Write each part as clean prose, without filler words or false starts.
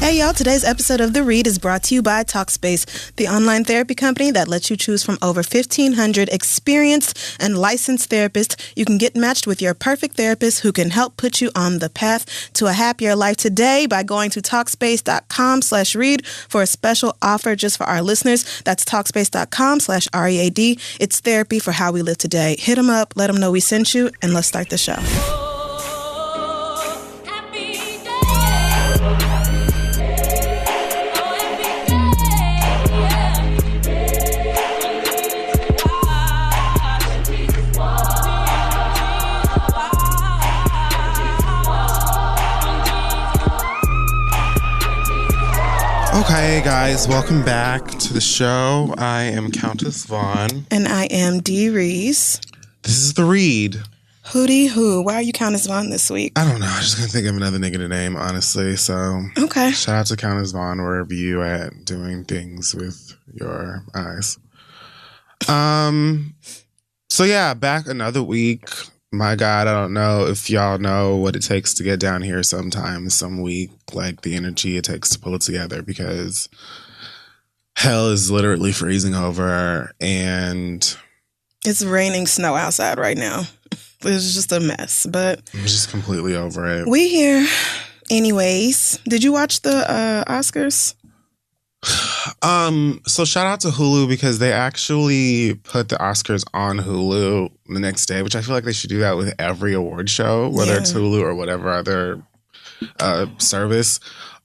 Hey y'all, today's episode of The Read is brought to you by Talkspace, the online therapy company that lets you choose from over 1,500 experienced and licensed therapists. You can get matched with your perfect therapist who can help put you on the path to a happier life today by going to Talkspace.com/read for a special offer just for our listeners. That's Talkspace.com/READ. It's therapy for how we live today. Hit them up, let them know we sent you, and let's start the show. Okay, guys, welcome back to the show. I am Countess Vaughn. And I am Dee Reese. This is The Read. Hootie who? Why are you Countess Vaughn this week? I don't know. I just couldn't think of another nigga to name, honestly. So, okay. Shout out to Countess Vaughn, wherever you at doing things with your eyes. So yeah, back another week. My God, I don't know if y'all know what it takes to get down here sometimes, some week, like the energy it takes to pull it together, because hell is literally freezing over and it's raining snow outside right now. It's just a mess, but I'm just completely over it. We here. Anyways, did you watch the Oscars? So shout out to Hulu, because they actually put the Oscars on Hulu the next day, which I feel like they should do that with every award show, whether it's Hulu or whatever other service.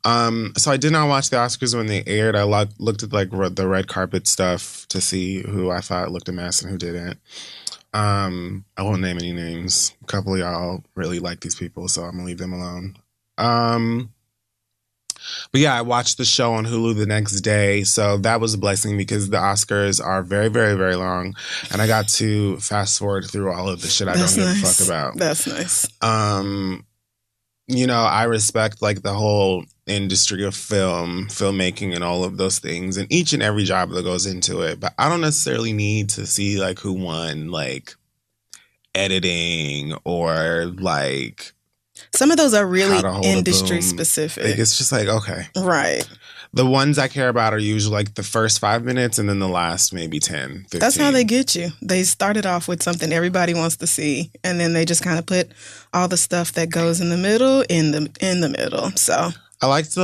So I did not watch the Oscars when they aired. I looked at like the red carpet stuff to see who I thought looked a mess and who didn't. I won't name any names. A couple of y'all really like these people, so I'm gonna leave them alone. But yeah, I watched the show on Hulu the next day, so that was a blessing because the Oscars are very, very, very long, and I got to fast forward through all of the shit I don't give a fuck about. That's nice. You know, I respect like the whole industry of filmmaking and all of those things, and each and every job that goes into it, but I don't necessarily need to see like who won like editing or like... Some of those are really industry specific. Like, it's just like, okay. Right. The ones I care about are usually like the first 5 minutes and then the last maybe 10, 15. That's how they get you. They started off with something everybody wants to see, and then they just kind of put all the stuff that goes in the middle in the middle. So I liked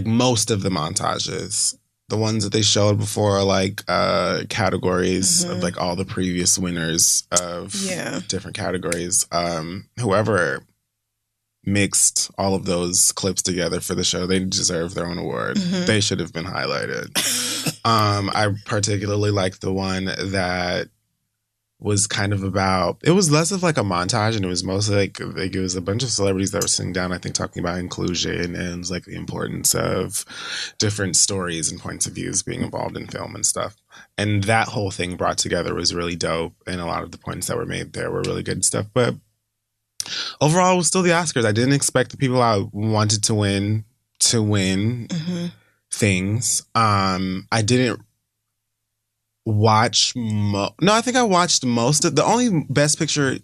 most of the montages. The ones that they showed before are like categories of like all the previous winners of different categories. Whoever mixed all of those clips together for the show, they deserve their own award. They should have been highlighted. I particularly liked the one that was kind of about, it was less of like a montage and it was mostly like it was a bunch of celebrities that were sitting down, I think, talking about inclusion and like the importance of different stories and points of views being involved in film and stuff. And that whole thing brought together was really dope, and a lot of the points that were made there were really good stuff. But overall, it was still the Oscars. I didn't expect the people I wanted to win things. I didn't watch... I think I watched most of... The only Best Picture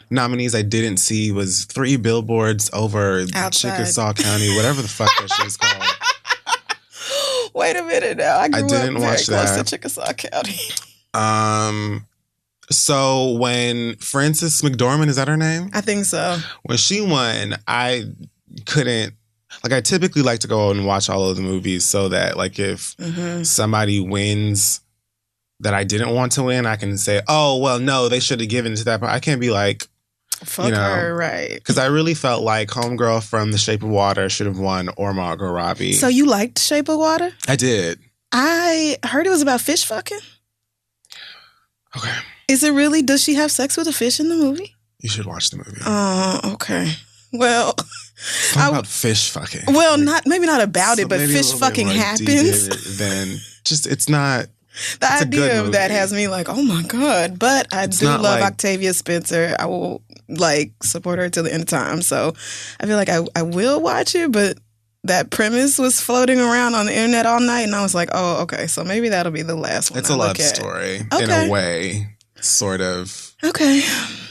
nominees I didn't see was 3 Billboards Over Chickasaw County, whatever the fuck that shit is called. Wait a minute now. I didn't watch that. Close to Chickasaw County. So when Frances McDormand, is that her name? I think so. When she won, I couldn't... Like, I typically like to go and watch all of the movies so that, like, if somebody wins that I didn't want to win, I can say, oh, well, no, they should have given it to that. But I can't be like... Fuck her, right. Because I really felt like Homegirl from The Shape of Water should have won, or Margot Robbie. So you liked Shape of Water? I did. I heard it was about fish fucking. Okay. Is it really? Does she have sex with a fish in the movie? You should watch the movie. Oh, okay. Well... about fish fucking. Well, maybe not about it, but fish fucking happens. Then just, it's not... The idea of that has me like, oh my God. But I do love Octavia Spencer. I will support her till the end of time. So I feel like I will watch it, but that premise was floating around on the internet all night, and I was like, oh, okay, so maybe that'll be the last one. It's a love story in a way, sort of. Okay.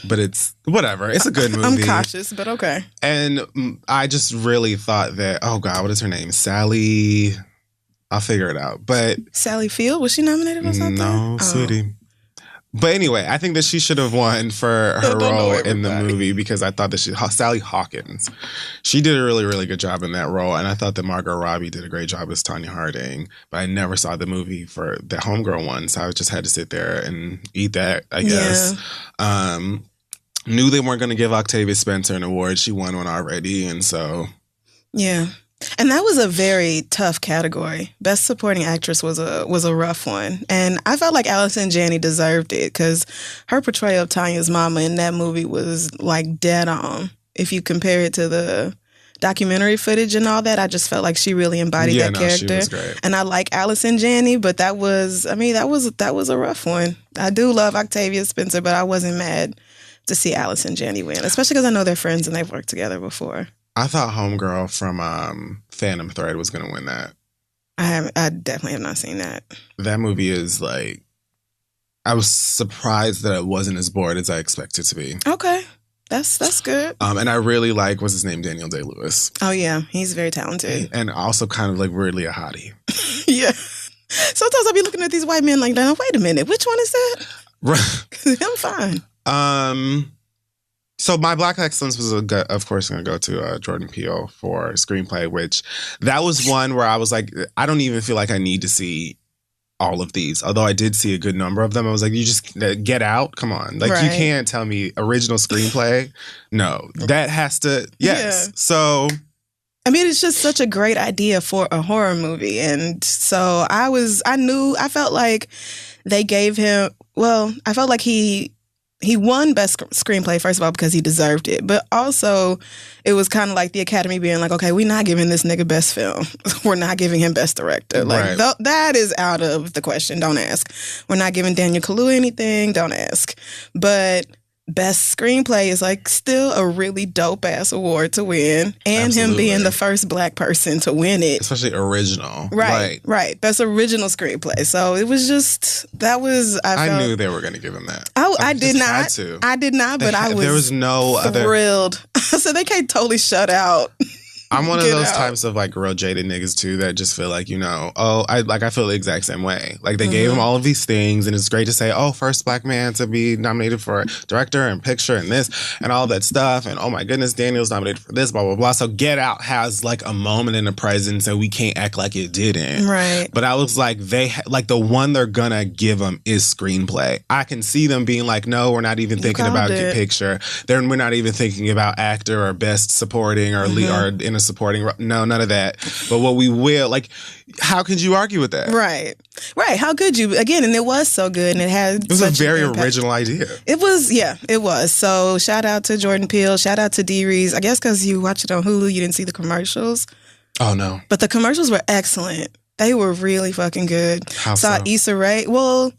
But it's whatever. It's a good movie. I'm cautious, but okay. And I just really thought that, oh God, what is her name? Sally. I'll figure it out. But Sally Field, was she nominated for something? No, sweetie. But anyway, I think that she should have won for her role in the movie because I thought that Sally Hawkins, she did a really, really good job in that role. And I thought that Margot Robbie did a great job as Tanya Harding. But I never saw the movie for the Homegirl one. So I just had to sit there and eat that, I guess. Yeah. Knew they weren't going to give Octavia Spencer an award. She won one already. And so... Yeah. And that was a very tough category. Best Supporting Actress was a rough one. And I felt like Allison Janney deserved it because her portrayal of Tanya's mama in that movie was like dead on. If you compare it to the documentary footage and all that, I just felt like she really embodied that character. She was great. And I like Allison Janney, but that was a rough one. I do love Octavia Spencer, but I wasn't mad to see Allison Janney win, especially because I know they're friends and they've worked together before. I thought Homegirl from Phantom Thread was going to win that. I definitely have not seen that. That movie is like, I was surprised that it wasn't as bored as I expected it to be. Okay. That's good. And I really like, what's his name? Daniel Day-Lewis. Oh, yeah. He's very talented. And also kind of like weirdly a hottie. Yeah. Sometimes I'll be looking at these white men like, now, wait a minute. Which one is that? Right. I'm fine. So my Black Excellence was, of course, going to go to Jordan Peele for screenplay, which that was one where I was like, I don't even feel like I need to see all of these. Although I did see a good number of them. I was like, you just Get Out? Come on. Like, You can't tell me original screenplay. No. That has to, yes. Yeah. So... I mean, it's just such a great idea for a horror movie. And so I felt like they gave him, I felt like he won Best Screenplay, first of all, because he deserved it. But also, it was kind of like the Academy being like, okay, we're not giving this nigga Best Film. We're not giving him Best Director. Like, that is out of the question. Don't ask. We're not giving Daniel Kaluuya anything. Don't ask. But Best Screenplay is like still a really dope-ass award to win. And Absolutely. Him being the first Black person to win it. Especially original. Right. Best Original Screenplay. So it was just, I knew they were going to give him that. I did not. I did not, but I was there was no thrilled. So they can't totally shut out. I'm one of those types of like real jaded niggas too that just feel like, I feel the exact same way. Like they gave him all of these things and it's great to say, first Black man to be nominated for director and picture and this and all that stuff. And oh my goodness, Daniel's nominated for this, blah, blah, blah. So Get Out has like a moment in the present so we can't act like it didn't. Right. But I was like, the one they're gonna give them is screenplay. I can see them being like, no, we're not even thinking about picture. We're not even thinking about actor or best supporting or lead or in a supporting. No, none of that. But what we will, like, how could you argue with that? Right. How could you? Again, and it was so good, and it was a very original idea. It was, it was. So shout out to Jordan Peele. Shout out to Dee Rees. I guess because you watched it on Hulu, you didn't see the commercials. Oh no! But the commercials were excellent. They were really fucking good. How so? Issa Rae. Well,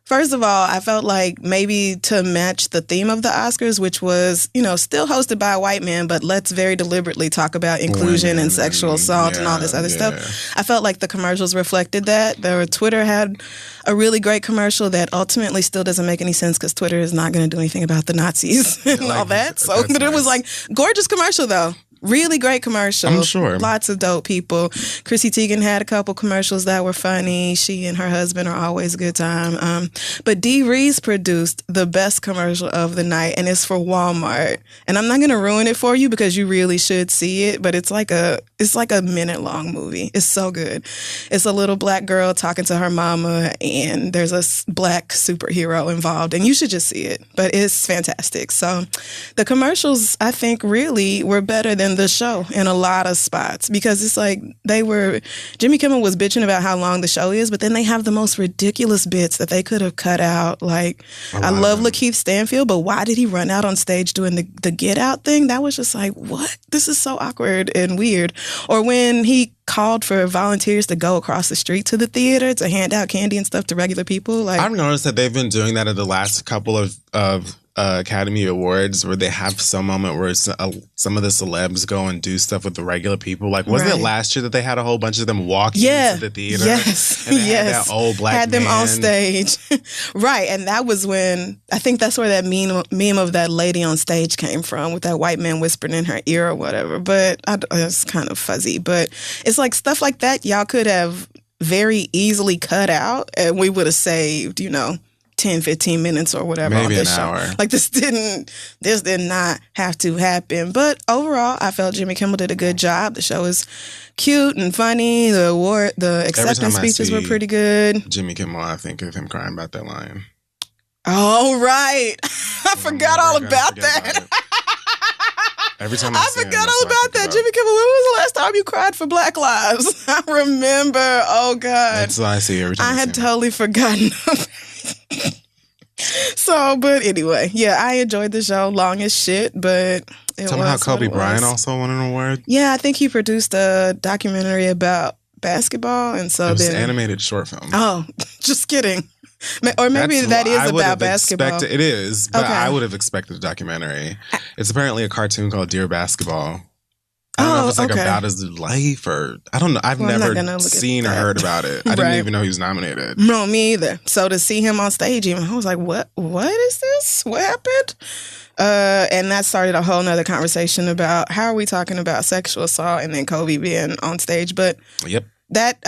first of all, I felt like maybe to match the theme of the Oscars, which was, still hosted by a white man, but let's very deliberately talk about inclusion and sexual assault and all this other stuff. I felt like the commercials reflected that. Twitter had a really great commercial that ultimately still doesn't make any sense because Twitter is not going to do anything about the Nazis and all that. So but it was like gorgeous commercial though. Really great commercial. I'm sure. Lots of dope people. Chrissy Teigen had a couple commercials that were funny. She and her husband are always a good time. But Dee Rees produced the best commercial of the night, and it's for Walmart. And I'm not going to ruin it for you because you really should see it, but it's like a minute-long movie. It's so good. It's a little Black girl talking to her mama, and there's a Black superhero involved, and you should just see it. But it's fantastic. So the commercials, I think, really were better than the show in a lot of spots because it's like Jimmy Kimmel was bitching about how long the show is, but then they have the most ridiculous bits that they could have cut out. Like, I love Lakeith Stanfield, but why did he run out on stage doing the Get Out thing? That was just like, what? This is so awkward and weird. Or when he called for volunteers to go across the street to the theater to hand out candy and stuff to regular people. Like, I've noticed that they've been doing that in the last couple of Academy Awards where they have some moment where some of the celebs go and do stuff with the regular people. Like, wasn't it last year that they had a whole bunch of them walk into the theater? Yes. And they had that old black had man. them on stage. Right. And that was when, I think that's where that meme of that lady on stage came from, with that white man whispering in her ear or whatever. But it's kind of fuzzy. But it's like stuff like that y'all could have very easily cut out, and we would have saved, 10, 15 minutes or whatever. Maybe on this an show. hour. Like this did not have to happen. But overall, I felt Jimmy Kimmel did a good job. The show is cute and funny. The acceptance speeches were pretty good. Jimmy Kimmel, I think of him crying about that line. Oh, right. I forgot all about that. Every time I forgot all about that. Jimmy Kimmel, when was the last time you cried for Black Lives? I remember. Oh, God. That's what I see every time. I had totally forgotten. So, but anyway, yeah, I enjoyed the show. Long as shit, but Tell me how Kobe Bryant also won an award. Yeah, I think he produced a documentary about basketball, and so it was an animated short film. Oh, just kidding. Or maybe that is about basketball. It is, but I would have expected a documentary. It's apparently a cartoon called Dear Basketball. I don't know if it's about his life or I don't know. I've never seen or heard about it. I didn't even know he was nominated. No, me either. So to see him on stage, even I was like, "What is this? What happened?" And that started a whole nother conversation about how are we talking about sexual assault and then Kobe being on stage. But that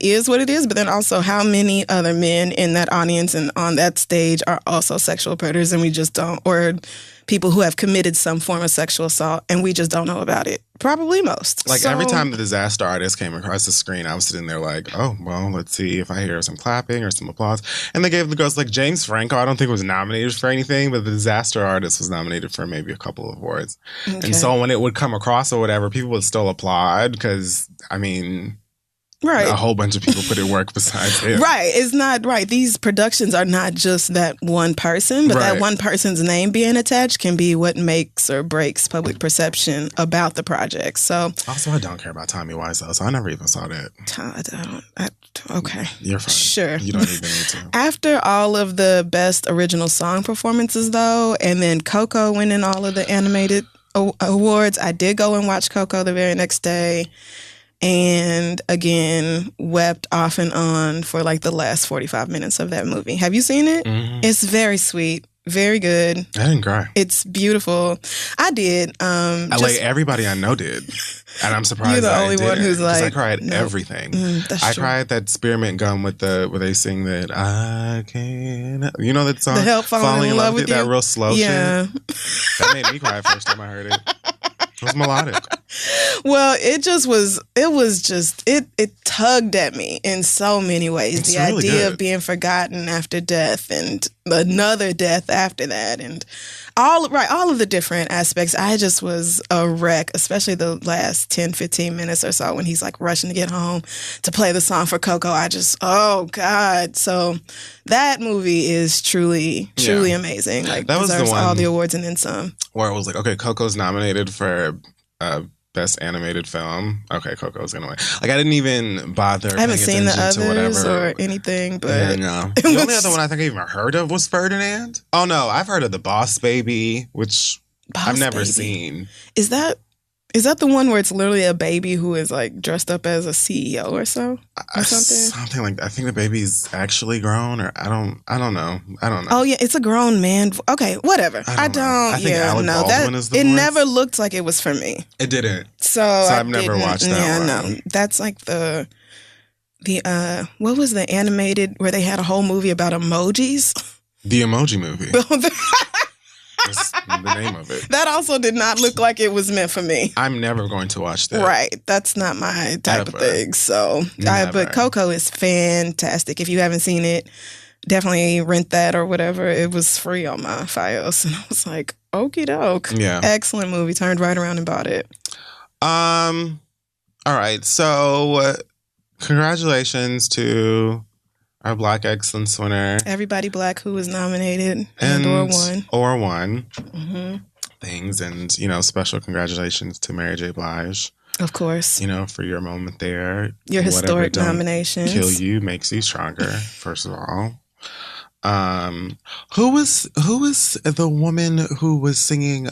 is what it is. But then also, how many other men in that audience and on that stage are also sexual predators, and we just don't, or people who have committed some form of sexual assault, and we just don't know about it. Probably most. Like every time the Disaster Artist came across the screen, I was sitting there like, oh, well, let's see if I hear some clapping or some applause. And they gave the girls, like James Franco, I don't think was nominated for anything, but the Disaster Artist was nominated for maybe a couple of awards. Okay. And so when it would come across or whatever, people would still applaud because, I mean... Right. A whole bunch of people put in work besides him. Right. It's not right. These productions are not just that one person, but that one person's name being attached can be what makes or breaks public perception about the project. So also, I don't care about Tommy Wiseau, so I never even saw that. Okay. You're fine. Sure. You don't even need to. After all of the best original song performances, though, and then Coco winning all of the animated awards, I did go and watch Coco the very next day. And again, wept off and on for like the last 45 minutes of that movie. Have you seen it? Mm-hmm. It's very sweet, very good. I didn't cry. It's beautiful. I did. Like everybody I know did, and I'm surprised. You're the only one who's like, I cried everything. I cried that Spearmint Gum with where they sing that I can. You know that song? The Help Falling in Love with You. That real slow shit. That made me cry first time I heard it. It was melodic. Well, it tugged at me in so many ways. It's the really idea good. Of being forgotten after death and another death after that, and all of the different aspects. I just was a wreck, especially the last 10, 15 minutes or so when he's like rushing to get home to play the song for Coco. Oh God. So that movie is truly amazing. Like that deserves all the awards and then some. Where it was like, okay, Coco's nominated for Best Animated Film. Okay, Coco's gonna win. Like I didn't even bother. I haven't seen the others or anything, but no. The only other one I think I even heard of was Ferdinand. Oh no, I've heard of The Boss Baby, which I've never seen. Is that the one where it's literally a baby who is like dressed up as a CEO or so? Or something? Something like that. I think the baby's actually grown, or I don't know. Oh yeah, it's a grown man. Okay, whatever. I think Alec Baldwin is the it voice. Never looked like it was for me. It didn't. So I've never watched that one. No. That's like the what was the animated where they had a whole movie about emojis? The Emoji Movie. That's the name of it. That also did not look like it was meant for me. I'm never going to watch that. Right. That's not my type of thing. So, but Coco is fantastic. If you haven't seen it, definitely rent that or whatever. It was free on my Fios. And I was like, okie doke. Yeah. Excellent movie. Turned right around and bought it. All right. So, congratulations to our Black Excellence winner. Everybody Black who was nominated or won. Mm-hmm. Things. And, special congratulations to Mary J. Blige. Of course. For your moment there. Your historic nomination. Kill you, makes you stronger, first of all. Who was the woman who was singing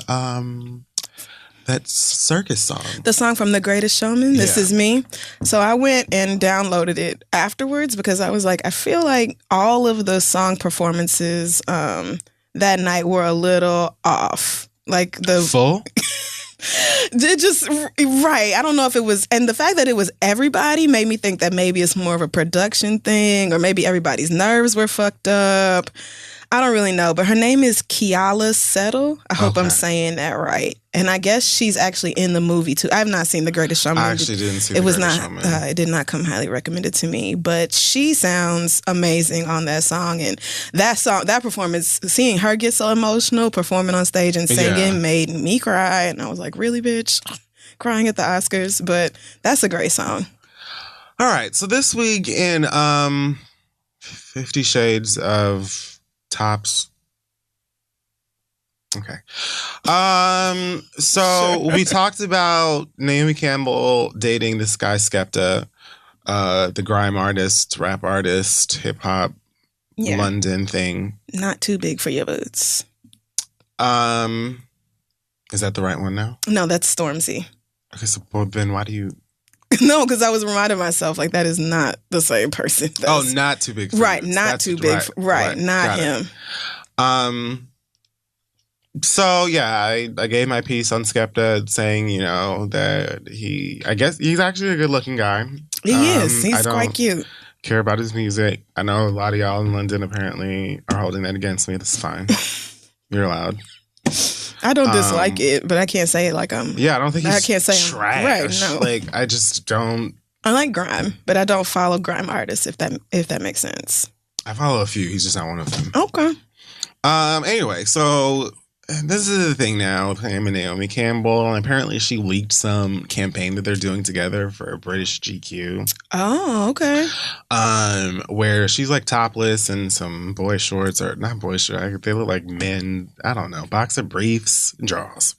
that circus song? The song from The Greatest Showman, This Is Me. So I went and downloaded it afterwards because I was like, I feel like all of the song performances that night were a little off. Like the full? It just, right. I don't know if it was, and the fact that it was everybody made me think that maybe it's more of a production thing, or maybe everybody's nerves were fucked up. I don't really know, but her name is Keala Settle. I hope I'm saying that right. And I guess she's actually in the movie too. I have not seen The Greatest Showman. I actually didn't see The Greatest Showman. It did not come highly recommended to me, but she sounds amazing on that song. And that performance, seeing her get so emotional, performing on stage and singing made me cry. And I was like, really, bitch? Crying at the Oscars. But that's a great song. All right. So this week in 50 Shades of Tops. Okay. So we talked about Naomi Campbell dating this guy Skepta, the grime artist, rap artist, hip hop, London thing. Not too big for your boots. Is that the right one now? No, that's Stormzy. Okay, so well, then why do you? No, because I was reminding myself, like, that is not the same person. Not too big. Right, not too big. Right, not him. So, yeah, I gave my piece on Skepta saying, that I guess he's actually a good-looking guy. He is. He's quite cute. Care about his music. I know a lot of y'all in London apparently are holding that against me. That's fine. You're allowed. I don't dislike it, but I can't say it like I'm. Yeah, I don't think he's I can't say trash. Right, no. Like, I just don't. I like grime, but I don't follow grime artists. If that makes sense. I follow a few. He's just not one of them. Okay. Anyway, so this is the thing now with him and Naomi Campbell. And apparently, she leaked some campaign that they're doing together for a British GQ. Oh, okay. Where she's like topless in some boy shorts, or not boy shorts. They look like men. I don't know, boxer briefs and drawers.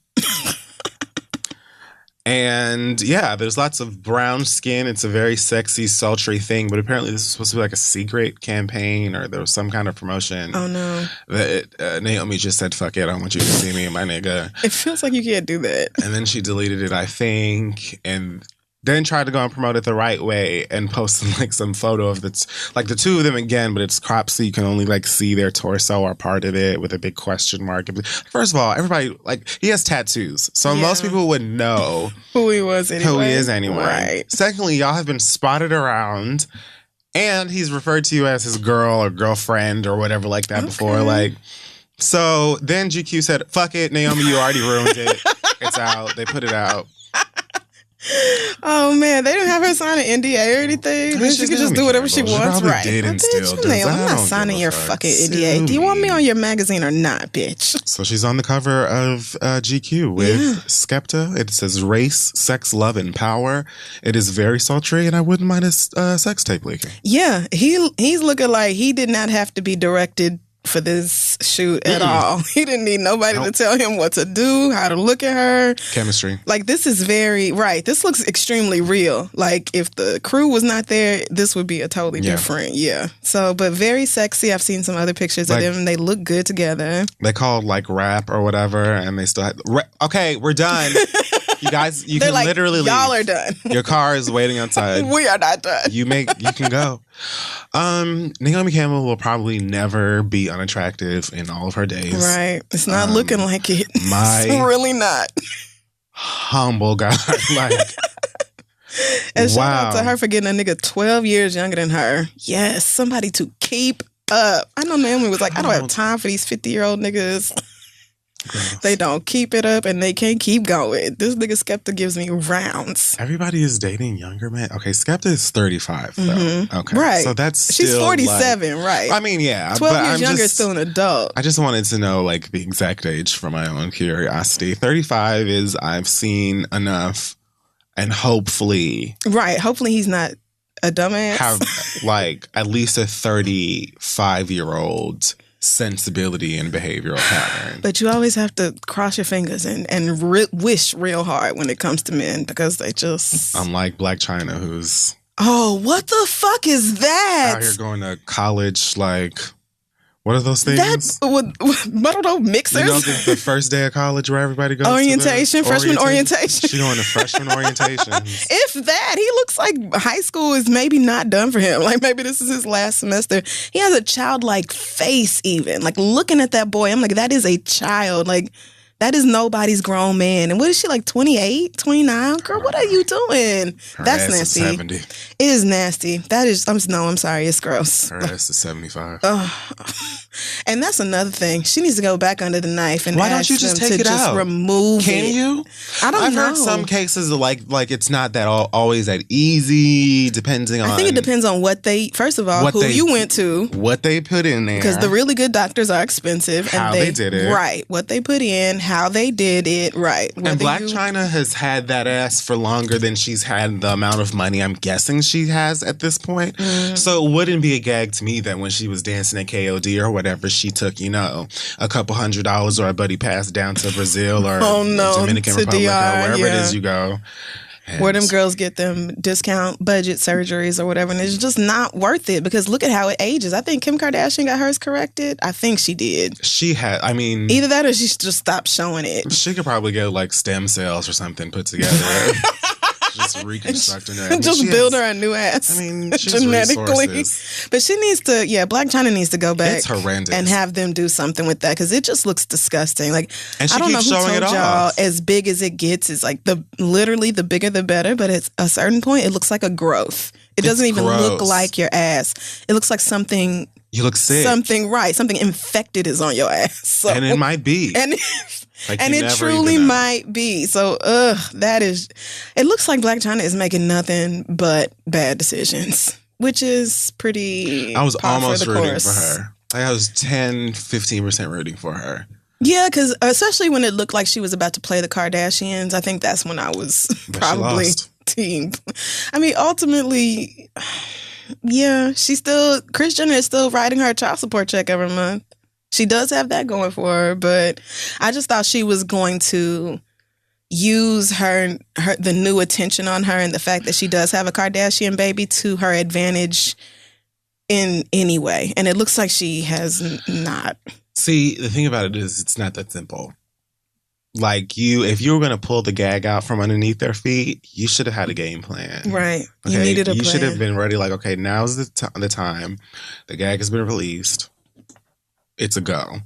And yeah, there's lots of brown skin. It's a very sexy, sultry thing. But apparently this is supposed to be like a secret campaign, or there was some kind of promotion. Oh, no. That Naomi just said, fuck it, I don't want you to see me and my nigga. It feels like you can't do that. And then she deleted it, I think. And then tried to go and promote it the right way and posted like some photo of like the two of them again, but it's cropped so you can only like see their torso or part of it with a big question mark. First of all, everybody, like, he has tattoos, so most people would know who he was anyway. Who he is anyway. Right. Secondly, y'all have been spotted around, and he's referred to you as his girl or girlfriend or whatever like that before. Like, so then GQ said, fuck it, Naomi, you already ruined it. It's out. They put it out. Oh man, they didn't have her sign an NDA or anything. She could just do whatever she wants, right? Did and still does. I'm not signing your fucking NDA. Do you want me on your magazine or not, bitch? So she's on the cover of GQ with Skepta. It says race, sex, love, and power. It is very sultry, and I wouldn't mind a sex tape leaking. Yeah, he's looking like he did not have to be directed for this shoot at all. He didn't need nobody to tell him what to do, how to look at her. Chemistry. Like, this is this looks extremely real. Like, if the crew was not there, this would be a totally different, So, but very sexy. I've seen some other pictures of them. They look good together. They called like rap or whatever, and they still had, okay, we're done. You guys, you can literally leave. Y'all are done. Your car is waiting outside. We are not done. You can go. Naomi Campbell will probably never be unattractive in all of her days. Right. It's not looking like it. It's really not. Humble guy. Like, and shout out to her for getting a nigga 12 years younger than her. Yes, somebody to keep up. I know Naomi was like, I don't have time for these 50-year-old niggas. They don't keep it up and they can't keep going. This nigga Skepta gives me rounds. Everybody is dating younger men. Okay, Skepta is 35 though. Okay. Right. So that's she's 47, right. I mean, yeah. 12 years younger is still an adult. I just wanted to know like the exact age for my own curiosity. 35 is I've seen enough, and hopefully. Right. Hopefully he's not a dumbass. Have like at least a 35-year-old sensibility and behavioral pattern. But you always have to cross your fingers and wish real hard when it comes to men, because they just... Unlike Black China, who's... Oh, what the fuck is that? Out here going to college, like, What are those things? That's what I don't know, mixers. You know, the first day of college where everybody goes orientation, freshman orientation. She's going to freshman orientation. If that, he looks like high school is maybe not done for him. Like maybe this is his last semester. He has a childlike face even. Like looking at that boy, I'm like, that is a child. Like that is nobody's grown man. And what is she, like 28, 29? Girl, what are you doing? Her That's ass nasty. Is 70. It is nasty. That is, I'm sorry, it's gross. Her ass is 75. And that's another thing. She needs to go back under the knife and why ask don't you just them take to it just out? Remove Can it. you? I've heard some cases like it's not that always that easy, depending on. I think it depends on what they. First of all, who you went to, what they put in there, because the really good doctors are expensive. How they did it, right? What they put in, how they did it, right? And Black China has had that ass for longer than she's had the amount of money I'm guessing she has at this point. So it wouldn't be a gag to me that when she was dancing at KOD or whatever, she took, you know, a couple $100s or a buddy pass down to Brazil or Dominican Republic or wherever it is you go. Where them girls get them discount budget surgeries or whatever, and it's just not worth it because look at how it ages. I think Kim Kardashian got hers corrected. I think she did. She had, I mean... Either that or she just stopped showing it. She could probably get like stem cells or something put together. Just reconstructing her. Just build her a new ass. I mean, genetically. Resources. But she needs to, Black China needs to go back. It's horrendous. And have them do something with that because it just looks disgusting. Like, and she I don't know keeps who showing told it y'all off. as big as it gets is like literally the bigger the better. But at a certain point, it looks like a growth. It doesn't even look like your ass. It looks like something. You look sick. Something infected is on your ass. So, and it might be. And it truly might be. So, it looks like Blac Chyna is making nothing but bad decisions, which is pretty. I was almost rooting for her. I was 10-15% rooting for her. Yeah, because especially when it looked like she was about to play the Kardashians, I think that's when I was probably team. I mean, ultimately, yeah, Kris Jenner is still writing her child support check every month. She does have that going for her, but I just thought she was going to use the new attention on her and the fact that she does have a Kardashian baby to her advantage in any way. And it looks like she has not. See, the thing about it is it's not that simple. Like if you were going to pull the gag out from underneath their feet, you should have had a game plan. Right. Okay? You needed a plan. You should have been ready like, okay, now's the time. The gag has been released. It's a go.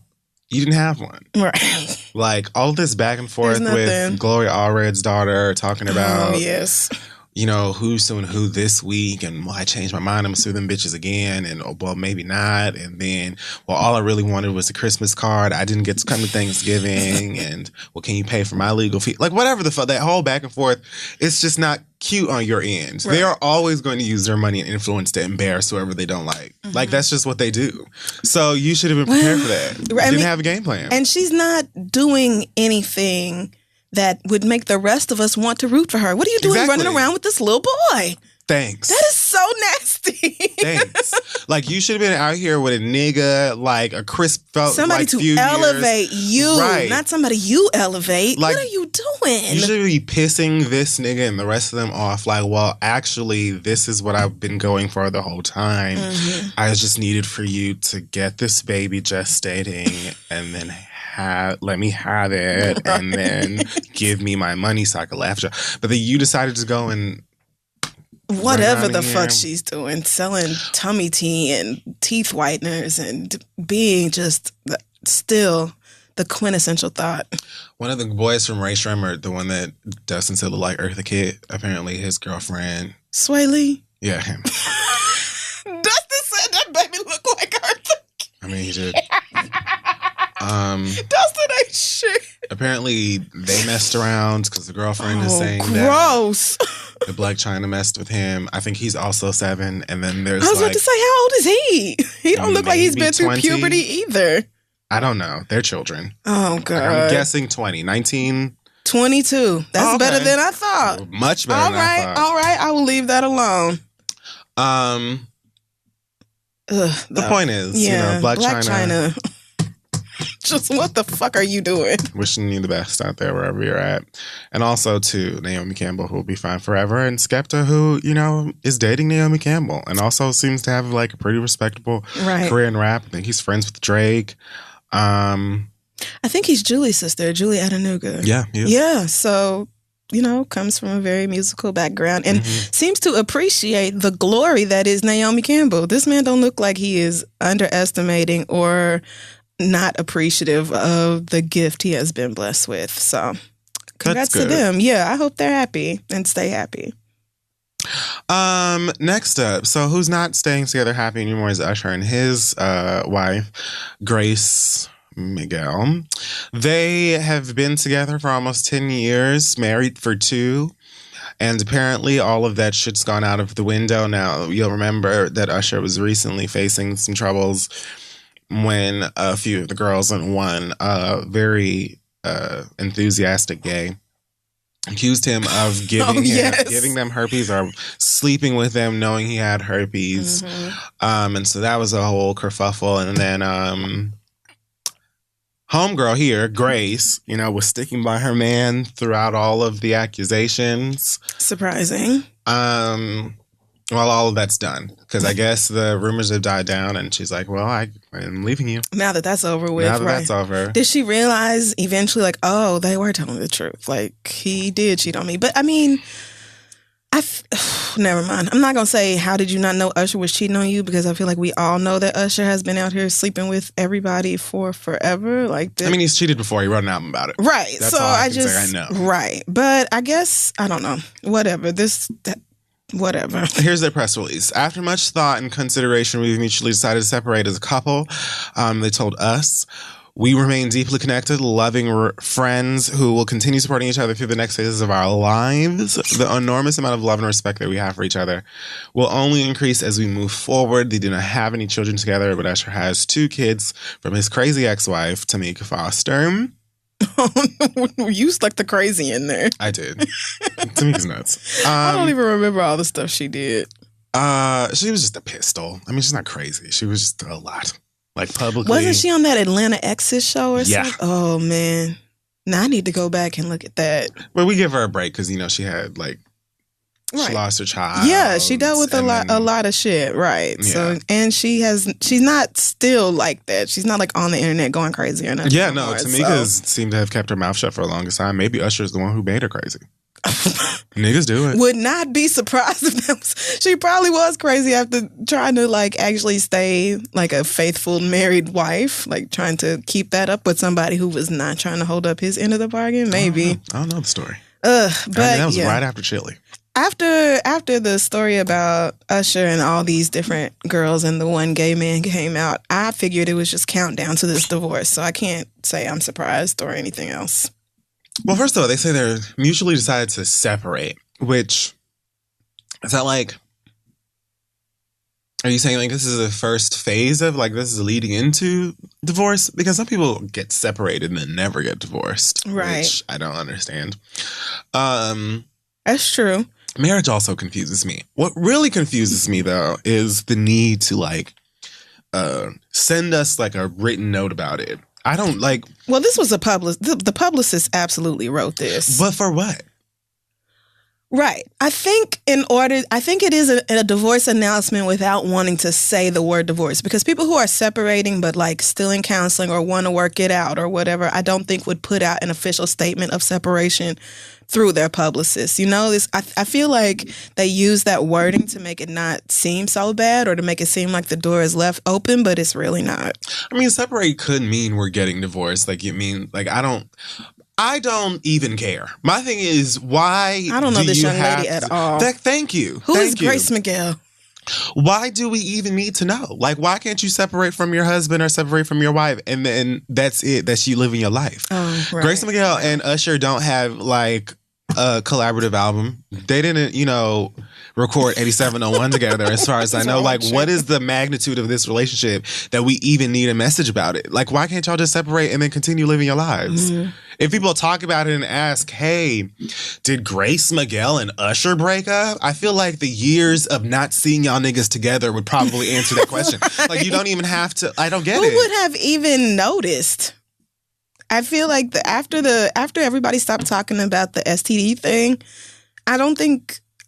You didn't have one. Right. Like all this back and forth with Gloria Allred's daughter talking about, you know, who's suing who this week and I changed my mind, I'm gonna sue them bitches again and well maybe not, and then all I really wanted was a Christmas card. I didn't get to come to Thanksgiving and can you pay for my legal fee? Like whatever the fuck, that whole back and forth, it's just not cute on your end. Right. They are always going to use their money and influence to embarrass whoever they don't like. Mm-hmm. Like that's just what they do. So you should have been prepared for that. You didn't have a game plan. And she's not doing anything that would make the rest of us want to root for her. What are you doing running around with this little boy? Thanks. That is so nasty. Thanks. Like you should have been out here with a nigga, like a crisp somebody like, to few elevate years. You, right. Not somebody you elevate. Like, what are you doing? You should be pissing this nigga and the rest of them off. Like, well, actually, this is what I've been going for the whole time. Mm-hmm. I just needed for you to get this baby gestating and then let me have it and then give me my money so I can laugh. But then you decided to go and whatever the fuck she's doing, selling tummy tea and teeth whiteners and being just still the quintessential thought. One of the boys from Ray Shremmer, the one that doesn't still look like Eartha Kitt, apparently his girlfriend. Sway Lee? Yeah, him. Dustin said that baby looked like Eartha Kitt. I mean, he did. Dustin ain't shit. Apparently they messed around because the girlfriend is saying gross. The Blac Chyna messed with him. I think he's also 7. And then there's I was about to say, how old is he? He don't look like he's been 20. through puberty either. I don't know. They're children. Oh, God. I'm guessing 20. 19? 22. That's better than I thought. Much better than I thought. All right. I will leave that alone. The point is, Blac Chyna Just what the fuck are you doing? Wishing you the best out there wherever you're at. And also to Naomi Campbell, who will be fine forever, and Skepta, who, you know, is dating Naomi Campbell and also seems to have like a pretty respectable career in rap. I think he's friends with Drake. I think he's Julie's sister, Julie Adenuga. Yeah, he is. Yeah, so, you know, comes from a very musical background and seems to appreciate the glory that is Naomi Campbell. This man don't look like he is underestimating or not appreciative of the gift he has been blessed with. So congrats to them. Yeah, I hope they're happy and stay happy. Next up, so who's not staying together happy anymore is Usher and his wife, Grace Miguel. They have been together for almost 10 years, married for 2. And apparently all of that shit's gone out of the window now. You'll remember that Usher was recently facing some troubles when a few of the girls and one very enthusiastic gay accused him of giving them herpes or sleeping with them knowing he had herpes. And so that was a whole kerfuffle. And then homegirl here, Grace, you know, was sticking by her man throughout all of the accusations. Surprising. Well, all of that's done because I guess the rumors have died down, and she's like, "Well, I'm leaving you now that that's over with." Now that that's over, did she realize eventually, like, oh, they were telling the truth? Like he did cheat on me, but I mean, never mind. I'm not gonna say how did you not know Usher was cheating on you because I feel like we all know that Usher has been out here sleeping with everybody for forever. Like, I mean, he's cheated before. He wrote an album about it, right? That's so all I know, know, right? But I guess I don't know. Whatever. Whatever. Here's their press release. After much thought and consideration, we've mutually decided to separate as a couple. They told us, we remain deeply connected, loving friends who will continue supporting each other through the next phases of our lives. The enormous amount of love and respect that we have for each other will only increase as we move forward. They do not have any children together, but Usher has 2 kids from his crazy ex-wife, Tamika Foster. You stuck the crazy in there. I did. Tamika's nuts. I don't even remember all the stuff she did. She was just a pistol. I mean, she's not crazy. She was just a lot. Like publicly. Wasn't she on that Atlanta Exes show or something? Yeah. Oh, man. Now I need to go back and look at that. Well, we give her a break because, you know, she had like, she lost her child. Yeah, she dealt with a lot of shit, right? Yeah. So, and she's not still like that. She's not like on the internet going crazy or nothing. Yeah, no, Tamika seemed to have kept her mouth shut for the longest time. Maybe Usher's the one who made her crazy. Niggas do it. Would not be surprised if she probably was crazy after trying to like actually stay like a faithful married wife, like trying to keep that up with somebody who was not trying to hold up his end of the bargain. Maybe. I don't know the story. But that was right after Chili. After the story about Usher and all these different girls and the one gay man came out, I figured it was just countdown to this divorce. So I can't say I'm surprised or anything else. Well, first of all, they say they're mutually decided to separate, which is that like, are you saying like this is the first phase of like this is leading into divorce? Because some people get separated and then never get divorced. Right. Which I don't understand. That's true. Marriage also confuses me. What really confuses me, though, is the need to, like, send us, like, a written note about it. I don't, like... Well, this was a publicist. The publicist absolutely wrote this. But for what? Right. I think it is a divorce announcement without wanting to say the word divorce, because people who are separating but like still in counseling or want to work it out or whatever, I don't think would put out an official statement of separation through their publicist. You know, I feel like they use that wording to make it not seem so bad or to make it seem like the door is left open, but it's really not. I mean, separate could mean we're getting divorced. Like, you mean, like, I don't even care. My thing is, why I don't know this young lady at all. Thank you. Who is Grace Miguel? Why do we even need to know? Like, why can't you separate from your husband or separate from your wife and then that's it? That's you living your life. Oh, right. Grace Miguel and Usher don't have like a collaborative album. They didn't, record 8701 together as far as I know. Like, what is the magnitude of this relationship that we even need a message about it? Like, why can't y'all just separate and then continue living your lives? Mm-hmm. If people talk about it and ask, hey, did Grace Miguel and Usher break up? I feel like the years of not seeing y'all niggas together would probably answer that question. Right. Like, you don't even have to, I don't get it. Who would have even noticed? I feel like after everybody stopped talking about the STD thing,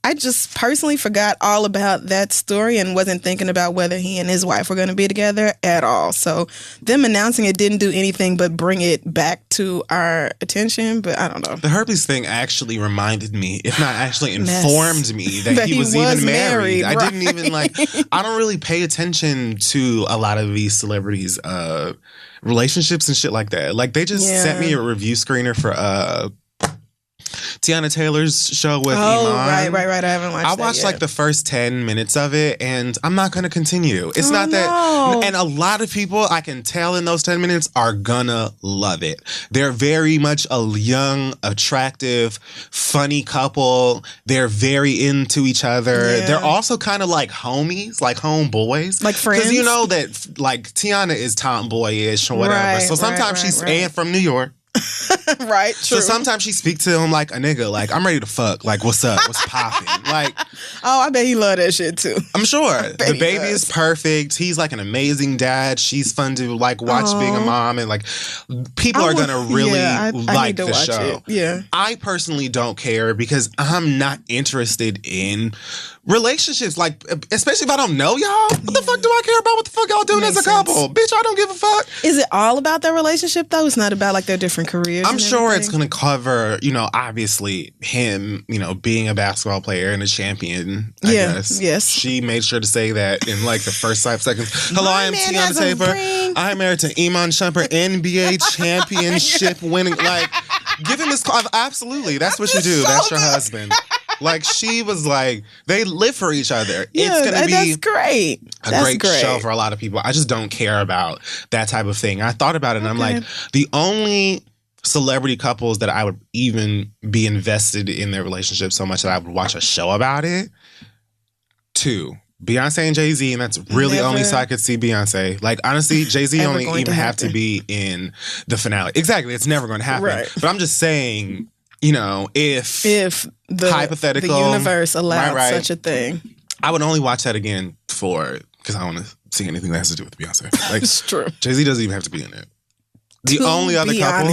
I just personally forgot all about that story and wasn't thinking about whether he and his wife were going to be together at all. So them announcing it didn't do anything but bring it back to our attention. But I don't know. The herpes thing actually reminded me, if not actually informed me, that he was even married. Right. I didn't even I don't really pay attention to a lot of these celebrities' relationships and shit like that. Like, they just sent me a review screener for Tiana Taylor's show with Iman. Right. I haven't watched that. I watched yet. the first 10 minutes of it, and I'm not going to continue. It's not that. And a lot of people, I can tell in those 10 minutes, are gonna love it. They're very much a young, attractive, funny couple. They're very into each other. Yeah. They're also kind of like homies, like homeboys. Like friends. Because you know that Tiana is tomboyish or whatever. Right, so sometimes she's and from New York. Right, true. So sometimes she speaks to him like a nigga, like, I'm ready to fuck, like, what's up, what's popping, like. Oh, I bet he love that shit too. I'm sure. The baby is perfect. He's like an amazing dad. She's fun to like watch being a mom, and like people are gonna really like the show. Yeah. I personally don't care because I'm not interested in relationships, like, especially if I don't know y'all. What the fuck do I care about what the fuck y'all doing as a couple? Bitch, I don't give a fuck. Is it all about their relationship though? It's not about like their different careers? I'm sure it's going to cover, obviously him, being a basketball player and a champion, I guess. Yes. She made sure to say that in like the first 5 seconds. Hello, I am Tiana Taylor. I'm married to Iman Shumpert, NBA championship winning. Like, give him this call. Absolutely. That's what you do. That's your husband. Like, she was like, they live for each other. Yeah, it's going to be that's great. a great show for a lot of people. I just don't care about that type of thing. I thought about it, and I'm like, the only celebrity couples that I would even be invested in their relationship so much that I would watch a show about it, 2. Beyonce and Jay-Z, and that's really only so I could see Beyonce. Like, honestly, Jay-Z only even have to be in the finale. Exactly, it's never going to happen. Right. But I'm just saying, if the hypothetical, the universe allowed such a thing, I would only watch that again because I don't want to see anything that has to do with Beyonce. Like, it's true. Jay-Z doesn't even have to be in it. The only other couple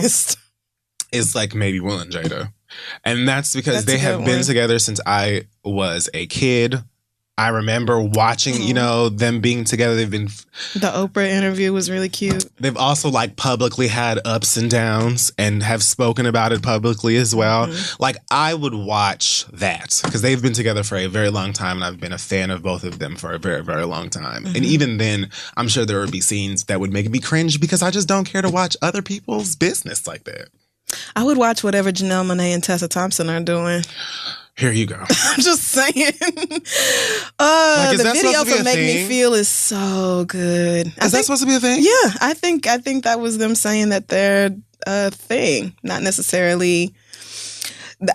is like maybe Will and Jada, and that's because they have been together since I was a kid. I remember watching, them being together. They've been... The Oprah interview was really cute. They've also, like, publicly had ups and downs and have spoken about it publicly as well. Mm-hmm. Like, I would watch that because they've been together for a very long time, and I've been a fan of both of them for a very, very long time. Mm-hmm. And even then, I'm sure there would be scenes that would make me cringe because I just don't care to watch other people's business like that. I would watch whatever Janelle Monáe and Tessa Thompson are doing. Here you go. I'm just saying. The video for Make Me Feel is so good. Is that supposed to be a thing? Yeah, I think that was them saying that they're a thing, not necessarily.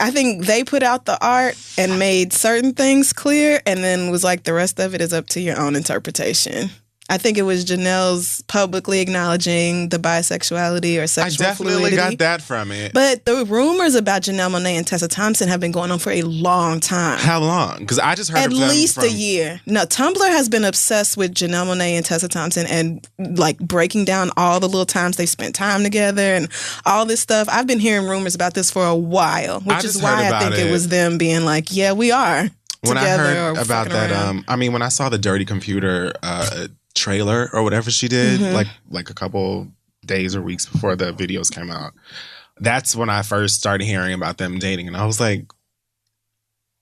I think they put out the art and made certain things clear, and then was like, the rest of it is up to your own interpretation. I think it was Janelle's publicly acknowledging the bisexuality or sexual fluidity. I definitely got that from it. But the rumors about Janelle Monáe and Tessa Thompson have been going on for a long time. How long? Because I just heard at least a year. No, Tumblr has been obsessed with Janelle Monáe and Tessa Thompson and like breaking down all the little times they've spent time together and all this stuff. I've been hearing rumors about this for a while, which is why I think it was them being like, yeah, we are. When I heard about that, when I saw the Dirty Computer trailer or whatever she did, like a couple days or weeks before the videos came out, that's when I first started hearing about them dating, and I was like,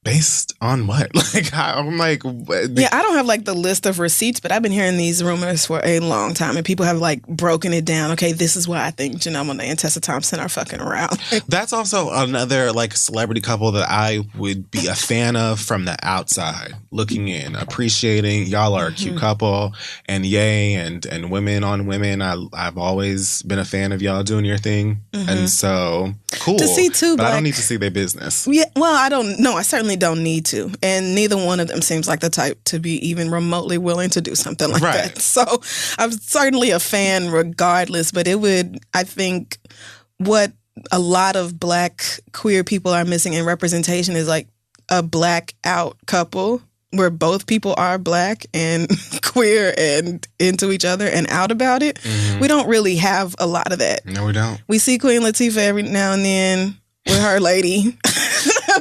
based on what? Like, I'm like, yeah, I don't have like the list of receipts, but I've been hearing these rumors for a long time, and people have like broken it down. Okay, this is why I think Janelle Monáe and Tessa Thompson are fucking around. That's also another like celebrity couple that I would be a fan of from the outside, looking in, appreciating. Y'all are a cute couple, and yay, and women on women. I've always been a fan of y'all doing your thing, and so cool to see too. But I don't need to see their business. Yeah, well, I don't know. I certainly don't need to, and neither one of them seems like the type to be even remotely willing to do something like that. So I'm certainly a fan regardless, but I think what a lot of Black queer people are missing in representation is like a Black out couple where both people are Black and queer and into each other and out about it. Mm-hmm. We don't really have a lot of that. No, we don't. We see Queen Latifah every now and then with her lady.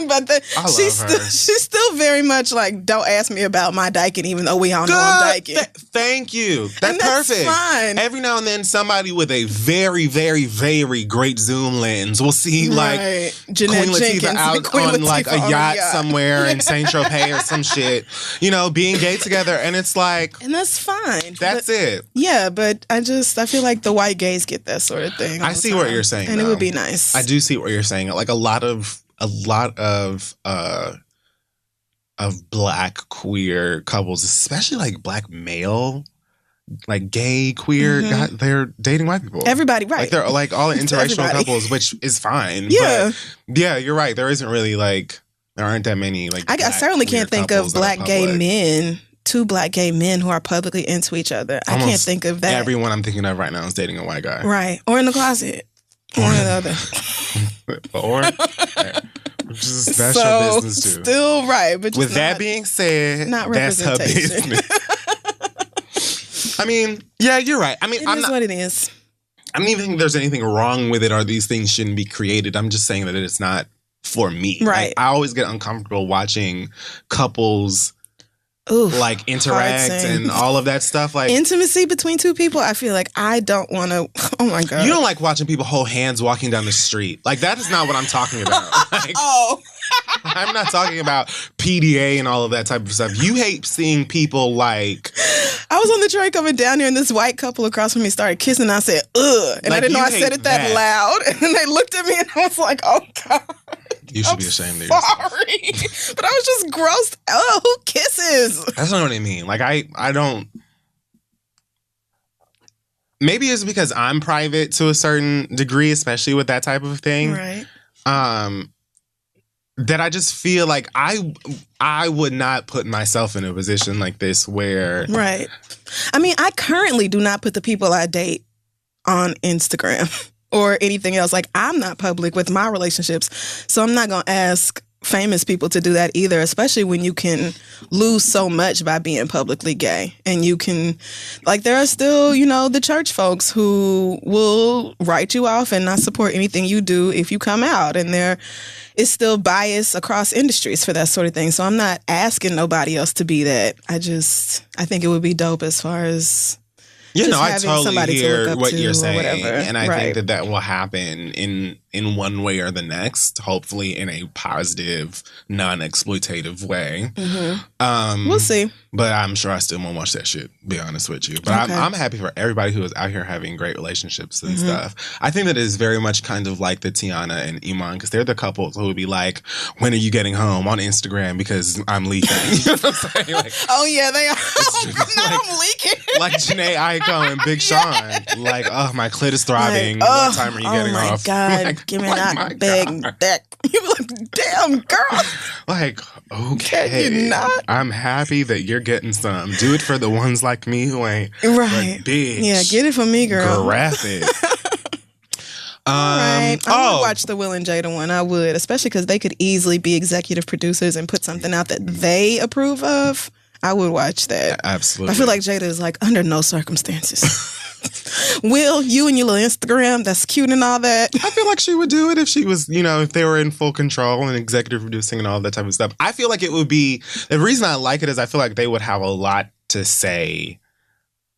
But she's still very much like, don't ask me about my dyking, even though we all know I'm dyking. Thank you. That's perfect. Fine. Every now and then, somebody with a very, very, very great zoom lens will see like Queen Latifah out on like a yacht somewhere in Saint Tropez or some shit, you know, being gay together, and it's like, and that's fine. That's it. Yeah, but I feel like the white gays get that sort of thing. I see what you're saying, and it would be nice. I do see what you're saying. Like a lot of Black queer couples, especially like Black male, like gay queer, they're dating white people. Everybody, right? Like they're like all interracial couples, which is fine. Yeah, but yeah, you're right. There isn't really like there aren't that many like. I certainly can't think of Black gay men. 2 Black gay men who are publicly into each other. I can't think of that. Everyone I'm thinking of right now is dating a white guy, right? Or in the closet. One or the other. Or which is a special business too. Still right, but with that being said, not that's her business. I mean, yeah, you're right. I mean, it is what it is. I don't even think there's anything wrong with it or these things shouldn't be created. I'm just saying that it's not for me. Right. Like, I always get uncomfortable watching couples like interact and all of that stuff. Like intimacy between 2 people, I feel like I don't want to. Oh my God. You don't like watching people hold hands walking down the street. Like that is not what I'm talking about. Like, I'm not talking about PDA and all of that type of stuff. You hate seeing people like. I was on the train coming down here and this white couple across from me started kissing and I said, ugh. And like, I didn't know I said it that loud. And then they looked at me and I was like, oh God. You should be ashamed of yourself. Sorry. But I was just grossed. Oh, who kisses? That's not what I mean. Like, I don't. Maybe it's because I'm private to a certain degree, especially with that type of thing. Right. That I just feel like I would not put myself in a position like this where. Right. I mean, I currently do not put the people I date on Instagram. Or anything else. Like, I'm not public with my relationships, so I'm not going to ask famous people to do that either, especially when you can lose so much by being publicly gay. And you can, like, there are still, you know, the church folks who will write you off and not support anything you do if you come out. And there is still bias across industries for that sort of thing. So I'm not asking nobody else to be that. I think it would be dope as far as... You know, I totally hear what you're saying, and I think that will happen in one way or the next, hopefully in a positive, non-exploitative way. Mm-hmm. We'll see. But I'm sure I still won't watch that shit, be honest with you. But I'm happy for everybody who is out here having great relationships and stuff. I think that it is very much kind of like the Tiana and Iman, because they're the couples who would be like, when are you getting home on Instagram because I'm leaking? You know what I'm saying? Like, oh, yeah, they are. I'm leaking. Like Janae Aiko and Big Sean. Like, oh, my clit is throbbing. Like, what time are you getting off? Oh, my God. Like, give me that big dick. You be like, damn, girl. Like, okay. Can you not? I'm happy that you're getting some. Do it for the ones like me who ain't. Right. Bitch. Yeah, get it for me, girl. Graphic. All right. I would watch the Will and Jada one. I would, especially because they could easily be executive producers and put something out that they approve of. I would watch that. Absolutely. I feel like Jada is like, under no circumstances. Will, you and your little Instagram, that's cute and all that. I feel like she would do it if she was, you know, if they were in full control and executive producing and all that type of stuff. I feel like it would be, the reason I like it is I feel like they would have a lot to say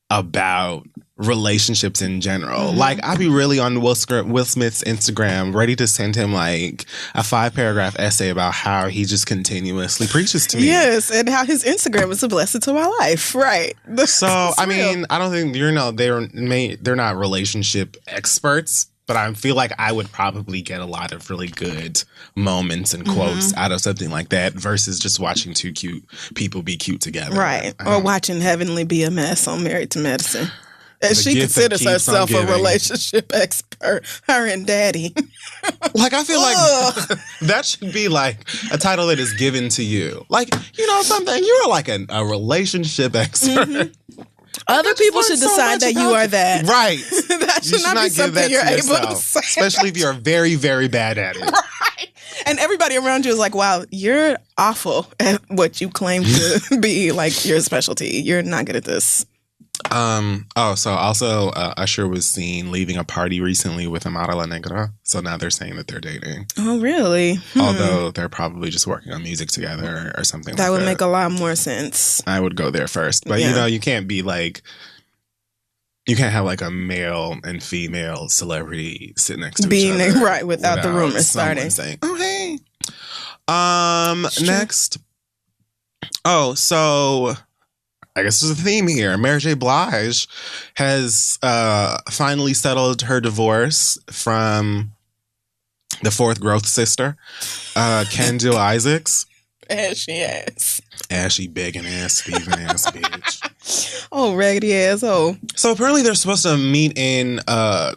about relationships in general. Like, I'd be really on Will Smith's Instagram ready to send him like a 5-paragraph essay about how he just continuously preaches to me. Yes, and how his Instagram is a blessing to my life. Right. So, I mean, I don't think, you know, they're not relationship experts, but I feel like I would probably get a lot of really good moments and quotes out of something like that versus just watching 2 cute people be cute together. Right. Or watching Heavenly be a mess on Married to Medicine. And she considers herself a relationship expert, her and Daddy. Like, I feel like that should be like a title that is given to you. Like, you know something, you're like a relationship expert. Other people should decide that you are that. Right. That should not be something you're able to say. Especially if you're very, very bad at it. Right. And everybody around you is like, wow, you're awful at what you claim to be like your specialty. You're not good at this. So also Usher was seen leaving a party recently with Amara La Negra. So now they're saying that they're dating. Oh, really? Although they're probably just working on music together or something that would make a lot more sense. I would go there first. But, you can't be like... You can't have like a male and female celebrity sit next to each other. Right, without the rumors starting. Saying, oh, hey. Next. Oh, so I guess there's a theme here. Mary J. Blige has finally settled her divorce from the fourth growth sister, Kendall Isaacs. Ashy begging ass, Steven ass bitch. Oh, raggedy asshole. So apparently they're supposed to meet in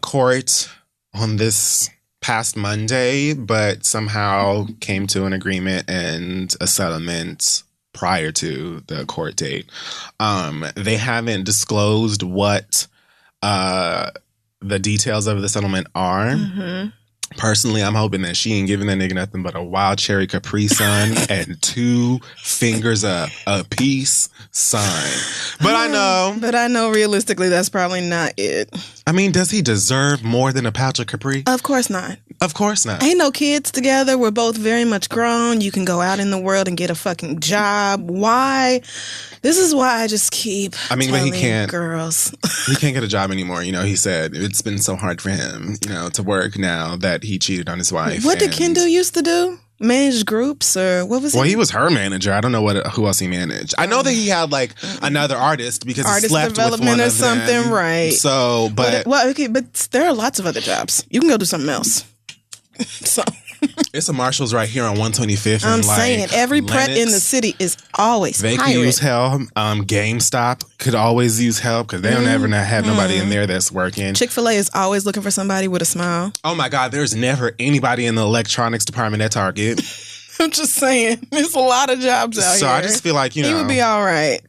court on this past Monday, but somehow came to an agreement and a settlement prior to the court date. They haven't disclosed what the details of the settlement are. Mm-hmm. Personally, I'm hoping that she ain't giving that nigga nothing but a wild cherry Capri Sun and 2 fingers up a peace sign. But I know realistically that's probably not it. I mean, does he deserve more than a pouch of Capri? Of course not. Of course not. Ain't no kids together. We're both very much grown. You can go out in the world and get a fucking job. Why? This is why I just keep but he can't. Girls. He can't get a job anymore. He said it's been so hard for him, to work now that he cheated on his wife. What did Kendall used to do? Manage groups or what was it? Well, he was her manager. I don't know who else he managed. I know that he had like another artist because he slept with one or of something, them. Right? So, but there are lots of other jobs. You can go do something else. So it's a Marshalls right here on 125th. I'm saying every Pret in the city is always they hiring. Could use help. GameStop could always use help because they don't ever have nobody in there that's working. Chick-fil-A is always looking for somebody with a smile. Oh my God, there's never anybody in the electronics department at Target. I'm just saying, there's a lot of jobs out here. So I just feel like he would be all right.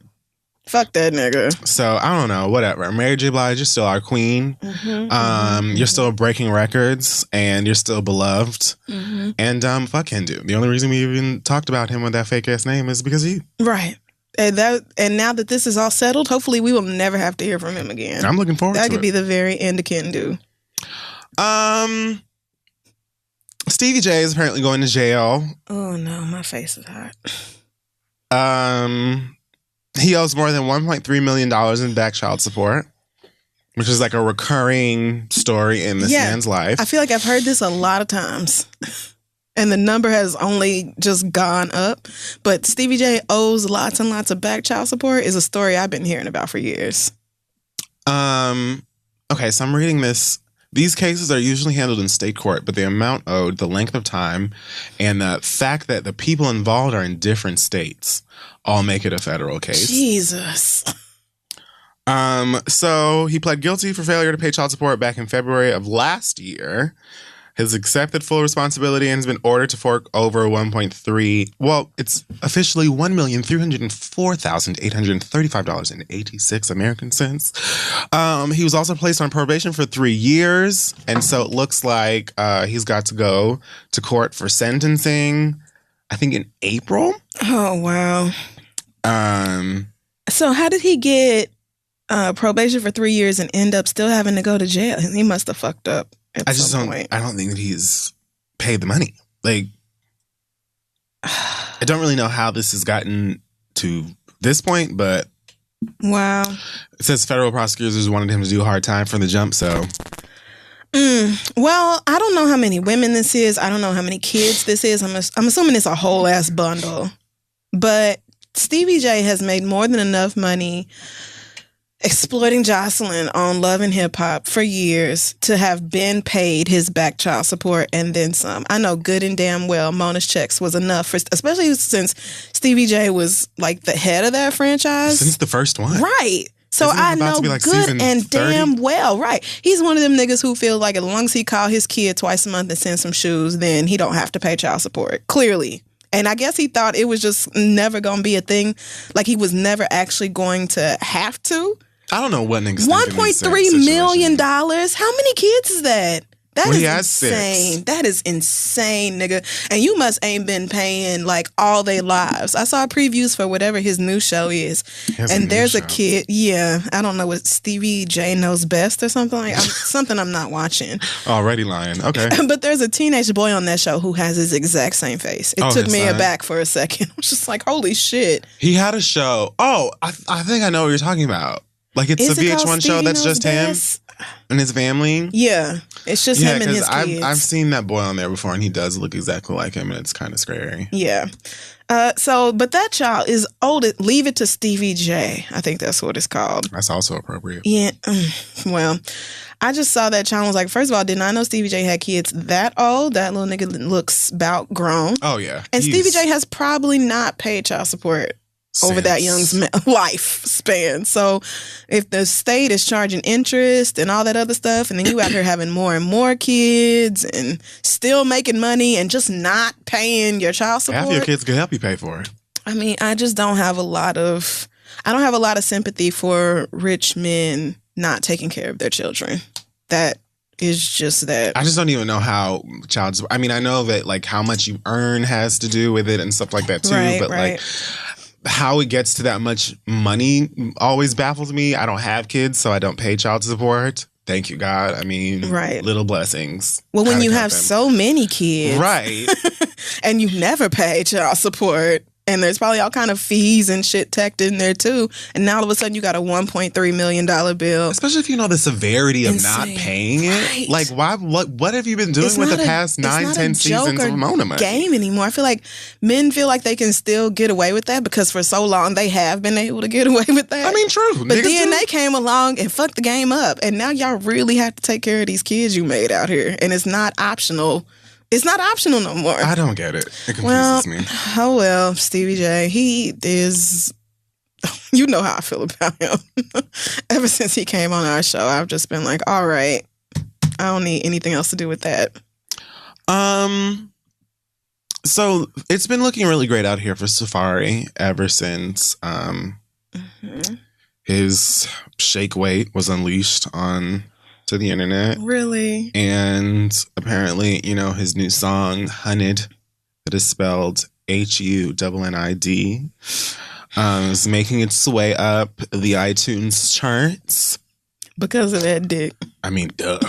Fuck that nigga. So I don't know, whatever. Mary J. Blige, you're still our queen. You're still breaking records and you're still beloved. And fuck Hindu. The only reason we even talked about him with that fake ass name is because of you. Right. And now that this is all settled, hopefully we will never have to hear from him again. I'm looking forward to it. That could be the very end of Kendu. Stevie J is apparently going to jail. Oh no, my face is hot. He owes more than $1.3 million in back child support, which is like a recurring story in this man's life. I feel like I've heard this a lot of times. And the number has only just gone up. But Stevie J owes lots and lots of back child support is a story I've been hearing about for years. Okay, so I'm reading this. These cases are usually handled in state court, but the amount owed, the length of time, and the fact that the people involved are in different states all make it a federal case. Jesus. So he pled guilty for failure to pay child support back in February of last year. Has accepted full responsibility and has been ordered to fork over 1.3. Well, it's officially $1,304,835.86 American cents. He was also placed on probation for 3 years, and so it looks like he's got to go to court for sentencing. I think in April. Oh wow. So how did he get probation for 3 years and end up still having to go to jail? He must have fucked up. I don't think that he's paid the money. Like, I don't really know how this has gotten to this point, but wow. It says federal prosecutors wanted him to do a hard time from the jump, so. Well, I don't know how many women this is. I don't know how many kids this is. I'm assuming it's a whole ass bundle. But Stevie J has made more than enough money exploiting Jocelyn on Love and Hip Hop for years to have been paid his back child support and then some. I know good and damn well Mona's checks was enough for, especially since Stevie J was like the head of that franchise. Since the first one. Right. So I know like good and damn well, right. He's one of them niggas who feel like as long as he call his kid twice a month and send some shoes, then he don't have to pay child support. Clearly. And I guess he thought it was just never going to be a thing. Like he was never actually going to have to. I don't know what niggas $1.3 million. How many kids is that? That is insane. 6. That is insane, nigga. And you must ain't been paying like all their lives. I saw previews for whatever his new show is. And there's a kid. Yeah. I don't know what Stevie J Knows Best or something like something I'm not watching. Already lying. Okay. But there's a teenage boy on that show who has his exact same face. It took me aback for a second. I was just like, holy shit. He had a show. Oh, I think I know what you're talking about. Like it's a VH1 show that's just him and his family. Yeah. It's just him and his kids. I've seen that boy on there before, and he does look exactly like him, and it's kind of scary. Yeah. But that child is old. Leave It to Stevie J. I think that's what it's called. That's also appropriate. Yeah. Well, I just saw that child and was like, first of all, did not know Stevie J had kids that old. That little nigga looks about grown. Oh, yeah. And Stevie J has probably not paid child support over that young's lifespan. So if the state is charging interest and all that other stuff, and then you out here having more and more kids and still making money and just not paying your child support. Half your kids can help you pay for it. I mean, I just don't have a lot of sympathy for rich men not taking care of their children. That is just that. I just don't even know how I mean, I know that like how much you earn has to do with it and stuff like that too, like how it gets to that much money always baffles me. I don't have kids, so I don't pay child support. Thank you, God. I mean, little blessings. Well, when you have so many kids. Right. And you never pay child support. And there's probably all kind of fees and shit tacked in there too. And now all of a sudden you got a $1.3 million bill. Especially if you know the severity of not paying it. Right. Like, why? What have you been doing with the past 9-10 seasons of Mona Money? Game anymore. I feel like men feel like they can still get away with that because for so long they have been able to get away with that. I mean, true. But DNA came along and fucked the game up. And now y'all really have to take care of these kids you made out here. And it's not optional. It's not optional no more. I don't get it. It confuses me. Oh well, Stevie J. He is. You know how I feel about him. Ever since he came on our show, I've just been like, all right, I don't need anything else to do with that. So it's been looking really great out here for Safari ever since his shake weight was unleashed to the internet. Really? And apparently, his new song, Hunnid, that is spelled HUNNID, is making its way up the iTunes charts. Because of that dick. I mean, duh.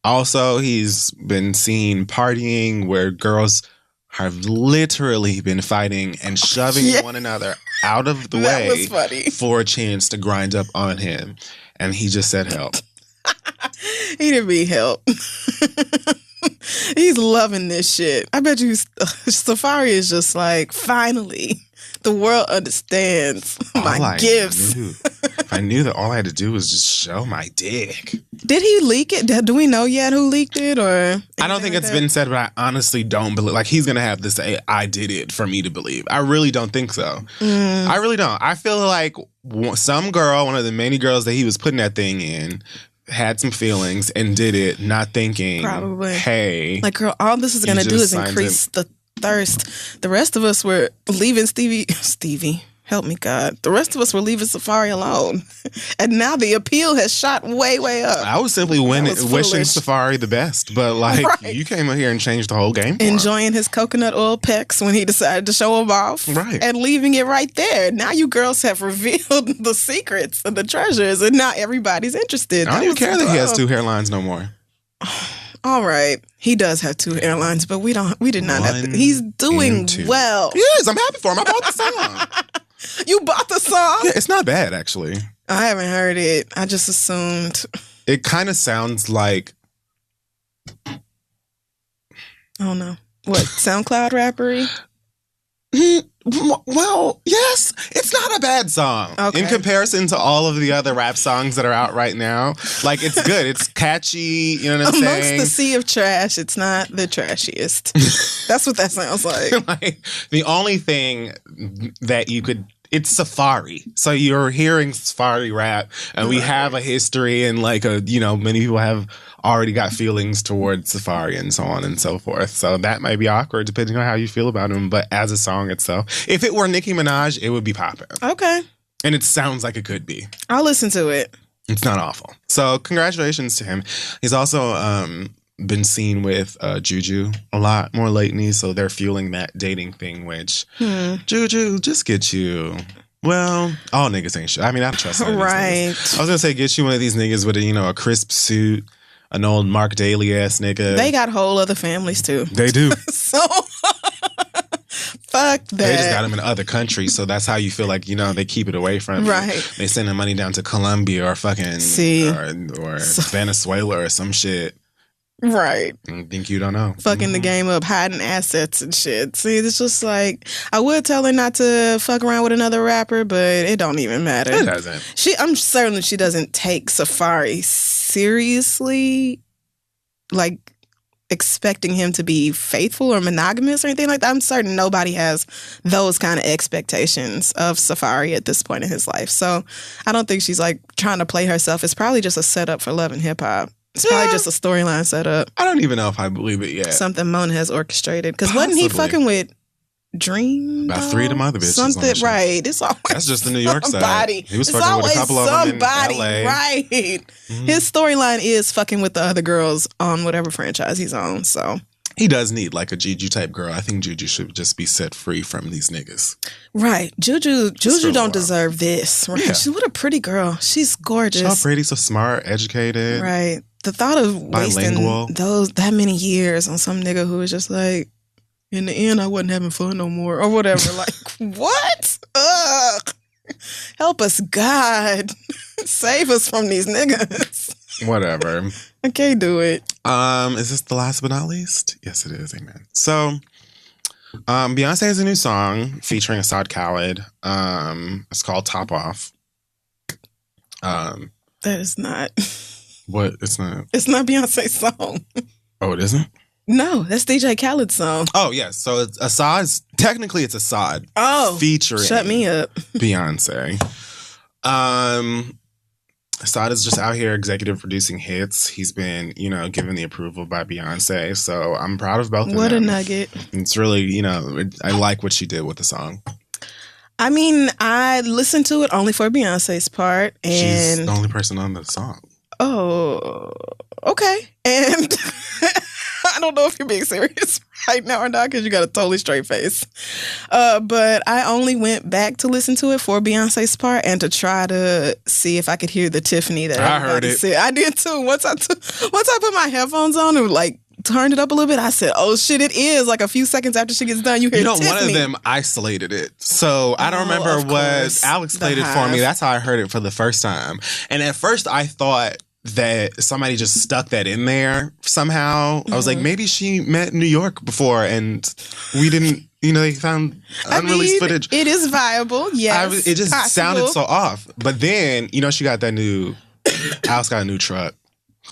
Also, he's been seen partying where girls have literally been fighting and shoving one another out of the way for a chance to grind up on him. And he just said help. He didn't need help. He's loving this shit. I bet you Safari is just like, finally, the world understands my gifts. I knew that all I had to do was just show my dick. Did he leak it? Do we know yet who leaked it? Or I don't think it's been said, but I honestly don't believe. Like, he's going to have to say, I did it for me to believe. I really don't think so. I really don't. I feel like some girl, one of the many girls that he was putting that thing in, had some feelings and did it, not thinking, probably, hey. Like, girl, all this is going to do is increase the thirst. The rest of us were leaving Stevie, help me God. The rest of us were leaving Safari alone. And now the appeal has shot way, way up. I was simply wishing Safari the best. But you came in here and changed the whole game for enjoying him. His coconut oil pecs when he decided to show them off. Right. And leaving it right there. Now you girls have revealed the secrets and the treasures. And now everybody's interested. I don't even care that he has 2 hairlines no more. All right. He does have 2 airlines, but we did not have to. He's doing well. He is. I'm happy for him. I bought the song. You bought the song? Yeah, it's not bad, actually. I haven't heard it. I just assumed. It kind of sounds like... Oh, no. What, SoundCloud rappery? Well, yes. It's not a bad song. Okay. In comparison to all of the other rap songs that are out right now. Like, it's good. It's catchy. You know what I'm saying? Amongst the sea of trash, it's not the trashiest. That's what that sounds like. Like, the only thing that you could... It's Safari. So you're hearing Safari rap, and we have a history, and many people have already got feelings towards Safari and so on and so forth. So that might be awkward depending on how you feel about him. But as a song itself, if it were Nicki Minaj, it would be popping. Okay. And it sounds like it could be. I'll listen to it. It's not awful. So congratulations to him. He's also been seen with Juju a lot more lately, so they're fueling that dating thing, which Juju, just get you. Well, all niggas ain't shit. I mean, I don't trust none of these niggas. I was gonna say, get you one of these niggas with a crisp suit, an old Mark Daly ass nigga. They got whole other families too. They do. So fuck that. They just got them in other countries, so that's how you feel like, they keep it away from you. Right. They send the money down to Colombia or fucking or Venezuela or some shit. Right. I think you don't know. Fucking the game up, hiding assets and shit. See, it's just like, I would tell her not to fuck around with another rapper, but it don't even matter. It doesn't. I'm certain she doesn't take Safari seriously, like expecting him to be faithful or monogamous or anything like that. I'm certain nobody has those kind of expectations of Safari at this point in his life. So I don't think she's like trying to play herself. It's probably just a setup for Love and Hip Hop. It's probably just a storyline set up. I don't even know if I believe it yet. Something Mona has orchestrated. Because wasn't he fucking with Dream? About 3 of them other bitches. Something, right. It's always that's just the New York somebody. Side. He was fucking with a couple of them in LA. Right. Mm-hmm. His storyline is fucking with the other girls on whatever franchise he's on, so. He does need like a Juju type girl. I think Juju should just be set free from these niggas. Right. Juju don't deserve this. Right. Yeah. What a pretty girl. She's gorgeous. So pretty, so smart, educated. Right. The thought of wasting that many years on some nigga who was just like, in the end, I wasn't having fun no more, or whatever. Like, what? Ugh. Help us, God. Save us from these niggas. Whatever. I can't do it. Is this the last but not least? Yes, it is. Amen. So, Beyonce has a new song featuring Asad Khaled. It's called Top Off. That is not. What? It's not. It's not Beyonce's song. Oh, it isn't? No, that's DJ Khaled's song. Oh, yes. So it's Assad's. Technically, it's Asad. Oh, featuring. Shut me up. Beyonce. Asad is just out here executive producing hits. He's been, given the approval by Beyonce. So I'm proud of both of them. What a nugget. It's really, I like what she did with the song. I mean, I listened to it only for Beyonce's part. And she's the only person on the song. Oh, okay. And I don't know if you're being serious right now or not because you got a totally straight face. But I only went back to listen to it for Beyonce's part and to try to see if I could hear the Tiffany that I heard it. Said. I did too. Once I put my headphones on and turned it up a little bit, I said, oh shit, it is. Like a few seconds after she gets done, you hear Tiffany. One of them isolated it. So I don't remember what Alex played it for me. That's how I heard it for the first time. And at first I thought that somebody just stuck that in there somehow. Mm-hmm. I was like, maybe she met New York before and we didn't, they found unreleased footage. It is viable, yes. It just sounded so off. But then, she got that Alex got a new truck.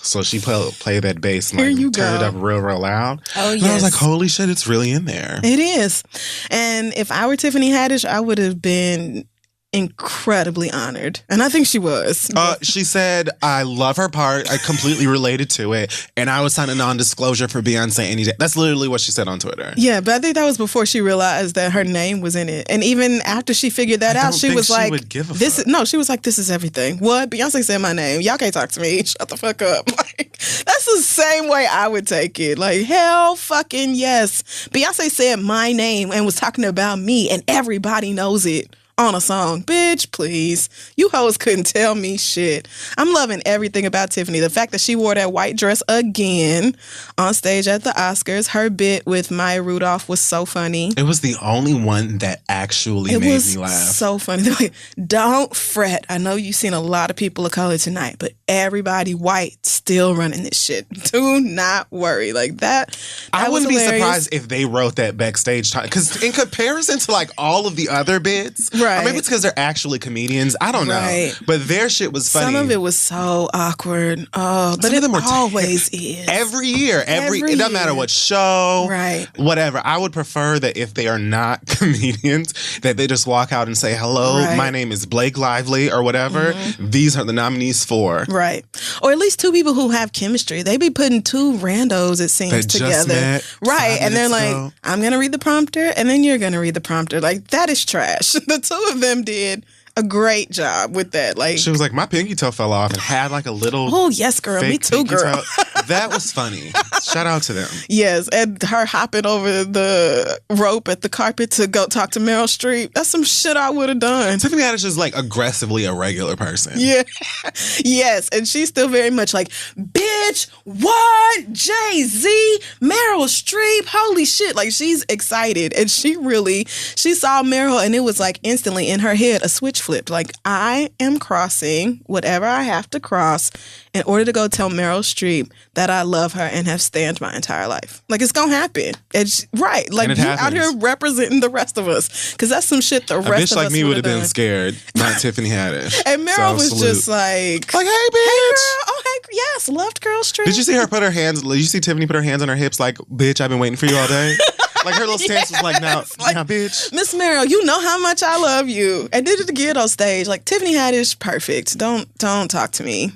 So she played that bass and turned it up real, real loud. Oh, yes. And I was like, holy shit, it's really in there. It is. And if I were Tiffany Haddish, I would have been incredibly honored. And I think she was. She said, I love her part. I completely related to it. And I would sign a non-disclosure for Beyonce any day. That's literally what she said on Twitter. Yeah, but I think that was before she realized that her name was in it. And even after she figured that out, she was like, she was like, this is everything. What? Beyonce said my name. Y'all can't talk to me. Shut the fuck up. That's the same way I would take it. Like, hell fucking yes. Beyonce said my name and was talking about me and everybody knows it. On a song. Bitch, please. You hoes couldn't tell me shit. I'm loving everything about Tiffany. The fact that she wore that white dress again on stage at the Oscars. Her bit with Maya Rudolph was so funny. It was the only one that actually made me laugh. So funny. They're like, don't fret. I know you've seen a lot of people of color tonight, but everybody white still running this shit. Do not worry. Like that I wouldn't be surprised if they wrote that backstage time. Because in comparison to all of the other bits, right. Or maybe it's because they're actually comedians. I don't know. But their shit was funny. Some of it was so awkward. Oh, but it always is. Every year. It doesn't matter what show. Right. Whatever. I would prefer that if they are not comedians, that they just walk out and say, hello, my name is Blake Lively or whatever. These are the nominees for. Right. Or at least two people who have chemistry. They be putting two randos, it seems, together. Right. And they're like, I'm going to read the prompter and then you're going to read the prompter. Like, that is trash. The two of them did a great job with that. Like, she was like, my pinky toe fell off and had like a little. Oh, yes, girl. Me too, girl. That was funny. Shout out to them. Yes. And her hopping over the rope at the carpet to go talk to Meryl Streep. That's some shit I would have done. Tiffany Haddish is like aggressively a regular person. Yeah. Yes. And she's still very much like, bitch, what? Jay-Z, Meryl Streep. Holy shit. Like, she's excited. And she saw Meryl and it was like instantly in her head a switch flipped. Like, I am crossing whatever I have to cross in order to go tell Meryl Streep that I love her and have stanned my entire life. Like, it's gonna happen. It's right. Like, you out here representing the rest of us, because that's some shit the rest of us. A bitch like me would have been scared, not Tiffany Haddish. And Meryl was just like, hey, bitch. Hey, girl. Oh, hey, yes, loved Girl Streep. Did you see her put her hands? Did you see Tiffany put her hands on her hips like, bitch, I've been waiting for you all day? Like, her little stance was like, now, bitch. Miss Meryl, you know how much I love you. And did it again on stage. Like, Tiffany Haddish, perfect. Don't talk to me.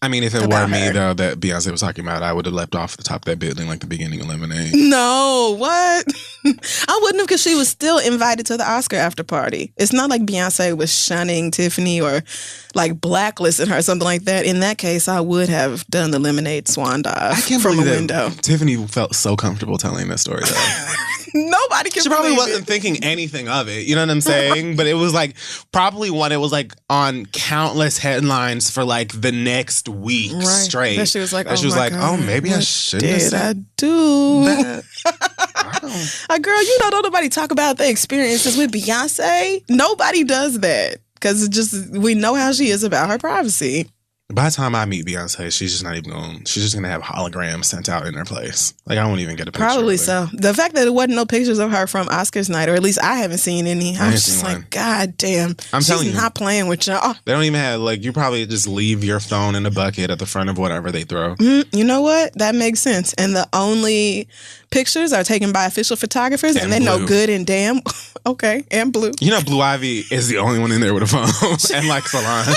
I mean, if it were me, though, that Beyonce was talking about, I would have leapt off the top of that building like the beginning of Lemonade. No, what? I wouldn't have, because she was still invited to the Oscar after party. It's not like Beyonce was shunning Tiffany or like blacklisting her or something like that. In that case, I would have done the Lemonade swan dive from a window. Tiffany felt so comfortable telling that story, though. Nobody can. She probably wasn't thinking anything of it. You know what I'm saying? But it was like probably one. It was like on countless headlines for like the next week straight. That she was like, oh, maybe I shouldn't have said I do that. Girl, you know, don't nobody talk about the experiences with Beyonce. Nobody does that because we know how she is about her privacy. By the time I meet Beyonce, she's just not even going. She's just going to have holograms sent out in her place. Like, I won't even get a picture. Probably so. The fact that there wasn't no pictures of her from Oscars night, or at least I haven't seen any. I was just like, God damn. I'm telling you, she's not playing with y'all. They don't even have, like, you probably just leave your phone in a bucket at the front of whatever they throw. You know what? That makes sense. And the only pictures are taken by official photographers, and they know good and damn. Okay, and Blue. You know, Blue Ivy is the only one in there with a phone, and like Solange.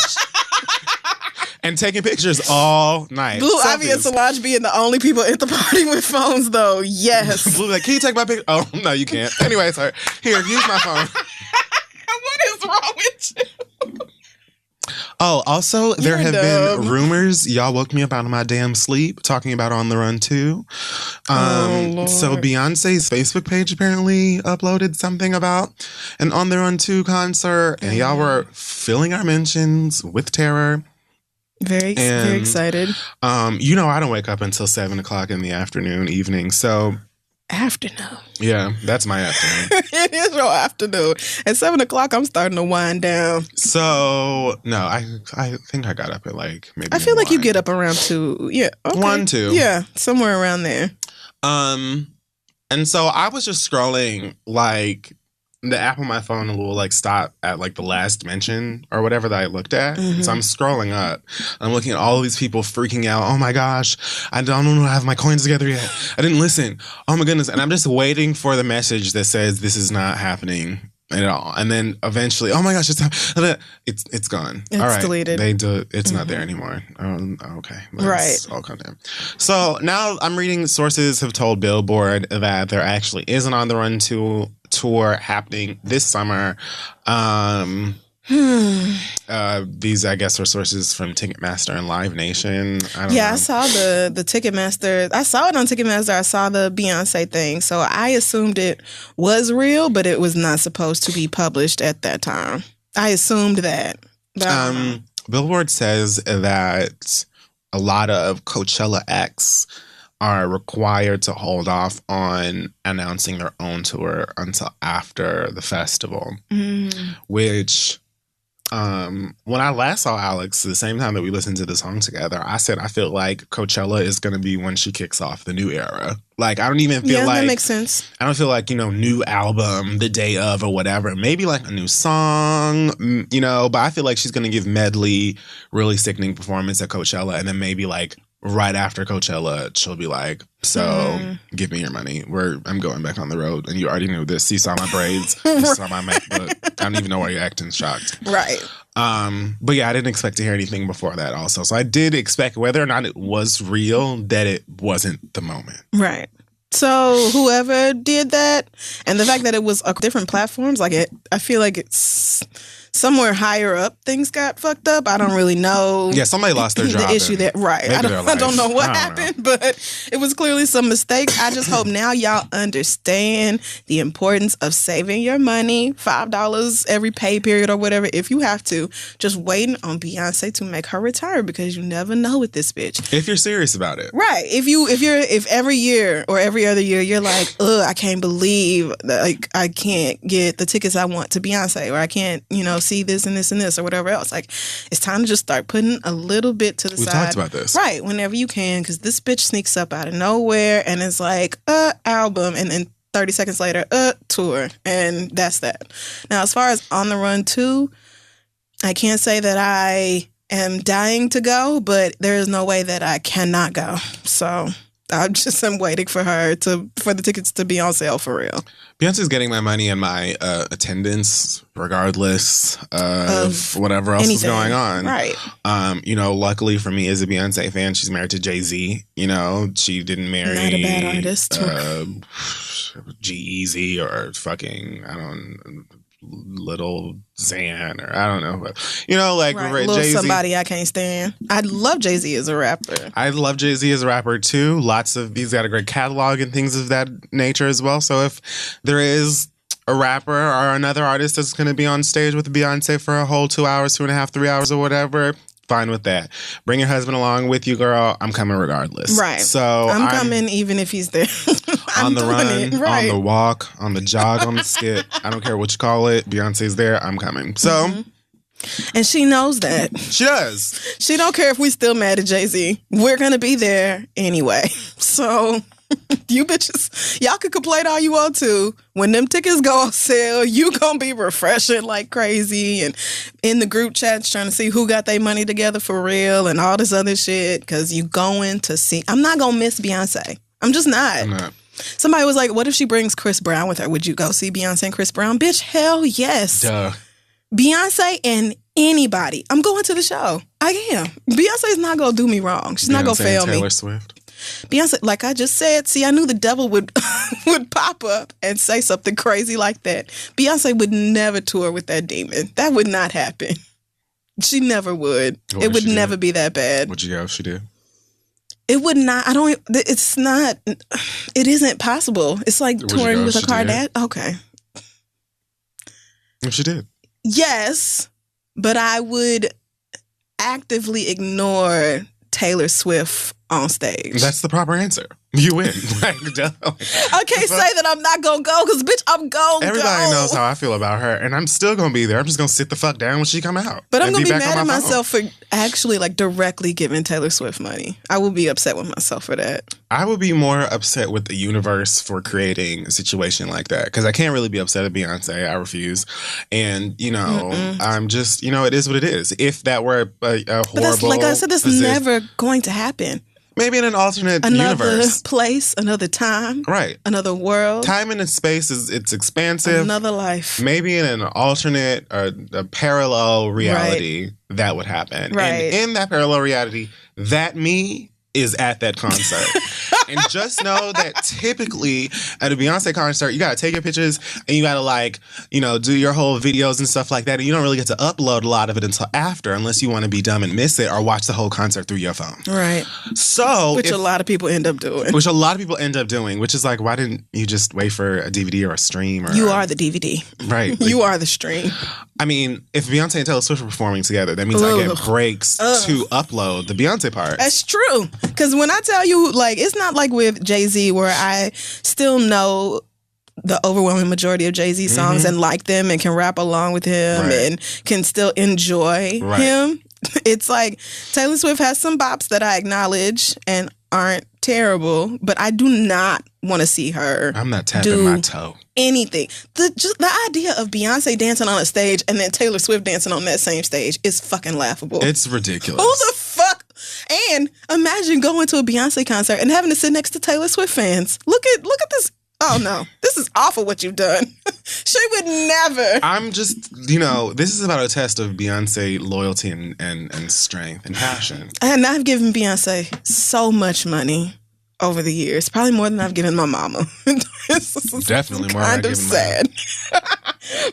And taking pictures all night. Blue Ivy and Solange being the only people at the party with phones, though. Yes. Blue like, can you take my picture? Oh, no, you can't. Anyway, sorry. Here, use my phone. What is wrong with you? Oh, also, there have been rumors. Y'all woke me up out of my damn sleep talking about On the Run 2. So Beyonce's Facebook page apparently uploaded something about an On the Run 2 concert. And y'all were filling our mentions with terror. Very excited. You know, I don't wake up until 7 o'clock in the evening. So afternoon. Yeah, that's my afternoon. It is your afternoon. At 7 o'clock, I'm starting to wind down. So no, I think I got up at like maybe. I feel like you get up around 2. Yeah, okay. 1, 2. Yeah, somewhere around there. And so I was just scrolling like the app on my phone will like stop at like the last mention or whatever that I looked at. Mm-hmm. So I'm scrolling up. I'm looking at all of these people freaking out. Oh my gosh, I don't know I have my coins together yet. I didn't listen. Oh my goodness. And I'm just waiting for the message that says this is not happening at all. And then eventually, oh my gosh, it's gone. It's all right, deleted. It's not there anymore. Okay. Right. All content. So now I'm reading sources have told Billboard that there actually is an On the Run 2 tour happening this summer. These, I guess, are sources from Ticketmaster and Live Nation. I don't know. I saw the Ticketmaster. I saw it on Ticketmaster. I saw the Beyonce thing. So I assumed it was real, but it was not supposed to be published at that time. I assumed that. Billboard says that a lot of Coachella acts are required to hold off on announcing their own tour until after the festival, which when I last saw Alex, the same time that we listened to the song together, I said I feel like Coachella is going to be when she kicks off the new era. Like, I don't even feel like... that makes sense. I don't feel like, new album the day of or whatever. Maybe like a new song, but I feel like she's going to give medley, really sickening performance at Coachella and then maybe like right after Coachella, she'll be like, so give me your money. I'm going back on the road. And you already knew this. You saw my braids. You saw my MacBook. I don't even know why you're acting shocked. Right. But yeah, I didn't expect to hear anything before that also. So I did expect, whether or not it was real, that it wasn't the moment. Right. So whoever did that, and the fact that it was different platforms, like I feel like it's somewhere higher up things got fucked up. I don't really know. Yeah, somebody lost their job. The issue there, right? I don't know what happened, but it was clearly some mistake. I just hope now y'all understand the importance of saving your money, $5 every pay period or whatever. If you have to, just waiting on Beyonce to make her retire, because you never know with this bitch. If you're serious about it, right? If every year or every other year you're like, I can't believe that, like, I can't get the tickets I want to Beyonce, or I can't, see this and this and this or whatever else. Like, it's time to just start putting a little bit to the side. We talked about this. Right, whenever you can, because this bitch sneaks up out of nowhere and it's like, album, and then 30 seconds later, tour. And that's that. Now, as far as On the Run 2, I can't say that I am dying to go, but there is no way that I cannot go. So I'm waiting for the tickets to be on sale for real. Beyonce's getting my money and my attendance, regardless of whatever else is going on. Right. Luckily for me, as a Beyonce fan, she's married to Jay-Z. She didn't marry not a bad artist. G-Eazy or fucking, Little Xan, or I don't know, but little Jay-Z. Somebody I can't stand. I love Jay-Z as a rapper. I love Jay-Z as a rapper too. He's got a great catalog and things of that nature as well. So if there is a rapper or another artist that's going to be on stage with Beyonce for a whole 2 hours, 2.5, 3 hours or whatever, fine with that. Bring your husband along with you, girl. I'm coming regardless. Right. So I'm coming even if he's there. On the run, on the walk, on the jog, on the skit. I don't care what you call it. Beyonce's there. I'm coming. So. And she knows that. She does. She don't care if we still mad at Jay-Z. We're going to be there anyway. So you bitches, y'all can complain all you want to. When them tickets go on sale, you going to be refreshing like crazy and in the group chats trying to see who got their money together for real and all this other shit, because you going to see. I'm not going to miss Beyonce. I'm just not. I'm not. Somebody was like, what if she brings Chris Brown with her? Would you go see Beyonce and Chris Brown? Bitch, hell yes. Duh. Beyonce and anybody. I'm going to the show. I am. Beyonce's not going to do me wrong. She's not going to fail me. Taylor Swift. Beyonce, like I just said, see, I knew the devil would pop up and say something crazy like that. Beyonce would never tour with that demon. That would not happen. She never would. It would never be that bad. Would you go if she did? It would not. It's not. It isn't possible. It's like touring with a Kardashian. Okay. If she did. Yes, but I would actively ignore Taylor Swift on stage. That's the proper answer. You win. I can't say that I'm not going to go because, bitch, I'm going to go. Everybody knows how I feel about her, and I'm still going to be there. I'm just going to sit the fuck down when she come out. But I'm going to be mad at myself for actually, directly giving Taylor Swift money. I will be upset with myself for that. I would be more upset with the universe for creating a situation like that, because I can't really be upset at Beyonce. I refuse. And, I'm just, it is what it is. If that were a horrible But that's, like I said, that's never going to happen. Maybe in an alternate universe. Another place, another time. Right. Another world. Time and space it's expansive. Another life. Maybe in an alternate or a parallel reality that would happen. Right. And in that parallel reality, that me is at that concert. And just know that typically at a Beyonce concert, you got to take your pictures and you got to do your whole videos and stuff like that. And you don't really get to upload a lot of it until after, unless you want to be dumb and miss it or watch the whole concert through your phone. Right. So, Which a lot of people end up doing. Which is like, why didn't you just wait for a DVD or a stream? You are the DVD. Right. You are the stream. I mean, if Beyonce and Taylor Swift are performing together, that means I get breaks to upload the Beyonce part. That's true. Because when I tell you, it's not like with Jay-Z where I still know the overwhelming majority of Jay-Z songs and like them and can rap along with him and can still enjoy him. It's like Taylor Swift has some bops that I acknowledge and aren't terrible, but I do not want to see her. I'm not tapping my toe. Anything. The idea of Beyonce dancing on a stage and then Taylor Swift dancing on that same stage is fucking laughable. It's ridiculous. Who the fuck? And imagine going to a Beyonce concert and having to sit next to Taylor Swift fans. Look at this. Oh, no. This is awful what you've done. She would never. I'm just, this is about a test of Beyonce loyalty and strength and passion. And I've given Beyonce so much money over the years. Probably more than I've given my mama. Definitely more than I've given sad.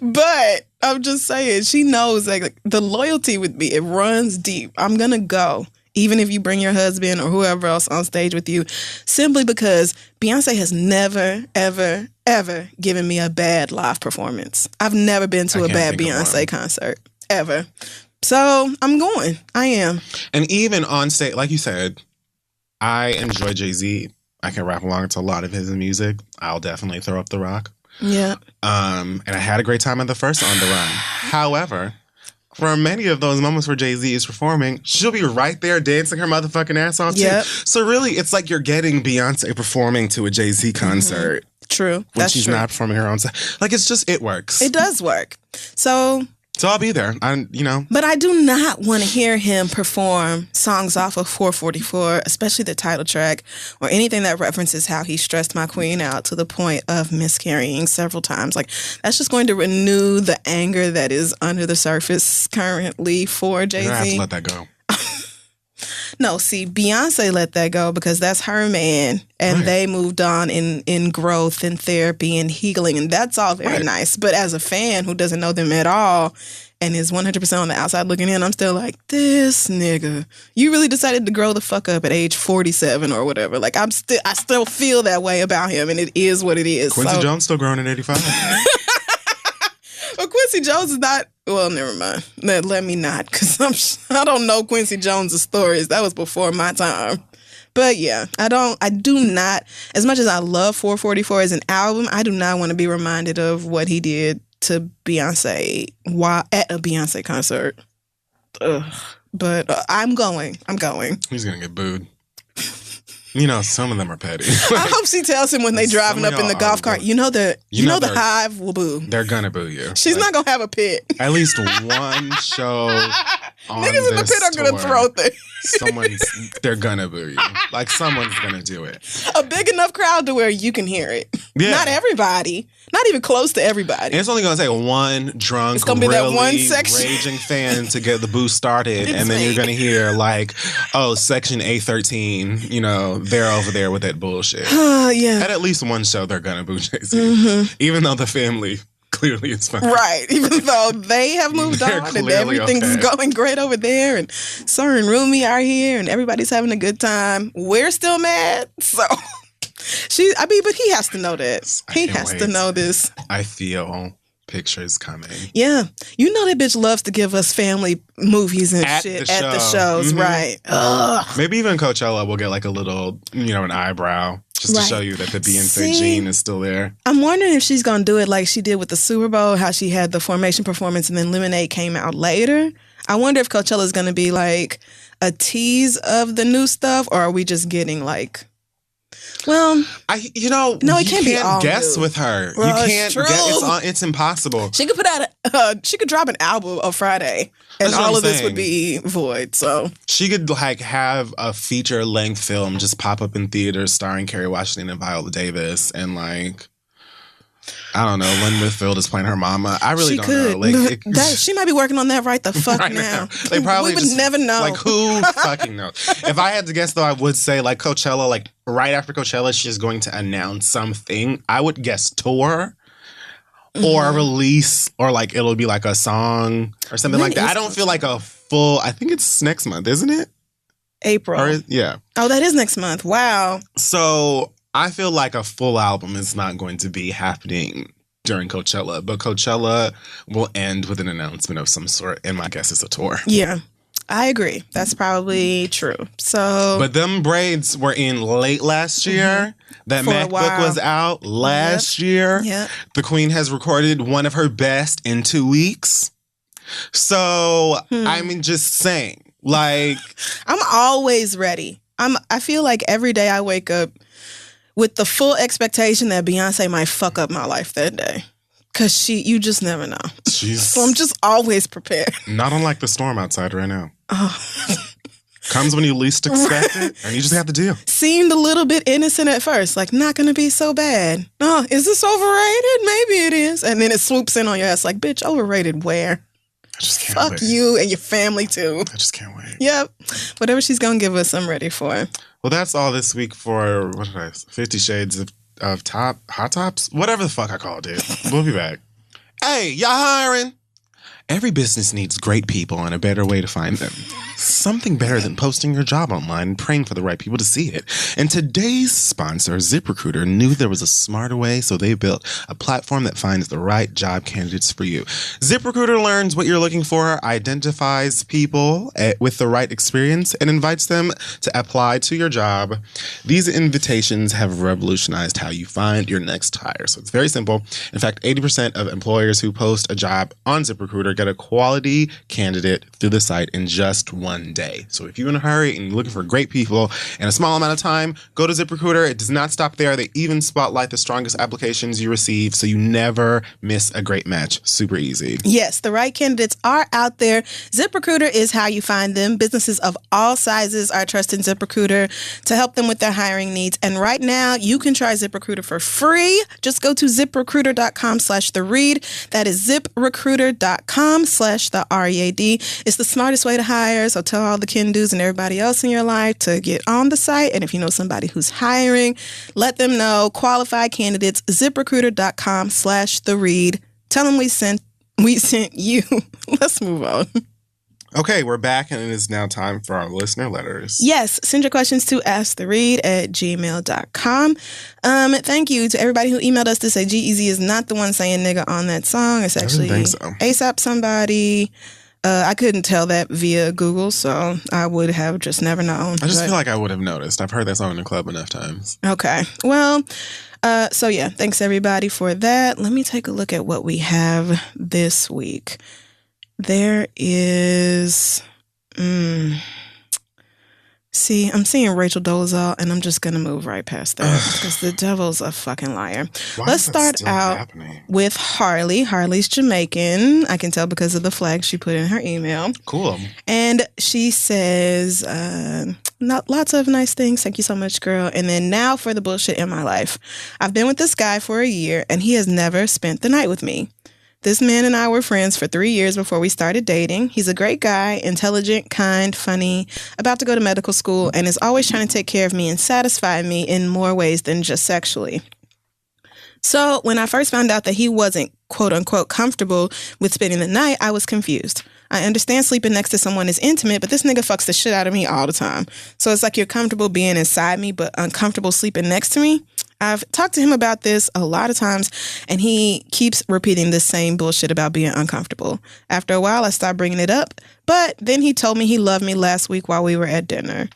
But I'm just saying, she knows like the loyalty with me, it runs deep. I'm going to go. Even if you bring your husband or whoever else on stage with you, simply because Beyonce has never, ever, ever given me a bad live performance. I've never been to a bad Beyonce concert, ever. So I'm going. I am. And even on stage, like you said, I enjoy Jay-Z. I can rap along to a lot of his music. I'll definitely throw up the rock. Yeah. And I had a great time at the first On the Run. However, for many of those moments where Jay-Z is performing, she'll be right there dancing her motherfucking ass off too. Yep. So really, it's like you're getting Beyonce performing to a Jay-Z concert. True. When she's not performing her own side. Like, it works. It does work. So I'll be there. But I do not want to hear him perform songs off of 444, especially the title track, or anything that references how he stressed my queen out to the point of miscarrying several times. Like, that's just going to renew the anger that is under the surface currently for Jay-Z. You're going to have to let that go. No, see, Beyonce let that go because that's her man, and they moved on in growth and therapy and healing, and that's all very nice. But as a fan who doesn't know them at all and is 100% on the outside looking in, I'm still like, this nigga, you really decided to grow the fuck up at age 47 or whatever. Like, I still feel that way about him, and it is what it is. Quincy Jones still growing at 85. But Quincy Jones is not. Well, never mind. Let me not, because I don't know Quincy Jones' stories. That was before my time. But yeah, I do not, as much as I love 444 as an album, I do not want to be reminded of what he did to Beyonce while at a Beyonce concert. Ugh. But I'm going. He's going to get booed. Some of them are petty. I hope she tells him when they driving up in the golf cart, the Hive will boo. They're going to boo you. She's not going to have a pit. At least one show on niggas in the pit are going to throw things. They're going to boo you. Like, someone's going to do it. A big enough crowd to where you can hear it. Yeah. Not everybody. Not even close to everybody. And it's only going to take one drunk, it's gonna be really that one section. Raging fan to get the boo started. And then you're going to hear like, oh, section A13, they're over there with that bullshit. Yeah. At least one show, they're going to boo Jay-Z. Even though the family clearly is fine. Right. Even though they have moved on and everything's going great over there. And Sir and Rumi are here and everybody's having a good time. We're still mad. So... but he has to know that. He has to know this. I feel pictures coming. Yeah. That bitch loves to give us family movies and shit at the shows, right? Ugh. Maybe even Coachella will get like a little, an eyebrow just to show you that the Beyonce gene is still there. I'm wondering if she's going to do it like she did with the Super Bowl, how she had the Formation performance and then Lemonade came out later. I wonder if Coachella is going to be like a tease of the new stuff, or are we just getting like... Well, no, it can't be all guess new. With her. Well, you can't guess. It's impossible. She could put out. She could drop an album on Friday, and all of this would be void. So she could like have a feature length film just pop up in theaters starring Kerry Washington and Viola Davis, and like. I don't know. Lynn Whitfield is playing her mama. I really don't know. Like, she might be working on that right the fuck right now. They probably we would never know. Like, who fucking knows? If I had to guess, though, I would say like Coachella. Like right after Coachella, she's going to announce something. I would guess tour or a release, or like it'll be like a song or something like that. I don't feel like a full. I think it's next month, isn't it? April. Yeah. Oh, that is next month. Wow. So. I feel like a full album is not going to be happening during Coachella, but Coachella will end with an announcement of some sort, and my guess is a tour. Yeah, I agree. That's probably true. So, but them braids were in late last year. That MacBook was out last year. Yep. The Queen has recorded one of her best in 2 weeks. So, just saying, like... I'm always ready. I feel like every day I wake up with the full expectation that Beyonce might fuck up my life that day. Because you just never know. So I'm just always prepared. Not unlike the storm outside right now. Oh. Comes when you least expect it, and you just have to deal. Seemed a little bit innocent at first, like not going to be so bad. Oh, is this overrated? Maybe it is. And then it swoops in on your ass like, bitch, overrated where? I just can't Fuck wait. you and your family too. I just can't wait. Yep. Whatever she's going to give us, I'm ready for. Well, that's all this week for, 50 Shades of Hot Tops? Whatever the fuck I called it. We'll be back. Hey, y'all hiring? Every business needs great people and a better way to find them. Something better than posting your job online and praying for the right people to see it. And today's sponsor, ZipRecruiter, knew there was a smarter way, so they built a platform that finds the right job candidates for you. ZipRecruiter learns what you're looking for, identifies people with the right experience, and invites them to apply to your job. These invitations have revolutionized how you find your next hire. So it's very simple. In fact, 80% of employers who post a job on ZipRecruiter get a quality candidate through the site in just one day. So if you're in a hurry and you're looking for great people in a small amount of time, go to ZipRecruiter. It does not stop there. They even spotlight the strongest applications you receive, so you never miss a great match. Super easy. Yes, the right candidates are out there. ZipRecruiter is how you find them. Businesses of all sizes are trusting ZipRecruiter to help them with their hiring needs. And right now, you can try ZipRecruiter for free. Just go to ZipRecruiter.com/theread. That is ZipRecruiter.com/theread. It's the smartest way to hire. So tell all the Kendus and everybody else in your life to get on the site. And if you know somebody who's hiring, let them know. Qualified candidates, ZipRecruiter.com/theread. Tell them we sent you. Let's move on. Okay, we're back, and it is now time for our listener letters. Yes, send your questions to asktheread@gmail.com. Thank you to everybody who emailed us to say G-Eazy is not the one saying nigga on that song. It's actually ASAP somebody. I couldn't tell that via Google, so I would have just never known. I just feel like I would have noticed. I've heard that song in the club enough times. Okay. Well, so yeah, thanks everybody for that. Let me take a look at what we have this week. There is... See, I'm seeing Rachel Dolezal, and I'm just going to move right past that because the devil's a fucking liar. Let's start out with Harley. Harley's Jamaican. I can tell because of the flag she put in her email. Cool. And she says, lots of nice things. Thank you so much, girl. And then now for the bullshit in my life. I've been with this guy for a year, and he has never spent the night with me. This man and I were friends for 3 years before we started dating. He's a great guy, intelligent, kind, funny, about to go to medical school, and is always trying to take care of me and satisfy me in more ways than just sexually. So when I first found out that he wasn't, quote unquote, comfortable with spending the night, I was confused. I understand sleeping next to someone is intimate, but this nigga fucks the shit out of me all the time. So it's like you're comfortable being inside me, but uncomfortable sleeping next to me. I've talked to him about this a lot of times, and he keeps repeating the same bullshit about being uncomfortable. After a while, I stopped bringing it up, but then he told me he loved me last week while we were at dinner.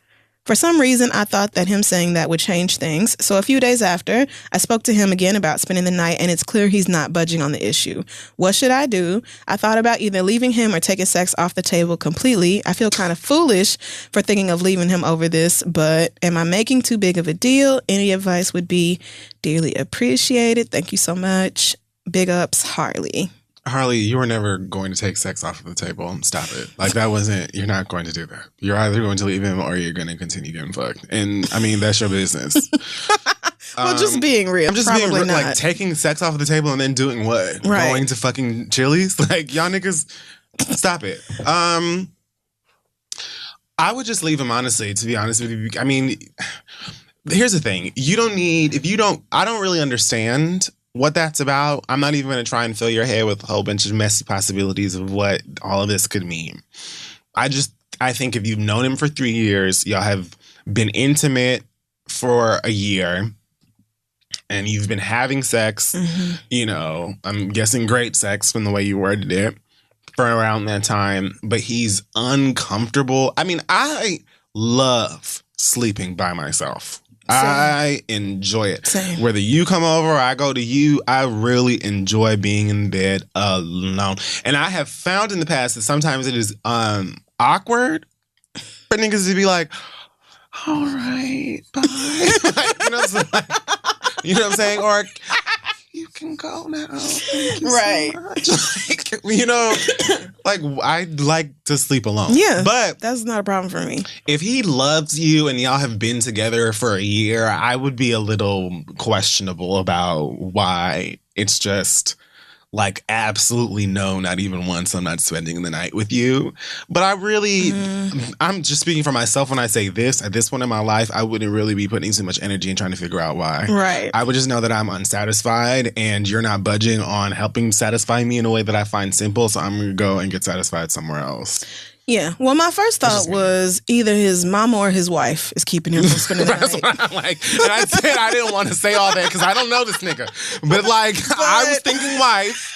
For some reason, I thought that him saying that would change things, so a few days after, I spoke to him again about spending the night, and it's clear he's not budging on the issue. What should I do? I thought about either leaving him or taking sex off the table completely. I feel kind of foolish for thinking of leaving him over this, but am I making too big of a deal? Any advice would be dearly appreciated. Thank you so much. Big ups, Harley. Harley, you were never going to take sex off of the table. Stop it. Like, that wasn't, you're not going to do that. You're either going to leave him or you're going to continue getting fucked. And, I mean, that's your business. Well, just being real. I'm just being real. Like, taking sex off of the table and then doing what? Right. Going to fucking Chili's? Like, y'all niggas, stop it. I would just leave him, honestly, to be honest with you. I mean, here's the thing. I don't really understand what that's about. I'm not even going to try and fill your head with a whole bunch of messy possibilities of what all of this could mean. I think if you've known him for 3 years, y'all have been intimate for a year, and you've been having sex, I'm guessing great sex from the way you worded it, for around that time, but he's uncomfortable. I mean, I love sleeping by myself. Same. I enjoy it. Same. Whether you come over or I go to you, I really enjoy being in bed alone. And I have found in the past that sometimes it is awkward for niggas to be like, all right, bye. You know what I'm saying? Or, you can go now. Thank you so much. You know, like, I'd like to sleep alone. Yeah, but that's not a problem for me. If he loves you and y'all have been together for a year, I would be a little questionable about why it's just like absolutely no, not even once I'm not spending the night with you. But I really, I'm just speaking for myself when I say this. At this point in my life, I wouldn't really be putting too much energy in trying to figure out why. Right. I would just know that I'm unsatisfied and you're not budging on helping satisfy me in a way that I find simple. So I'm going to go and get satisfied somewhere else. Yeah. Well, my first thought was either his mama or his wife is keeping him from spending the night. That's what I'm like. And I said I didn't want to say all that because I don't know this nigga. But like, I was thinking wife.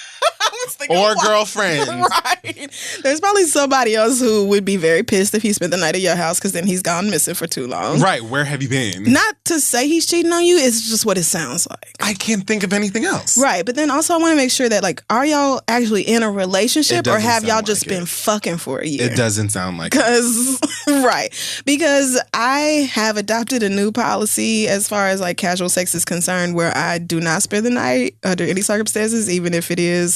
Or girlfriend. Right. There's probably somebody else who would be very pissed if he spent the night at your house because then he's gone missing for too long. Right. Where have you been? Not to say he's cheating on you. It's just what it sounds like. I can't think of anything else. Right. But then also I want to make sure that, like, are y'all actually in a relationship or have y'all just been fucking for a year? It doesn't sound like it. Right. Because I have adopted a new policy as far as, like, casual sex is concerned where I do not spend the night under any circumstances, even if it is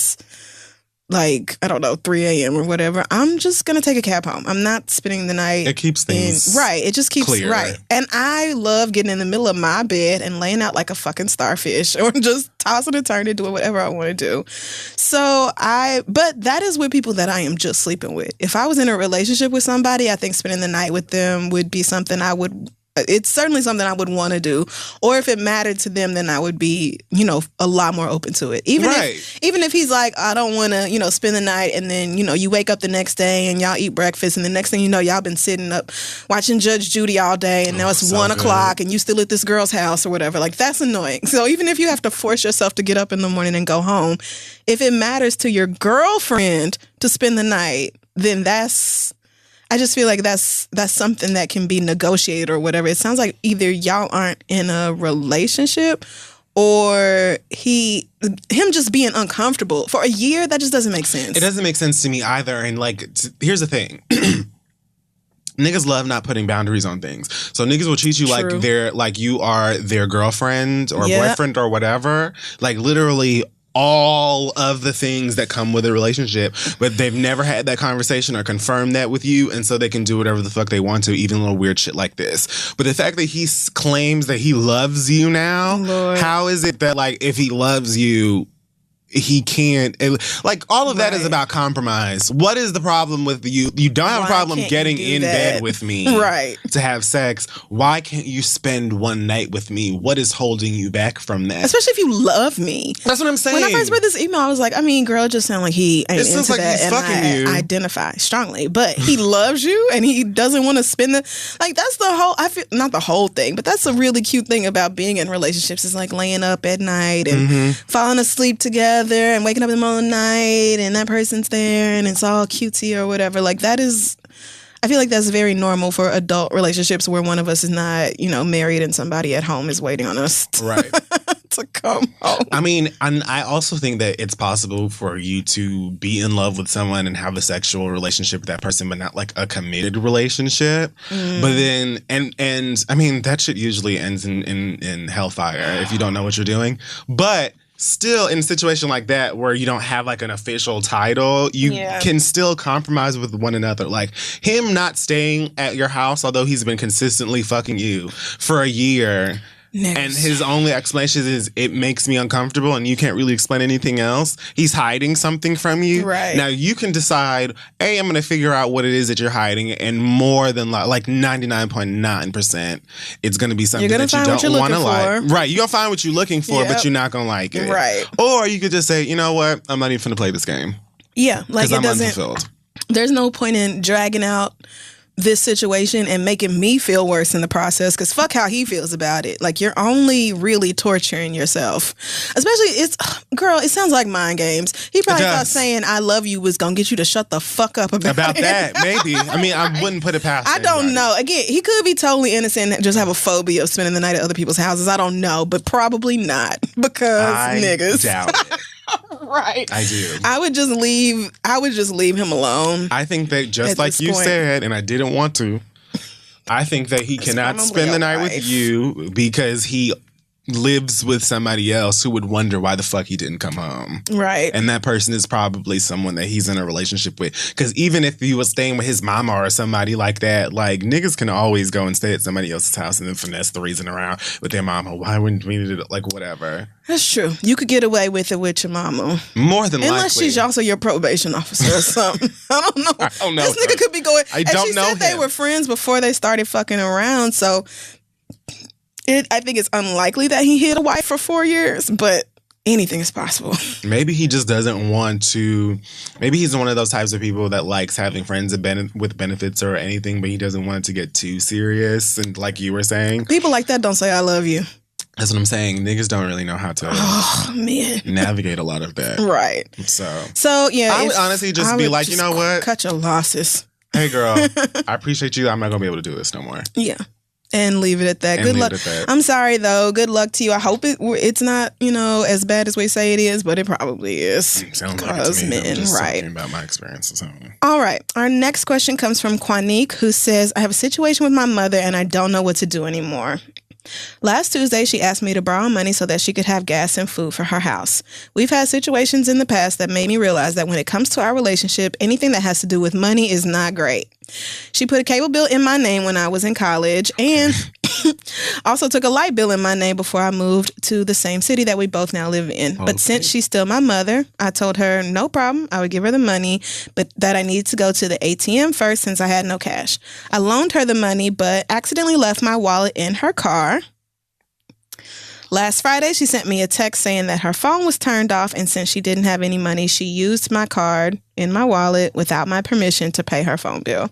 like, I don't know, 3 a.m. or whatever. I'm just going to take a cab home. I'm not spending the night. It keeps things right. It just keeps clear. Right. And I love getting in the middle of my bed and laying out like a fucking starfish or just tossing and turning, doing whatever I want to do. But that is with people that I am just sleeping with. If I was in a relationship with somebody, I think spending the night with them would be something it's certainly something I would want to do. Or if it mattered to them, then I would be, a lot more open to it. Even if he's like, I don't want to, spend the night, and then, you wake up the next day and y'all eat breakfast, and the next thing you know, y'all been sitting up watching Judge Judy all day, and now it's 1 o'clock and you still at this girl's house or whatever. Like, that's annoying. So even if you have to force yourself to get up in the morning and go home, if it matters to your girlfriend to spend the night, then I just feel like that's something that can be negotiated or whatever. It sounds like either y'all aren't in a relationship or him just being uncomfortable for a year. That just doesn't make sense. It doesn't make sense to me either. And like, here's the thing. Niggas love not putting boundaries on things. So niggas will treat you like you are their girlfriend or boyfriend or whatever. Like literally all of the things that come with a relationship, but they've never had that conversation or confirmed that with you, and so they can do whatever the fuck they want to, even little weird shit like this. But the fact that he claims that he loves you now, Lord. How is it that, like, if he loves you, he can't, like, all of that is about compromise. What is the problem with you? You don't have a problem getting in bed with me to have sex. Why can't you spend one night with me? What is holding you back from that? Especially if you love me. That's what I'm saying. When I first read this email, I was like, girl, it just sounds like he ain't into like that. He's fucking you. I identify strongly. But he loves you and he doesn't want to spend that's the whole, I feel, not the whole thing, but that's a really cute thing about being in relationships is like laying up at night and falling asleep together and waking up in the middle of the night and that person's there and it's all cutesy or whatever. Like, that is, I feel like that's very normal for adult relationships where one of us is not, married and somebody at home is waiting on us to come home. I mean, and I also think that it's possible for you to be in love with someone and have a sexual relationship with that person, but not like a committed relationship. But then, and I mean, that shit usually ends in hellfire if you don't know what you're doing. But still, in a situation like that where you don't have like an official title, you can still compromise with one another. Like him not staying at your house, although he's been consistently fucking you for a year. And his only explanation is it makes me uncomfortable and you can't really explain anything else. He's hiding something from you. Right. Now you can decide, I'm going to figure out what it is that you're hiding, and more than like 99.9%, it's going to be something that you don't want to like. Right. You're going to find what you're looking for, but you're not going to like it. Right. Or you could just say, you know what? I'm not even going to play this game. Yeah. Like, I'm unfulfilled. There's no point in dragging out this situation and making me feel worse in the process, because fuck how he feels about it. Like, you're only really torturing yourself. Especially, it sounds like mind games. He probably thought saying I love you was gonna get you to shut the fuck up about that. Maybe. I mean, I wouldn't put it past I don't know. Again, he could be totally innocent and just have a phobia of spending the night at other people's houses. I don't know, but probably not, because niggas doubt it. Right. I do. I would just leave him alone. I think that just like you said, and I didn't want to, I think that he cannot spend the night with you because he lives with somebody else who would wonder why the fuck he didn't come home. Right. And that person is probably someone that he's in a relationship with. Because even if he was staying with his mama or somebody like that, like, niggas can always go and stay at somebody else's house and then finesse the reason around with their mama. Why wouldn't we do it? Like, whatever. That's true. You could get away with it with your mama. More than likely. Unless she's also your probation officer or something. I don't know. I don't know. This nigga could be going. I don't know. She said they were friends before they started fucking around, so I think it's unlikely that he hid a wife for 4 years, but anything is possible. Maybe he just doesn't want to. Maybe he's one of those types of people that likes having friends with benefits or anything, but he doesn't want it to get too serious. And like you were saying, people like that don't say I love you. That's what I'm saying. Niggas don't really know how to navigate a lot of that. Right. So yeah. I would honestly just be like, you know what? Cut your losses. Hey girl, I appreciate you. I'm not going to be able to do this no more. Yeah. And leave it at that. Good luck. I'm sorry though. Good luck to you. I hope it's not, as bad as we say it is, but it probably is. Sounds like it to me. Men, I'm just talking about my experiences. All right. Our next question comes from Quanique, who says, I have a situation with my mother and I don't know what to do anymore. Last Tuesday, she asked me to borrow money so that she could have gas and food for her house. We've had situations in the past that made me realize that when it comes to our relationship, anything that has to do with money is not great. She put a cable bill in my name when I was in college and also took a light bill in my name before I moved to the same city that we both now live in. Okay. But since she's still my mother, I told her no problem. I would give her the money, but that I needed to go to the ATM first since I had no cash. I loaned her the money, but accidentally left my wallet in her car. Last Friday, she sent me a text saying that her phone was turned off, and since she didn't have any money, she used my card in my wallet without my permission to pay her phone bill.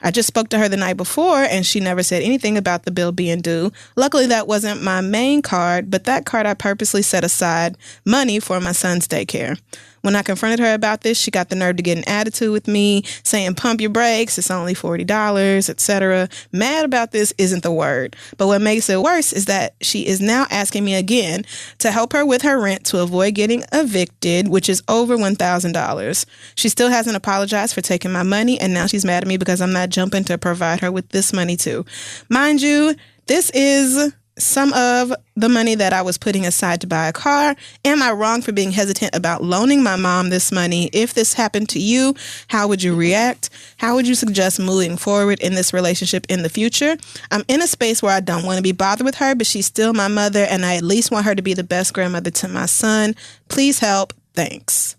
I just spoke to her the night before, and she never said anything about the bill being due. Luckily, that wasn't my main card, but that card I purposely set aside money for my son's daycare. When I confronted her about this, she got the nerve to get an attitude with me, saying, pump your brakes, it's only $40, etc. Mad about this isn't the word. But what makes it worse is that she is now asking me again to help her with her rent to avoid getting evicted, which is over $1,000. She still hasn't apologized for taking my money, and now she's mad at me because I'm not jumping to provide her with this money too. Mind you, this is some of the money that I was putting aside to buy a car. Am I wrong for being hesitant about loaning my mom this money? If this happened to you, how would you react? How would you suggest moving forward in this relationship in the future? I'm in a space where I don't want to be bothered with her, but she's still my mother, and I at least want her to be the best grandmother to my son. Please help. Thanks.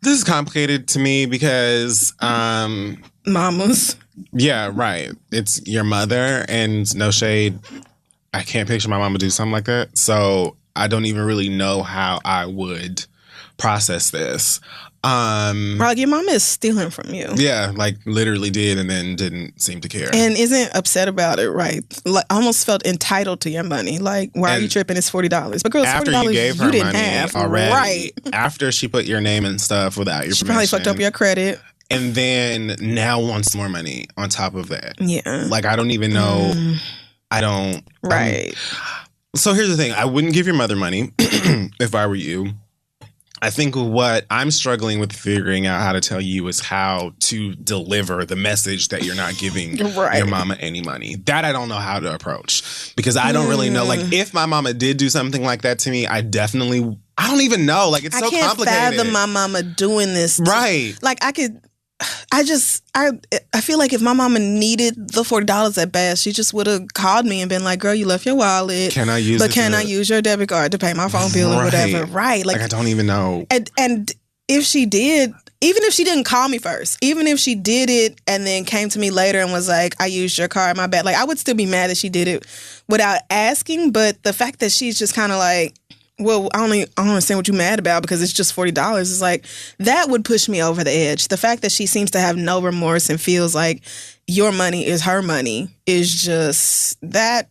This is complicated to me because mamas. Yeah, right. It's your mother, and no shade, I can't picture my mama do something like that. So I don't even really know how I would process this. Like your mama is stealing from you. Yeah, like literally did and then didn't seem to care. And isn't upset about it, right? Like almost felt entitled to your money. Like, why are you tripping? It's $40. But girl, it's $40 you gave her didn't money have. Already, right. After she put your name and stuff without your permission. She probably fucked up your credit. And then now wants more money on top of that. Yeah. Like, I don't even know. I don't. Right. So here's the thing. I wouldn't give your mother money if I were you. I think what I'm struggling with figuring out how to tell you is how to deliver the message that you're not giving your mama any money. That I don't know how to approach because I don't really know. Like, if my mama did do something like that to me, I don't even know. Like, it's so complicated. I can't fathom my mama doing this. Right. Like, I feel like if my mama needed the $40 at best, she just would have called me and been like, girl, you left your wallet. Can I use your debit card to pay my phone bill or whatever? Right. Like, I don't even know. And if she did, even if she didn't call me first, even if she did it and then came to me later and was like, I used your card, my bad. Like, I would still be mad that she did it without asking. But the fact that she's just kind of like, well, I don't understand what you're mad about because it's just $40. It's like, that would push me over the edge. The fact that she seems to have no remorse and feels like your money is her money is just, that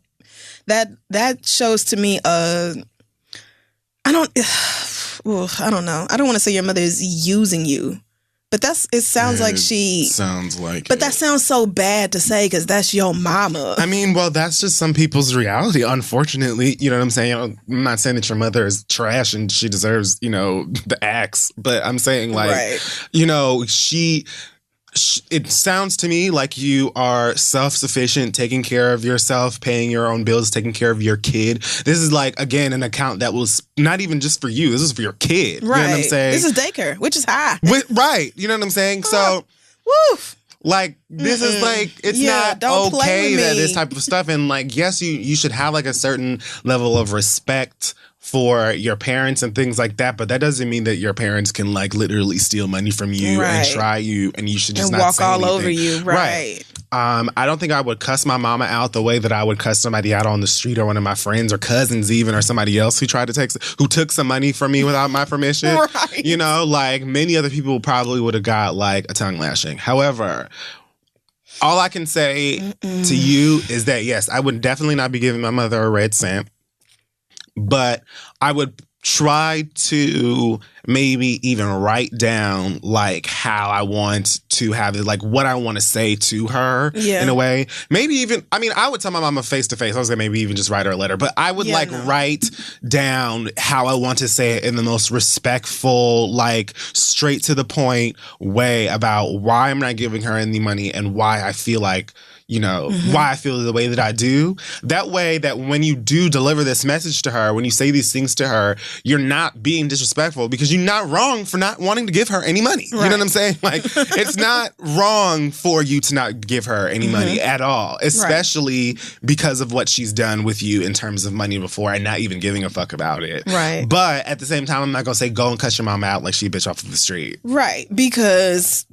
shows to me, I don't know. I don't want to say your mother is using you. But it sounds like she... Sounds like But that sounds so bad to say because that's your mama. I mean, well, that's just some people's reality, unfortunately. You know what I'm saying? I'm not saying that your mother is trash and she deserves, the axe. But I'm saying, like, she it sounds to me like you are self-sufficient, taking care of yourself, paying your own bills, taking care of your kid. This is like, again, an account that was not even just for you. This is for your kid. Right. You know what I'm saying? This is daycare, which is high. Right. You know what I'm saying? So, woof. Like, this is like, it's not okay that this type of stuff. And like, yes, you should have like a certain level of respect for your parents and things like that, but that doesn't mean that your parents can like literally steal money from you and try you, and you should just and not walk say all anything. over you. Right. I don't think I would cuss my mama out the way that I would cuss somebody out on the street, or one of my friends or cousins even, or somebody else who took some money from me without my permission. Right. You know, like many other people probably would have got like a tongue lashing. However, all I can say to you is that, yes, I would definitely not be giving my mother a red cent, but I would try to maybe even write down like how I want to have it, like what I want to say to her in a way. Maybe even, I mean, I would tell my mama face to face. I was going to maybe even just write her a letter, but I would write down how I want to say it in the most respectful, like straight to the point way about why I'm not giving her any money and why I feel like, you know, why I feel the way that I do. That way that when you do deliver this message to her, when you say these things to her, you're not being disrespectful, because you're not wrong for not wanting to give her any money. Right. You know what I'm saying? Like, it's not wrong for you to not give her any money at all, especially because of what she's done with you in terms of money before and not even giving a fuck about it. Right. But at the same time, I'm not going to say go and cuss your mom out like she a bitch off of the street. Right. Because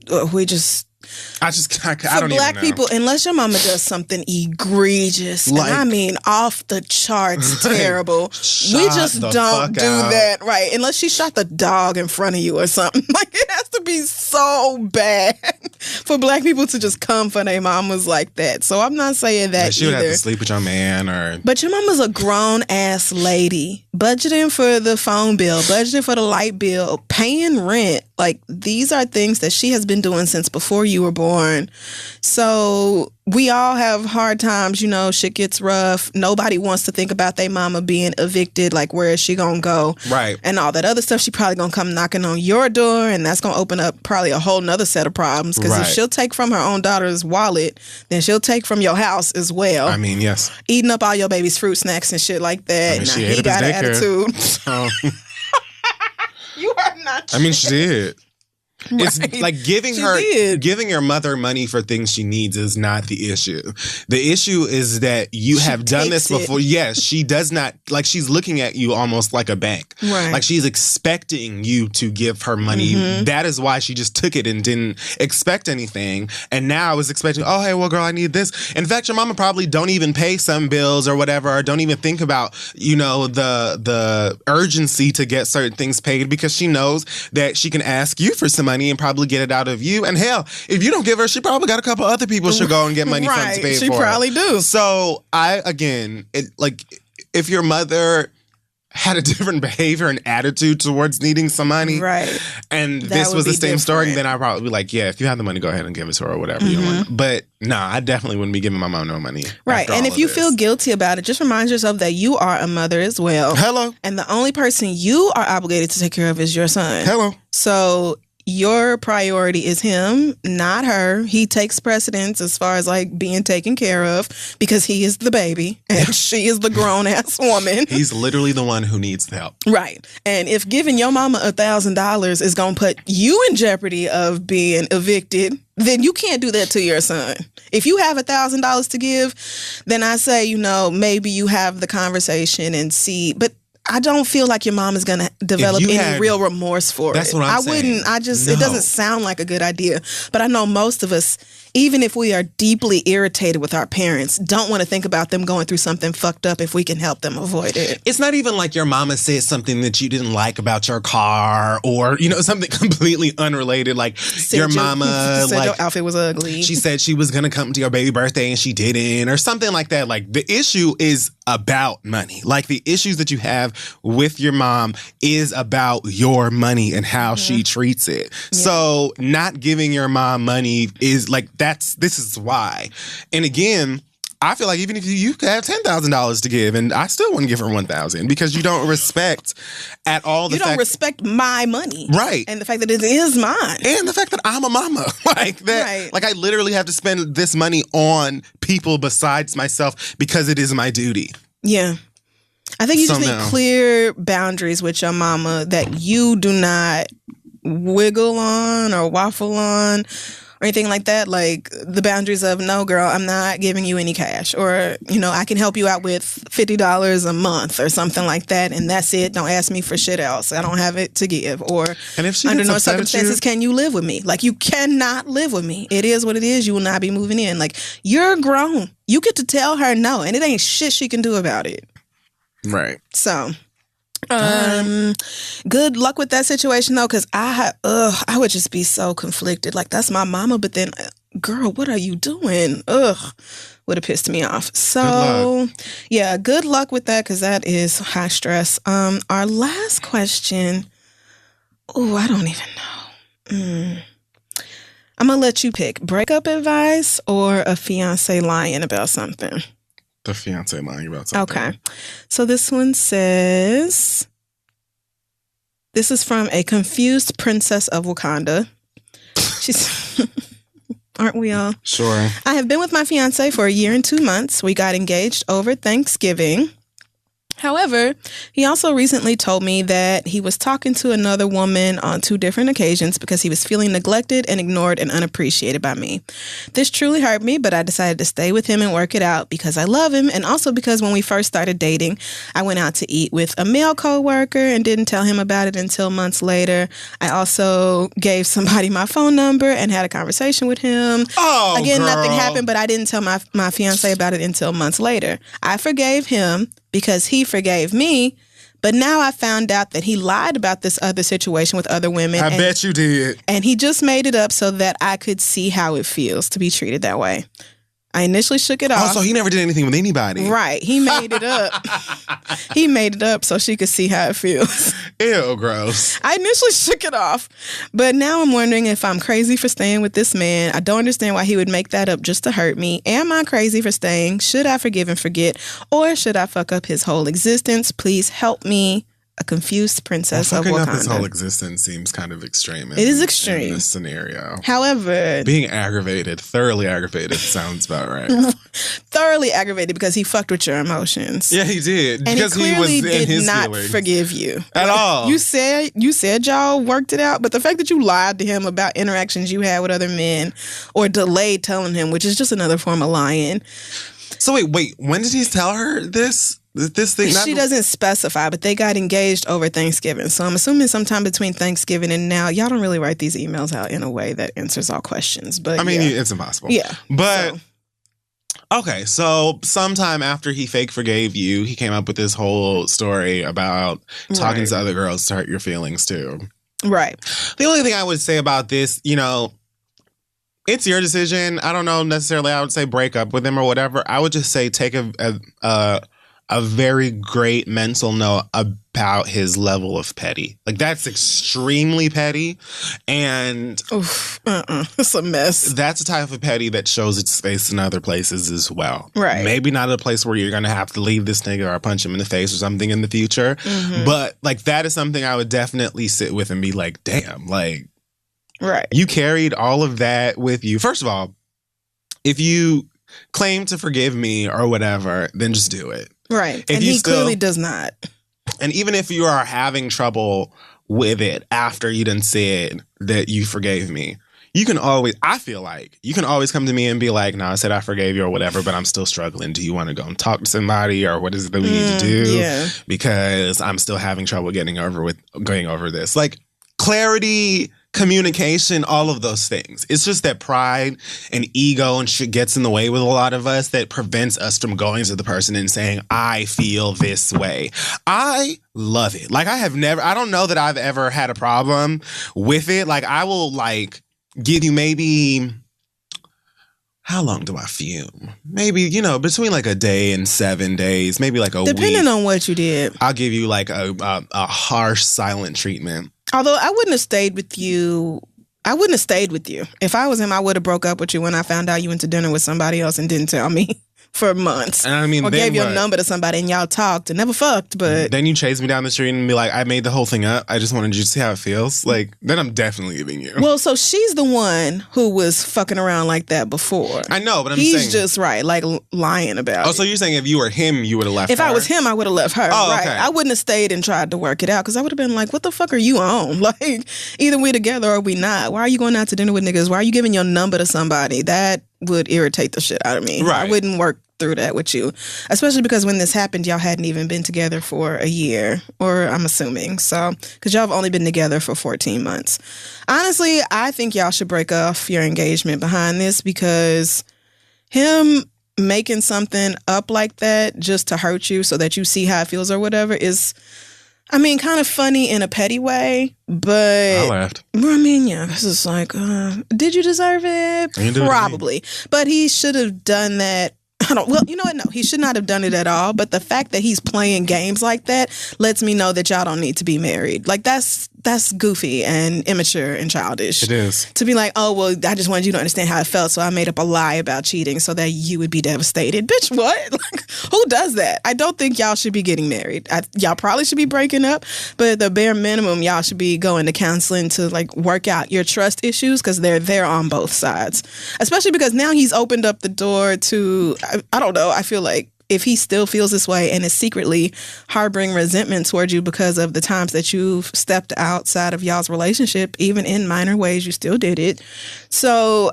I don't black even know. people, unless your mama does something egregious, like, and I mean off the charts terrible, we just don't do that, right? Unless she shot the dog in front of you or something. Like, it has to be so bad for black people to just come for their mamas like that. So I'm not saying that she would have to sleep with your man, or. But your mama's a grown ass lady, budgeting for the phone bill, budgeting for the light bill, paying rent. Like, these are things that she has been doing since before you were born. So we all have hard times, you know, shit gets rough. Nobody wants to think about their mama being evicted. Like, where is she going to go? Right. And all that other stuff. She probably going to come knocking on your door, and that's going to open up probably a whole nother set of problems. Because if she'll take from her own daughter's wallet, then she'll take from your house as well. I mean, yes. Eating up all your baby's fruit snacks and shit like that. I mean, she ate up his daycare. Attitude. You are not. I mean, she did. Right. It's like giving your mother money for things she needs is not the issue. The issue is that you have done this before. Yes, she does not, like, she's looking at you almost like a bank. Right. Like, she's expecting you to give her money. That is why she just took it and didn't expect anything. And now I was expecting, oh, hey, well, girl, I need this. In fact, your mama probably don't even pay some bills or whatever, or don't even think about, you know, the urgency to get certain things paid, because she knows that she can ask you for some money and probably get it out of you. And hell, if you don't give her, she probably got a couple other people she'll go and get money from to pay for. She probably do. So if your mother had a different behavior and attitude towards needing some money, right, and this was the same story, then I'd probably be like, yeah, if you have the money, go ahead and give it to her or whatever you want. But no, I definitely wouldn't be giving my mom no money. Right. And if you feel guilty about it, just remind yourself that you are a mother as well. Hello. And the only person you are obligated to take care of is your son. Hello. So your priority is him, not her. He takes precedence as far as like being taken care of, because he is the baby and she is the grown ass woman. He's literally the one who needs the help. Right. And if giving your mama $1,000 is going to put you in jeopardy of being evicted, then you can't do that to your son. If you have $1,000 to give, then I say, you know, maybe you have the conversation and see, but I don't feel like your mom is going to develop any real remorse for it. That's what I'm saying. It doesn't sound like a good idea. But I know most of us, even if we are deeply irritated with our parents, don't want to think about them going through something fucked up if we can help them avoid it. It's not even like your mama said something that you didn't like about your car, or, you know, something completely unrelated. Like your mama said your outfit was ugly. She said she was going to come to your baby birthday and she didn't, or something like that. Like, the issue is about money. Like, the issues that you have with your mom is about your money and how she treats it. Yeah. So not giving your mom money is like, this is why. And again, I feel like even if you could have $10,000 to give, and I still wouldn't give her $1,000 because you don't respect at all the fact. You don't respect my money. Right. And the fact that it is mine. And the fact that I'm a mama. Like that. Right. Like I literally have to spend this money on people besides myself because it is my duty. Yeah. I think you just need clear boundaries with your mama that you do not wiggle on or waffle on or anything like that. Like the boundaries of, no, girl, I'm not giving you any cash. Or, I can help you out with $50 a month or something like that. And that's it. Don't ask me for shit else. I don't have it to give. Or and if she under no circumstances can you live with me. Like you cannot live with me. It is what it is. You will not be moving in. Like you're grown. You get to tell her no. And it ain't shit she can do about it. Right. So, good luck with that situation though, because I would just be so conflicted. Like that's my mama, but then, girl, what are you doing? Would have pissed me off. So, good luck with that because that is high stress. Our last question. Oh, I don't even know. I'm gonna let you pick breakup advice or a fiance lying about something. The fiance lying about something. Okay. So this one says, this is from a confused princess of Wakanda. She's, aren't we all? Sure. I have been with my fiance for 1 year and 2 months. We got engaged over Thanksgiving. However, he also recently told me that he was talking to another woman on 2 different occasions because he was feeling neglected and ignored and unappreciated by me. This truly hurt me, but I decided to stay with him and work it out because I love him, and also because when we first started dating, I went out to eat with a male coworker and didn't tell him about it until months later. I also gave somebody my phone number and had a conversation with him. Oh, again, girl. Nothing happened, but I didn't tell my fiance about it until months later. I forgave him because he forgave me, but now I found out that he lied about this other situation with other women. I bet you did. And he just made it up so that I could see how it feels to be treated that way. I initially shook it off. Oh, so he never did anything with anybody. Right. He made it up. He made it up so she could see how it feels. Ew, gross. I initially shook it off, but now I'm wondering if I'm crazy for staying with this man. I don't understand why he would make that up just to hurt me. Am I crazy for staying? Should I forgive and forget? Or should I fuck up his whole existence? Please help me. A confused princess of Wakanda. Fucking up his whole existence seems kind of extreme. It is extreme. In this scenario. However, being thoroughly aggravated sounds about right. Thoroughly aggravated because he fucked with your emotions. Yeah, he did. And because he clearly did not feelings. forgive you. At all. You said y'all worked it out, but the fact that you lied to him about interactions you had with other men or delayed telling him, which is just another form of lying. So wait, when did he tell her this? This thing? She doesn't specify, but they got engaged over Thanksgiving. So I'm assuming sometime between Thanksgiving and now. Y'all don't really write these emails out in a way that answers all questions. But I mean, it's impossible. Yeah. But, okay, so sometime after he fake forgave you, he came up with this whole story about talking to other girls to hurt your feelings too. Right. The only thing I would say about this, it's your decision. I don't know necessarily I would say break up with him or whatever. I would just say take a very great mental note about his level of petty. Like, that's extremely petty. And it's a mess. That's a type of petty that shows its face in other places as well. Right. Maybe not a place where you're going to have to leave this nigga or punch him in the face or something in the future. Mm-hmm. But, that is something I would definitely sit with and be like, damn, right. You carried all of that with you. First of all, if you claim to forgive me or whatever, then just do it. Right. And he clearly does not. And even if you are having trouble with it after you done said that you forgave me, I feel like you can always come to me and be like, no, I said I forgave you or whatever, but I'm still struggling. Do you want to go and talk to somebody or what is it that we need to do? Yeah. Because I'm still having trouble going over this. Clarity, communication, all of those things. It's just that pride and ego and shit gets in the way with a lot of us that prevents us from going to the person and saying, I feel this way. I love it. I don't know that I've ever had a problem with it. I will give you maybe, how long do I fume? Maybe, between a day and 7 days, maybe a week. Depending on what you did. I'll give you a harsh silent treatment. Although I wouldn't have stayed with you. If I was him, I would have broke up with you when I found out you went to dinner with somebody else and didn't tell me for months. And I mean, or gave your number to somebody and y'all talked and never fucked, but... Then you chase me down the street and be like, I made the whole thing up. I just wanted you to see how it feels. Like, then I'm definitely leaving you. Well, so she's the one who was fucking around like that before. I know, but He's just, like, lying about it. Oh, so you're saying if you were him, you would have left her? If I was him, I would have left her, right. Okay. I wouldn't have stayed and tried to work it out, because I would have been like, what the fuck are you on? Like, either we together or we not. Why are you going out to dinner with niggas? Why are you giving your number to somebody? That would irritate the shit out of me. Right. I wouldn't work through that with you, especially because when this happened, y'all hadn't even been together for a year, or I'm assuming so, because y'all have only been together for 14 months. Honestly, I think y'all should break off your engagement behind this, because him making something up like that just to hurt you so that you see how it feels or whatever is, I mean, kind of funny in a petty way, but... I laughed. I mean, yeah, this is like, did you deserve it? Probably. But he should have done that. Well, you know what? No, he should not have done it at all. But the fact that he's playing games like that lets me know that y'all don't need to be married. Like, that's goofy and immature and childish. It is. To be like, oh, well, I just wanted you to understand how it felt, so I made up a lie about cheating so that you would be devastated. Bitch, what? Like, who does that? I don't think y'all should be getting married. Y'all probably should be breaking up, but at the bare minimum, y'all should be going to counseling to, like, work out your trust issues, because they're there on both sides. Especially because now he's opened up the door to, I don't know, I feel like if he still feels this way and is secretly harboring resentment towards you because of the times that you've stepped outside of y'all's relationship, even in minor ways, you still did it. So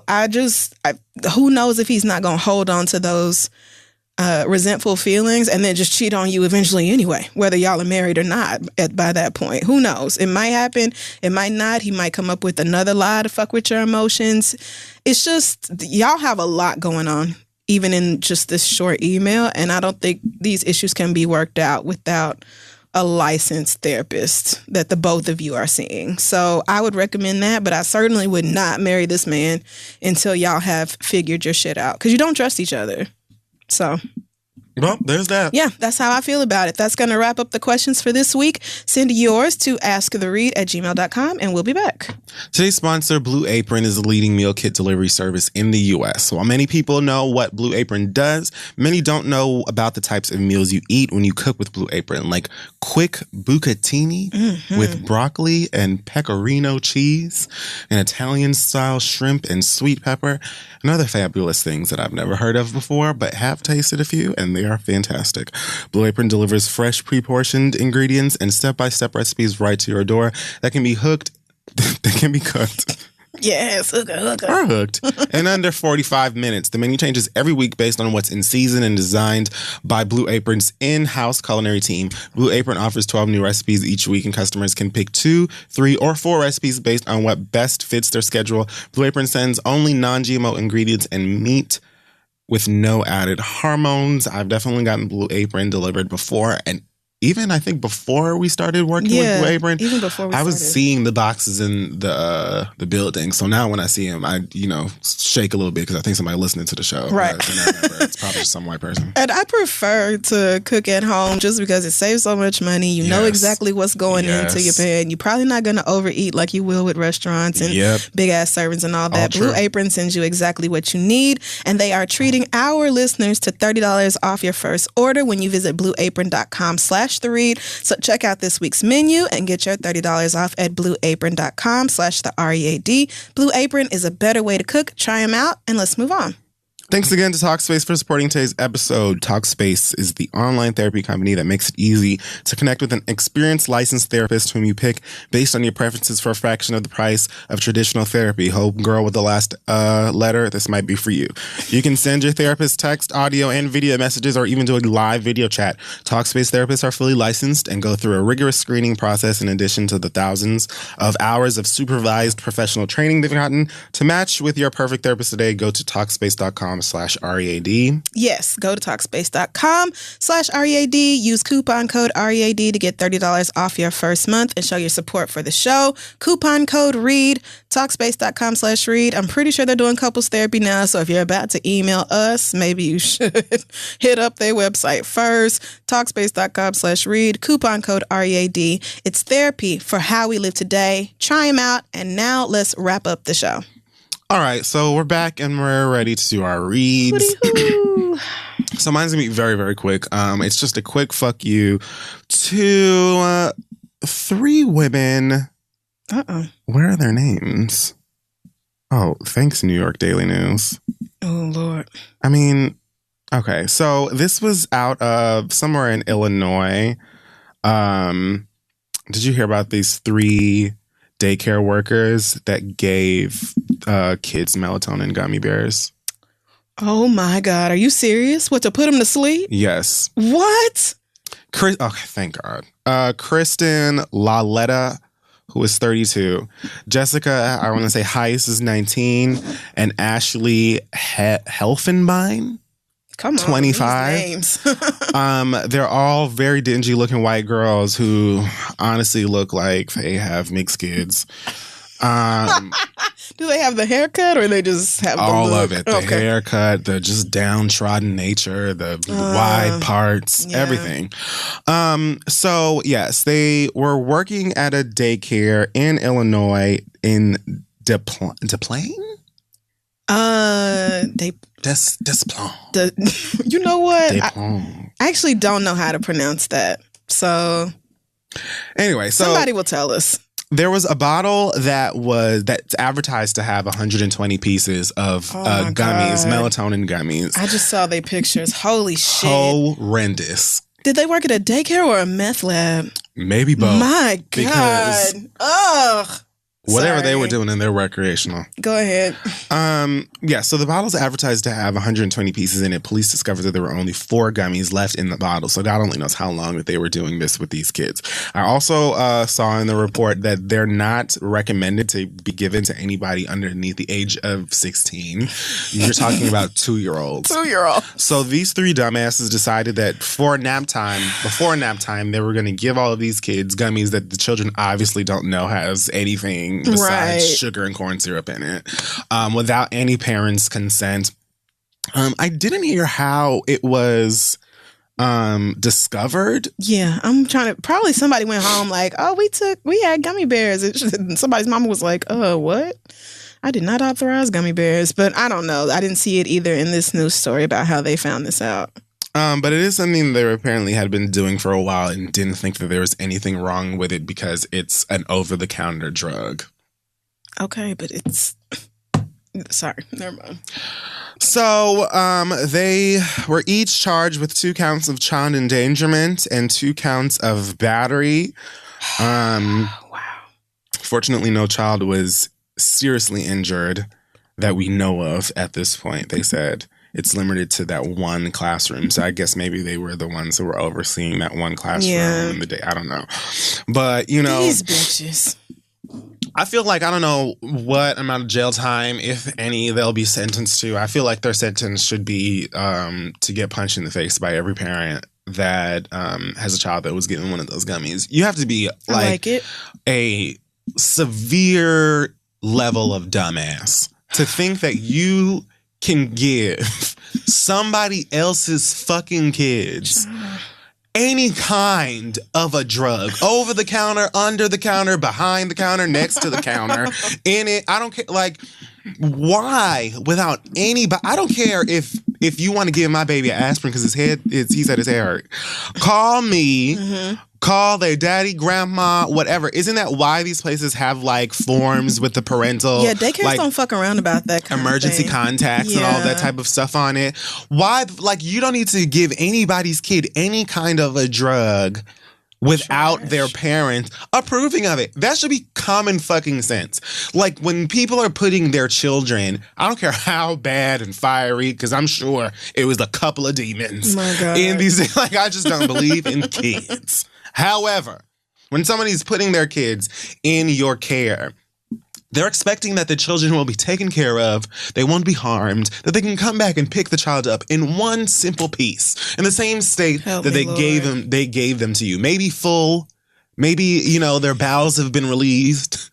who knows if he's not going to hold on to those resentful feelings and then just cheat on you eventually anyway, whether y'all are married or not by that point. Who knows? It might happen. It might not. He might come up with another lie to fuck with your emotions. It's just, y'all have a lot going on, even in just this short email. And I don't think these issues can be worked out without a licensed therapist that the both of you are seeing. So I would recommend that, but I certainly would not marry this man until y'all have figured your shit out, because you don't trust each other. So... Well, there's that. Yeah, that's how I feel about it. That's going to wrap up the questions for this week. Send yours to asktheread@gmail.com, and we'll be back. Today's sponsor, Blue Apron, is a leading meal kit delivery service in the U.S. While many people know what Blue Apron does, many don't know about the types of meals you eat when you cook with Blue Apron, like quick bucatini with broccoli and pecorino cheese, an Italian-style shrimp and sweet pepper, and other fabulous things that I've never heard of before, but have tasted a few, and they are fantastic. Blue Apron delivers fresh, pre-portioned ingredients and step-by-step recipes right to your door that can be cooked. Yes, hooker. Or hooked in under 45 minutes. The menu changes every week based on what's in season and designed by Blue Apron's in-house culinary team. Blue Apron offers 12 new recipes each week, and customers can pick 2, 3, or 4 recipes based on what best fits their schedule. Blue Apron sends only non-GMO ingredients and meat with no added hormones. I've definitely gotten Blue Apron delivered before, and even I think before we started working with Blue Apron, even before I was seeing the boxes in the building. So now when I see them, I shake a little bit because I think somebody listening to the show. Right. It's probably just some white person. And I prefer to cook at home just because it saves so much money. You know exactly what's going into your pan. You're probably not going to overeat like you will with restaurants and big ass servings and all that. Blue Apron sends you exactly what you need, and they are treating our listeners to $30 off your first order when you visit blueapron.com/the read. So check out this week's menu and get your $30 off at blueapron.com/the READ. Blue Apron is a better way to cook. Try them out, and let's move on. Thanks again to Talkspace for supporting today's episode. Talkspace is the online therapy company that makes it easy to connect with an experienced licensed therapist whom you pick based on your preferences for a fraction of the price of traditional therapy. Homegirl with the last letter, this might be for you. You can send your therapist text, audio, and video messages, or even do a live video chat. Talkspace therapists are fully licensed and go through a rigorous screening process in addition to the thousands of hours of supervised professional training they've gotten. To match with your perfect therapist today, go to Talkspace.com/READ. Yes, go to Talkspace.com/READ. Use coupon code READ to get $30 off your first month and show your support for the show. Coupon code READ, Talkspace.com/READ. I'm pretty sure they're doing couples therapy now, so if you're about to email us, maybe you should hit up their website first. Talkspace.com/READ, coupon code READ. It's therapy for how we live today. Try them out, and now let's wrap up the show. All right, so we're back and we're ready to do our reads. So mine's gonna be very, very quick. It's just a quick fuck you to 3 women. Where are their names? Oh, thanks, New York Daily News. Oh, Lord. I mean, okay, so this was out of somewhere in Illinois. Did you hear about these 3 daycare workers that gave kids melatonin gummy bears? Oh, my God. Are you serious? What, to put them to sleep? Yes. What? Okay, thank God. Kristen Laletta, who is 32. Jessica, I want to say Heiss is 19. And Ashley Helfenbein, come on, 25. These names. They're all very dingy looking white girls who honestly look like they have mixed kids. Do they have the haircut or they just have the all look? of it? The haircut, the just downtrodden nature, the wide parts, everything. So yes, they were working at a daycare in Illinois in Desplaines. You know what? I actually don't know how to pronounce that. So anyway, somebody will tell us. There was a bottle that's advertised to have 120 pieces of gummies, God. melatonin gummies. I just saw their pictures. Holy shit. Horrendous. Did they work at a daycare or a meth lab? Maybe both. My God. Ugh. Whatever they were doing in their recreational. Go ahead. Yeah, so the bottle's advertised to have 120 pieces in it. Police discovered that there were only 4 gummies left in the bottle. So God only knows how long that they were doing this with these kids. I also saw in the report that they're not recommended to be given to anybody underneath the age of 16. You're talking about 2-year-olds. 2-year-olds. So these 3 dumbasses decided that before nap time, they were going to give all of these kids gummies that the children obviously don't know has anything besides sugar and corn syrup in it, without any parents' consent. I didn't hear how it was discovered. Yeah, I'm trying to. Probably somebody went home like, oh, we had gummy bears. Somebody's mama was like, what? I did not authorize gummy bears, but I don't know. I didn't see it either in this news story about how they found this out. But it is something they apparently had been doing for a while and didn't think that there was anything wrong with it because it's an over-the-counter drug. Okay, but it's... Sorry, never mind. So they were each charged with 2 counts of child endangerment and 2 counts of battery. Wow. Fortunately, no child was seriously injured that we know of at this point, they said. It's limited to that one classroom. So I guess maybe they were the ones who were overseeing that one classroom in the day. I don't know. But, these bitches. I feel like I don't know what amount of jail time, if any, they'll be sentenced to. I feel like their sentence should be to get punched in the face by every parent that has a child that was given one of those gummies. You have to be like a severe level of dumbass to think that you can give somebody else's fucking kids any kind of a drug, over the counter, under the counter, behind the counter, next to the counter, in it. I don't care. Like, why? Without any, I don't care if you want to give my baby aspirin because he said his hair hurt. Call me. Call their daddy, grandma, whatever. Isn't that why these places have like forms with the parental? Yeah, daycares don't fuck around about that kind emergency of thing. contacts and all that type of stuff on it. Why? Like, you don't need to give anybody's kid any kind of a drug without their parents approving of it. That should be common fucking sense. Like, when people are putting their children, I don't care how bad and fiery, because I'm sure it was a couple of demons in these. Like, I just don't believe in kids. However, when somebody's putting their kids in your care, they're expecting that the children will be taken care of, they won't be harmed, that they can come back and pick the child up in one simple piece, in the same state that they gave them to you. Maybe full, maybe, their bowels have been released.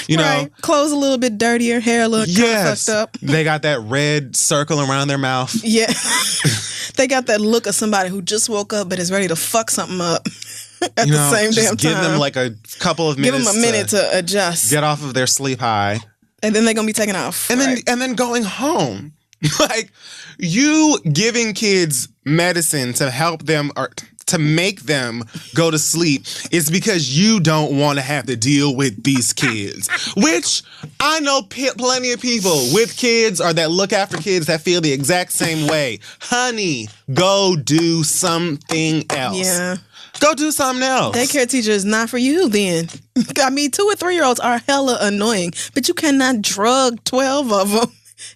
You know, clothes a little bit dirtier, hair a little fucked up. They got that red circle around their mouth. Yeah. They got that look of somebody who just woke up but is ready to fuck something up. At the same damn time. Give them like a couple of minutes. Give them a minute to adjust. Get off of their sleep high. And then they're going to be taken off. And then going home. Like, you giving kids medicine to help them or to make them go to sleep is because you don't want to have to deal with these kids. Which I know plenty of people with kids or that look after kids that feel the exact same way. Honey, go do something else. Yeah. Go do something else. Daycare teacher is not for you then. I mean, 2 or 3-year-olds are hella annoying, but you cannot drug 12 of them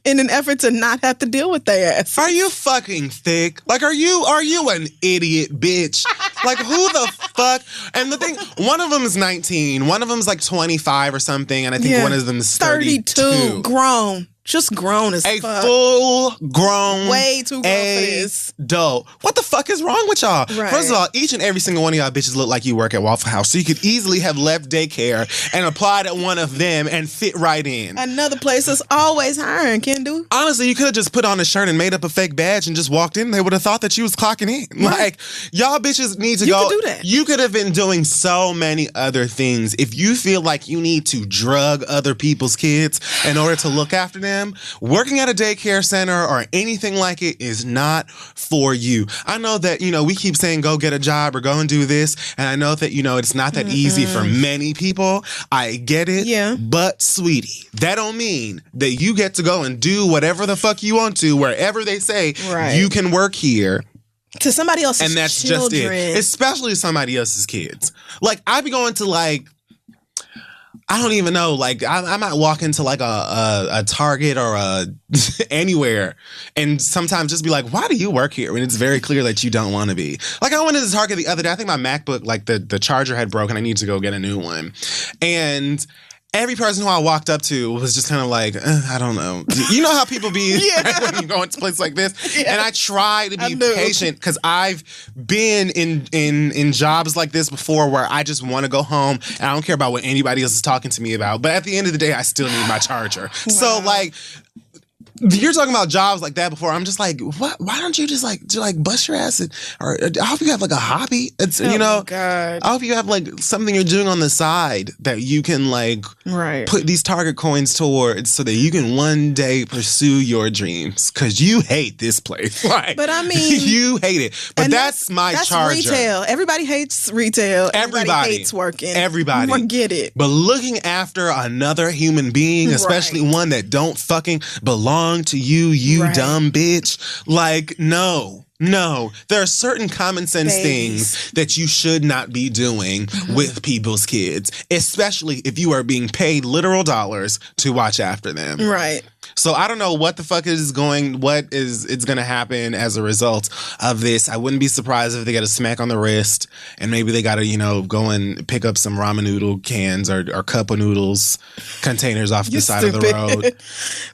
in an effort to not have to deal with their ass. Are you fucking thick? Like, are you an idiot, bitch? Like, who the fuck? And the thing, one of them is 19, one of them's like 25 or something, and I think one of them is 32. Grown. Just grown as fuck. A full-grown, way too grown for this. Dope. What the fuck is wrong with y'all? Right. First of all, each and every single one of y'all bitches look like you work at Waffle House, so you could easily have left daycare and applied at one of them and fit right in. Another place that's always hiring, Kendu. Honestly, you could have just put on a shirt and made up a fake badge and just walked in. They would have thought that you was clocking in. Right. Like, y'all bitches need to go. You could do that. You could have been doing so many other things. If you feel like you need to drug other people's kids in order to look after them, working at a daycare center or anything like it is not for you. I know that, we keep saying go get a job or go and do this. And I know that, it's not that easy for many people. I get it. Yeah. But, sweetie, that don't mean that you get to go and do whatever the fuck you want to wherever they say you can work here. To somebody else's and that's children. just it. Especially somebody else's kids. Like, I be going to, like, I don't even know. Like, I might walk into like a Target or anywhere, and sometimes just be like, "Why do you work here?" When it's very clear that you don't want to be. Like, I went to the Target the other day. I think my MacBook, like the charger had broken. I need to go get a new one, and every person who I walked up to was just kind of like, I don't know. You know how people be when you go into places like this? Yeah. And I try to be patient because I've been in jobs like this before where I just want to go home and I don't care about what anybody else is talking to me about. But at the end of the day, I still need my charger. Wow. So, like, you're talking about jobs like that before. I'm just like, what? Why don't you just bust your ass? Or I hope you have like a hobby. It's God. I hope you have like something you're doing on the side that you can like put these Target coins towards so that you can one day pursue your dreams. Because you hate this place. Like, but I mean, you hate it. But that's my charger. Retail. Everybody hates retail. Everybody hates working. Everybody. Forget it. But looking after another human being, especially one that don't fucking belong to you dumb bitch. Like, no. There are certain common sense things that you should not be doing with people's kids, especially if you are being paid literal dollars to watch after them. Right. So I don't know what the fuck it's going to happen as a result of this. I wouldn't be surprised if they get a smack on the wrist and maybe they got to, go and pick up some ramen noodle cans or cup of noodles containers off the side of the road.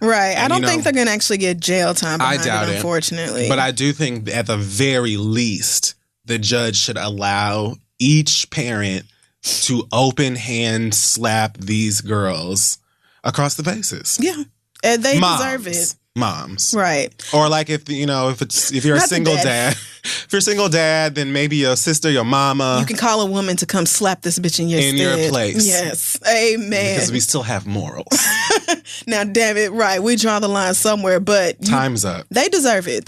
Right. And, I don't think they're going to actually get jail time behind I doubt it, unfortunately. But I do think at the very least, the judge should allow each parent to open hand slap these girls across the faces. Yeah. And they deserve it. Moms. Right. Or like if you're a single dad. If you're a single dad, then maybe your sister, your mama. You can call a woman to come slap this bitch in your place. Yes. Amen. Because we still have morals. Now, damn it, right. We draw the line somewhere, but time's up. They deserve it.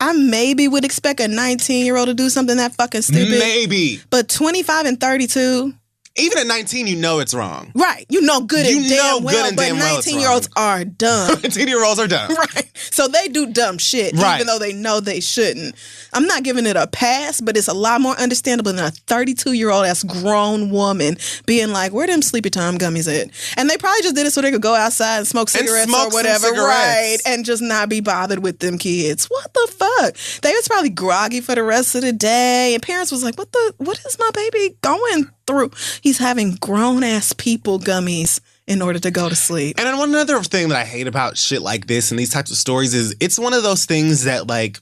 I maybe would expect a 19-year-old to do something that fucking stupid. Maybe. But 25 and 32. Even at 19, you know it's wrong. Right. You know good and damn well, but 19-year-olds are dumb. 19-year-olds are dumb. Right. So they do dumb shit, even though they know they shouldn't. I'm not giving it a pass, but it's a lot more understandable than a 32-year-old ass grown woman being like, where them sleepy time gummies at? And they probably just did it so they could go outside and smoke cigarettes or whatever. Right. And just not be bothered with them kids. What the fuck? They was probably groggy for the rest of the day. And parents was like, what is my baby going through? He's having grown-ass people gummies in order to go to sleep. And then one other thing that I hate about shit like this and these types of stories is it's one of those things that like,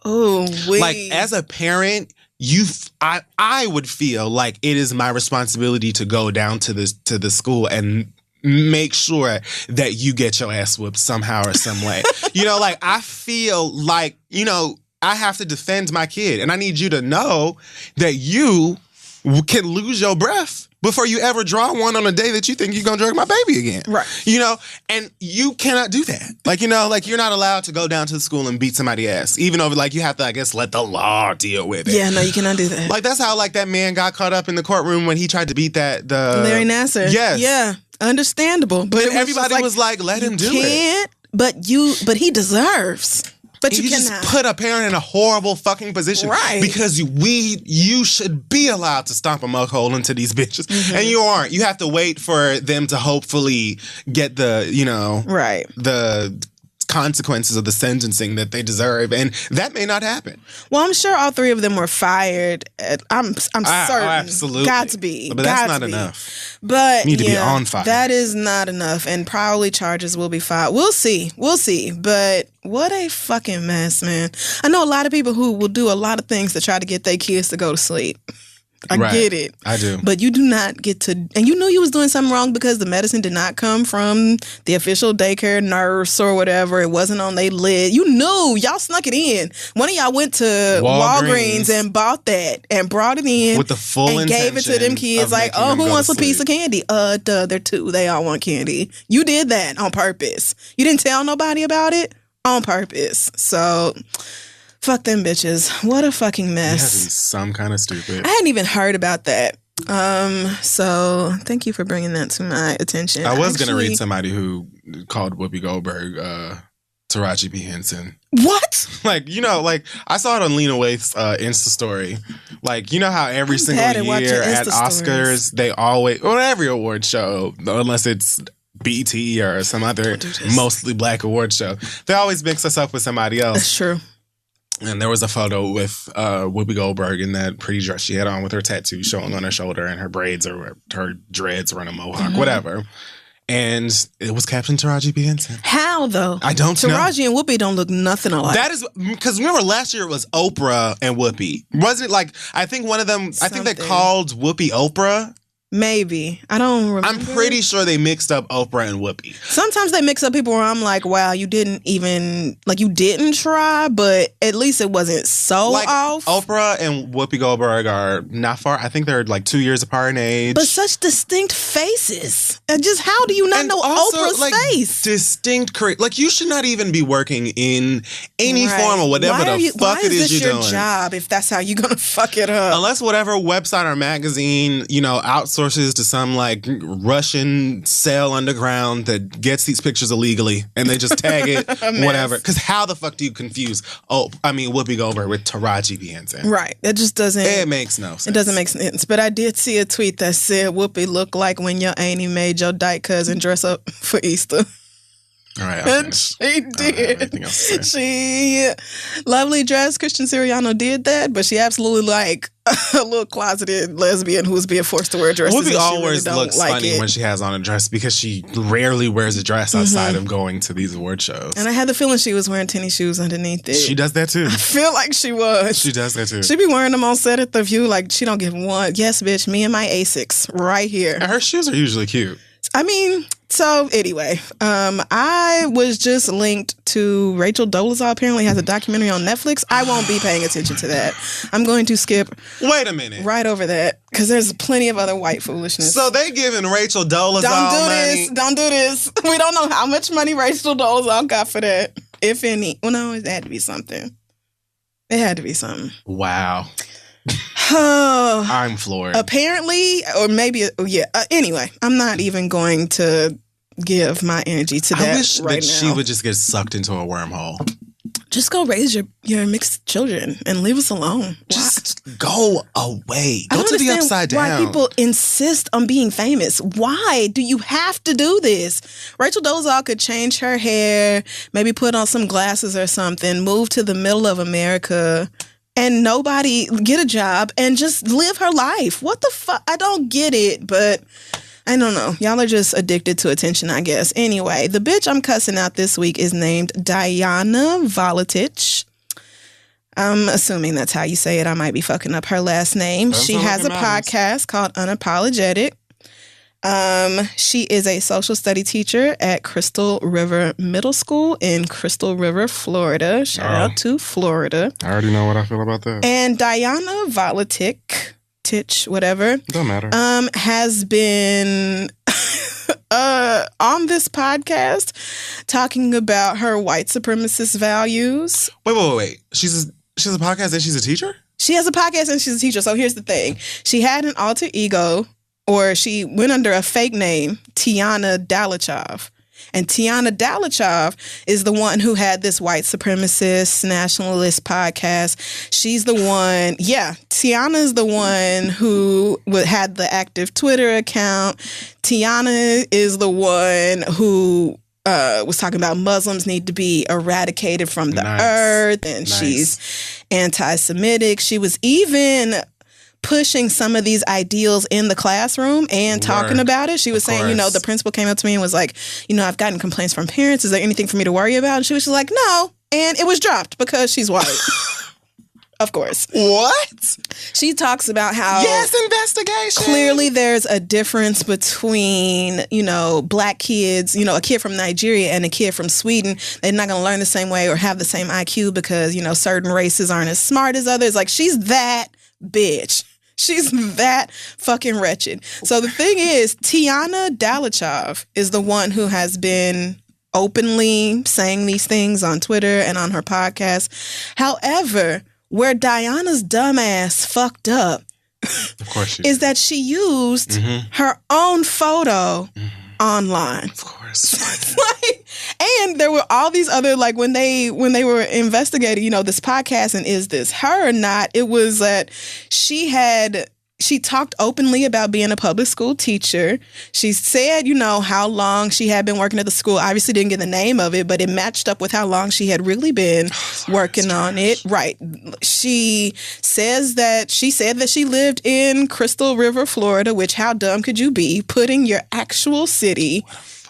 like as a parent, I would feel like it is my responsibility to go down to the school and make sure that you get your ass whooped somehow or some way. Like I feel like, I have to defend my kid and I need you to know that you can lose your breath before you ever draw one on a day that you think you're going to drug my baby again. Right. You know, and you cannot do that. Like, you know, like you're not allowed to go down to the school and beat somebody's ass. Even though, like, you have to, I guess, let the law deal with it. Yeah, no, you cannot do that. Like, that's how, like, that man got caught up in the courtroom when he tried to beat the Larry Nassar. Yes. Yeah. Understandable. But everybody was like, let him do it. But he deserves. But you cannot. Just put a parent in a horrible fucking position. Right. Because you should be allowed to stomp a mug hole into these bitches. Mm-hmm. And you aren't. You have to wait for them to hopefully get the, you know, right. the consequences of the sentencing that they deserve, and that may not happen. Well, I'm sure all three of them were fired. I'm certain. Absolutely. Got to be. But that's not enough. But need to be on fire. That is not enough, and probably charges will be filed. We'll see. But what a fucking mess, man. I know a lot of people who will do a lot of things to try to get their kids to go to sleep. I get it. I do. But you do not get to... And you knew you was doing something wrong because the medicine did not come from the official daycare nurse or whatever. It wasn't on their lid. You knew. Y'all snuck it in. One of y'all went to Walgreens and bought that and brought it in. With the full and gave it to them kids like, oh, who wants a piece of candy? They're two. They all want candy. You did that on purpose. You didn't tell nobody about it on purpose. So... Fuck them bitches. What a fucking mess. It has to be some kind of stupid. I hadn't even heard about that. So thank you for bringing that to my attention. I was going to read somebody who called Whoopi Goldberg Taraji P. Henson. What? Like, you know, like I saw it on Lena Waite's Insta story. Like, you know how every single year at Oscars, they always, or every award show, unless it's BET or some other mostly black award show, they always mix us up with somebody else. That's true. And there was a photo with Whoopi Goldberg in that pretty dress she had on with her tattoo showing on her shoulder and her braids or her dreads or in a mohawk, whatever. And it was captioned Taraji P. Henson. How, though? I don't know. Taraji and Whoopi don't look nothing alike. That is, because remember last year it was Oprah and Whoopi. Wasn't it like, I think one of them, I think they called Whoopi Oprah. Maybe. I don't remember. I'm pretty sure they mixed up Oprah and Whoopi. Sometimes they mix up people where I'm like, wow, you didn't try, but at least it wasn't so like, off. Oprah and Whoopi Goldberg are not far. I think they're like 2 years apart in age. But such distinct faces. And just how do you not know also, Oprah's face? Distinct, like you should not even be working in any form or whatever fuck it is you're doing. Why is this your job if that's how you're going to fuck it up? Unless whatever website or magazine, you know, outsources to some like Russian cell underground that gets these pictures illegally and they just tag it, whatever. Because how the fuck do you confuse Whoopi Goldberg with Taraji P. Henson? Right. It just doesn't. It makes no sense. It doesn't make sense. But I did see a tweet that said Whoopi looked like when your auntie made your dyke cousin dress up for Easter. All right, and she did. She lovely dress. Christian Siriano did that, but she absolutely like a little closeted lesbian who's being forced to wear dresses. Whoopi always looks funny when she has on a dress because she rarely wears a dress outside of going to these award shows. And I had the feeling she was wearing tennis shoes underneath it. She does that too. I feel like she was. She does that too. She be wearing them on set at The View like she don't give one. Yes, bitch, me and my Asics right here. And her shoes are usually cute. I mean, so anyway, I was just linked to Rachel Dolezal apparently has a documentary on Netflix. I won't be paying attention to that. I'm going to skip. Wait a minute. Right over that because there's plenty of other white foolishness. So they giving Rachel Dolezal money. Don't do this. We don't know how much money Rachel Dolezal got for that, if any. Well, no, it had to be something. It had to be something. Wow. I'm floored. Apparently, or maybe, anyway, I'm not even going to give my energy to that. I wish right that now. she would just get sucked into a wormhole. Just go raise your mixed children and leave us alone. Just go away. Go to the upside down. Why people insist on being famous? Why do you have to do this? Rachel Dolezal could change her hair, maybe put on some glasses or something, move to the middle of America, and nobody get a job and just live her life. What the fuck? I don't get it, but I don't know. Y'all are just addicted to attention, I guess. Anyway, the bitch I'm cussing out this week is named Diana Volatich. I'm assuming that's how you say it. I might be fucking up her last name. She has a podcast called Unapologetic. She is a social study teacher at Crystal River Middle School in Crystal River, Florida. Shout out to Florida. I already know what I feel about that. And Diana Volatich Titch, whatever. Don't matter. Has been on this podcast talking about her white supremacist values. Wait. She has a podcast and she's a teacher? She has a podcast and she's a teacher. So here's the thing. She had an alter ego, or she went under a fake name, Tiana Dalichov. And Tiana Dalichov is the one who had this white supremacist nationalist podcast. She's the one, Tiana is the one who had the active Twitter account. Tiana is the one who was talking about Muslims need to be eradicated from the earth, and she's anti-Semitic. She was even pushing some of these ideals in the classroom and talking about it. She was saying, the principal came up to me and was like, I've gotten complaints from parents. Is there anything for me to worry about? And she was just like, no. And it was dropped because she's white. Of course. What? She talks about how investigation. Clearly there's a difference between, black kids, a kid from Nigeria and a kid from Sweden. They're not going to learn the same way or have the same IQ because, certain races aren't as smart as others. Like, she's that bitch. She's that fucking wretched. So the thing is, Tiana Dalichov is the one who has been openly saying these things on Twitter and on her podcast. However, where Diana's dumbass fucked up of course is that she used her own photo online. Of course. And there were all these other, when they were investigating, this podcast and is this her or not, it was that she talked openly about being a public school teacher. She said, how long she had been working at the school. Obviously didn't get the name of it, but it matched up with how long she had really been working on it. Right. She said that she lived in Crystal River, Florida, which how dumb could you be putting your actual city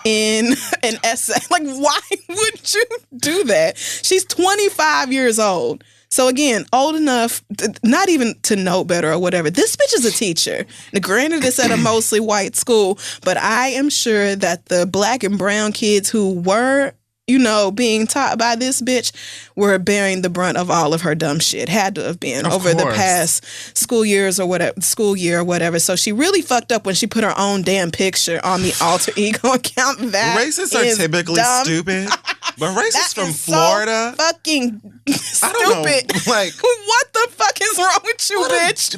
in an essay? Like, why would you do that? She's 25 years old. So again, old enough, not even to know better or whatever. This bitch is a teacher. Now, granted, it's at a mostly white school, but I am sure that the black and brown kids who were, being taught by this bitch were bearing the brunt of all of her dumb shit. Had to have been over the past school year or whatever. So she really fucked up when she put her own damn picture on the alter ego account. That racists are typically stupid. But racists from Florida, so fucking stupid. I don't know, what the fuck is wrong with you, bitch?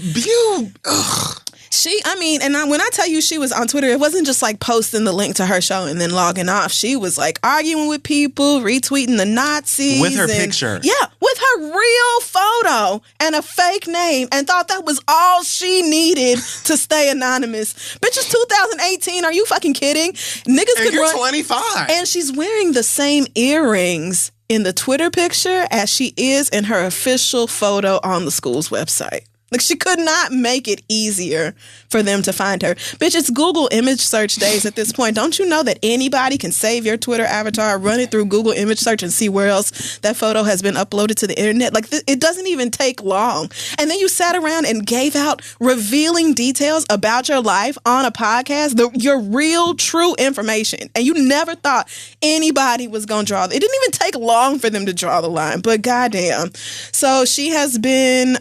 When I tell you she was on Twitter, it wasn't just posting the link to her show and then logging off. She was arguing with people, retweeting the Nazis. With her picture. Yeah, with her real photo and a fake name, and thought that was all she needed to stay anonymous. Bitch, it's 2018. Are you fucking kidding? Niggas could you're run. 25. And she's wearing the same earrings in the Twitter picture as she is in her official photo on the school's website. Like, she could not make it easier for them to find her. Bitch, it's Google image search days at this point. Don't you know that anybody can save your Twitter avatar, run it through Google image search, and see where else that photo has been uploaded to the internet? It doesn't even take long. And then you sat around and gave out revealing details about your life on a podcast, your real, true information. And you never thought anybody was going to draw. It didn't even take long for them to draw the line, but goddamn. So she has been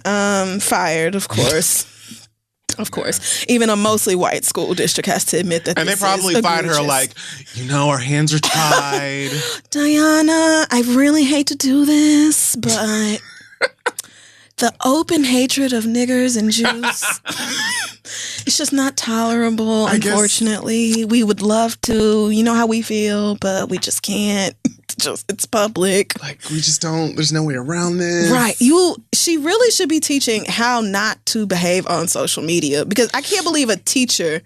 fired. Of course. Of course. Even a mostly white school district has to admit that. And they probably find her our hands are tied. Diana, I really hate to do this, but the open hatred of niggers and Jews, it's just not tolerable, unfortunately. We would love to, you know how we feel, but we just can't. It's public. We just don't, there's no way around this. Right. She really should be teaching how not to behave on social media, because I can't believe a teacher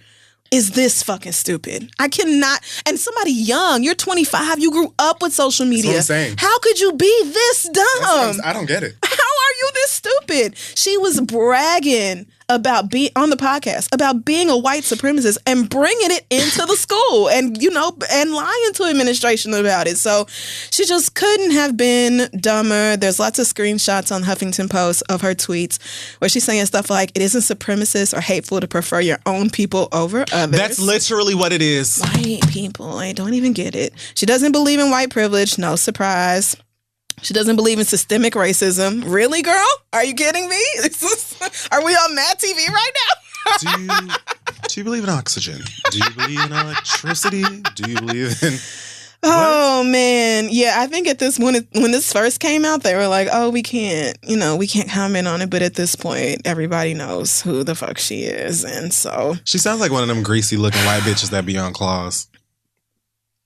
is this fucking stupid. I cannot. And somebody young, you're 25, you grew up with social media. That's what I'm saying. How could you be this dumb? I don't get it. How are you this stupid? She was bragging about being on the podcast about being a white supremacist and bringing it into the school and and lying to administration about it. So she just couldn't have been dumber. There's lots of screenshots on Huffington Post of her tweets where she's saying stuff like, it isn't supremacist or hateful to prefer your own people over others. That's literally what it is. White people, I don't even get it. She doesn't believe in white privilege. No surprise. She doesn't believe in systemic racism. Really, girl? Are you kidding me? Are we on Mad TV right now? Do you believe in oxygen? Do you believe in electricity? Do you believe in... Oh, man. Yeah, I think at this when this first came out, they were like, oh, we can't comment on it. But at this point, everybody knows who the fuck she is. And so... She sounds like one of them greasy looking white bitches that be on Claws.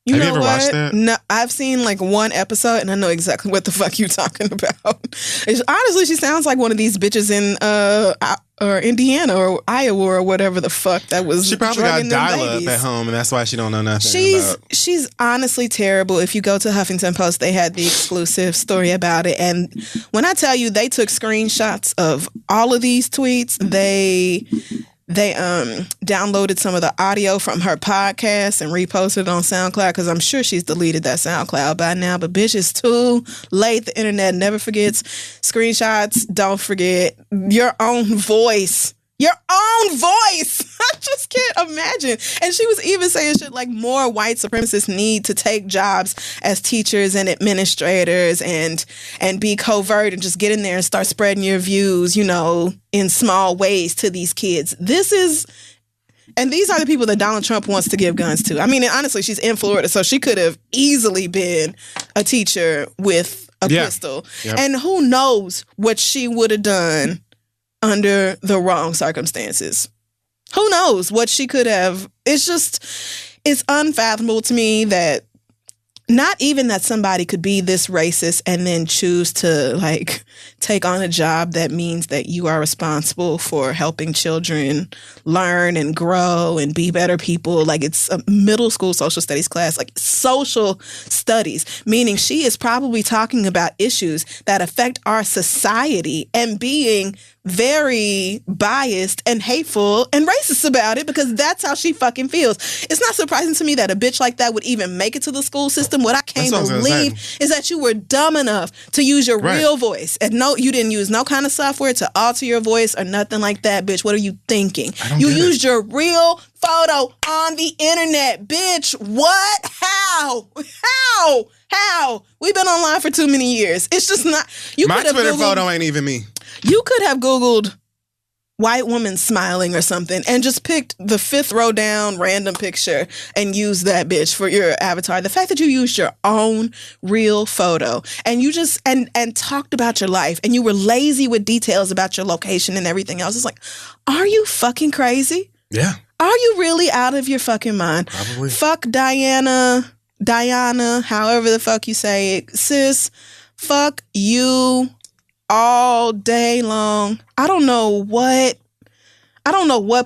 Have you ever watched that? No, I've seen like one episode and I know exactly what the fuck you talking about. Honestly, she sounds like one of these bitches in or Indiana or Iowa or whatever the fuck that was. She probably got dial-up at home and that's why she don't know nothing. She's honestly terrible. If you go to Huffington Post, they had the exclusive story about it. And when I tell you they took screenshots of all of these tweets, they downloaded some of the audio from her podcast and reposted it on SoundCloud because I'm sure she's deleted that SoundCloud by now. But bitch, it's too late. The internet never forgets. Screenshots, don't forget. Your own voice. Your own voice. I just can't imagine. And she was even saying shit like more white supremacists need to take jobs as teachers and administrators and be covert and just get in there and start spreading your views, in small ways to these kids. And these are the people that Donald Trump wants to give guns to. I mean, and honestly, she's in Florida, so she could have easily been a teacher with a pistol. Yep. And who knows what she would have done under the wrong circumstances. Who knows what she could have. It's unfathomable to me that not even that somebody could be this racist and then choose to take on a job that means that you are responsible for helping children learn and grow and be better people. Like it's a middle school social studies class, like social studies, meaning she is probably talking about issues that affect our society and being very biased and hateful and racist about it because that's how she fucking feels. It's not surprising to me that a bitch like that would even make it to the school system. What I can't believe is that you were dumb enough to use your real voice. And no, you didn't use no kind of software to alter your voice or nothing like that, bitch. What are you thinking? You used your real photo on the internet, bitch. What? How? We've been online for too many years. It's just not. My Twitter photo ain't even me. You could have Googled white woman smiling or something and just picked the 5th row down random picture and used that bitch for your avatar. The fact that you used your own real photo and you just and talked about your life and you were lazy with details about your location and everything else. It's like, are you fucking crazy? Yeah. Are you really out of your fucking mind? Probably. Fuck Diana, however the fuck you say it. Sis, fuck you all day long. I don't know what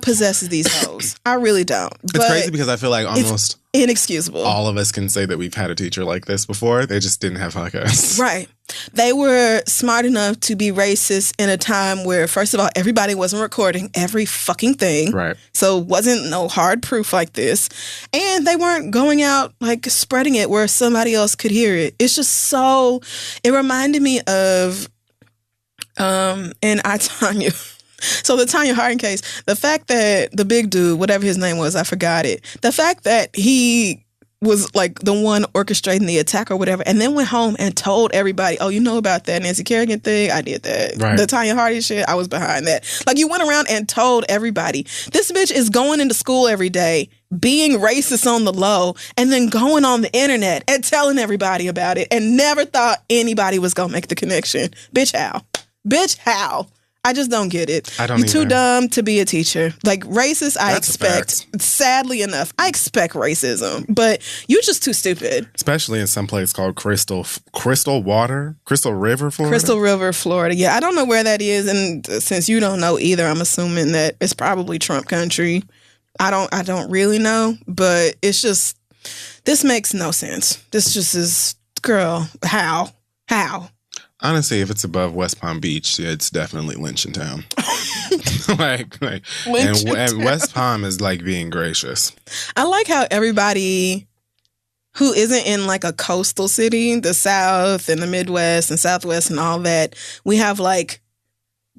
possesses these hoes. I really don't. It's crazy because I feel like almost inexcusable. All of us can say that we've had a teacher like this before. They just didn't have podcasts. Right. They were smart enough to be racist in a time where, first of all, everybody wasn't recording every fucking thing. Right. So wasn't no hard proof like this. And they weren't going out spreading it where somebody else could hear it. It's just so, it reminded me of and Tonya. So the Tonya Harding case, the fact that the big dude, whatever his name was, I forgot it. The fact that he was the one orchestrating the attack or whatever, and then went home and told everybody, oh, you know about that Nancy Kerrigan thing? I did that. Right. The Tonya Harding shit, I was behind that. You went around and told everybody. This bitch is going into school every day, being racist on the low, and then going on the internet and telling everybody about it and never thought anybody was going to make the connection. Bitch, how? Bitch, how? I just don't get it. I don't You're either. too dumb to be a teacher. Racist, I That's expect. Sadly enough, I expect racism, but you're just too stupid. Especially in some place called Crystal River, Florida. Crystal River, Florida. Yeah, I don't know where that is, and since you don't know either, I'm assuming that it's probably Trump country. I don't really know, but it's just, this makes no sense. This just is, girl, how? Honestly, if it's above West Palm Beach, it's definitely Lynching Town. And West Palm is being gracious. I like how everybody who isn't in a coastal city, the South and the Midwest and Southwest and all that, we have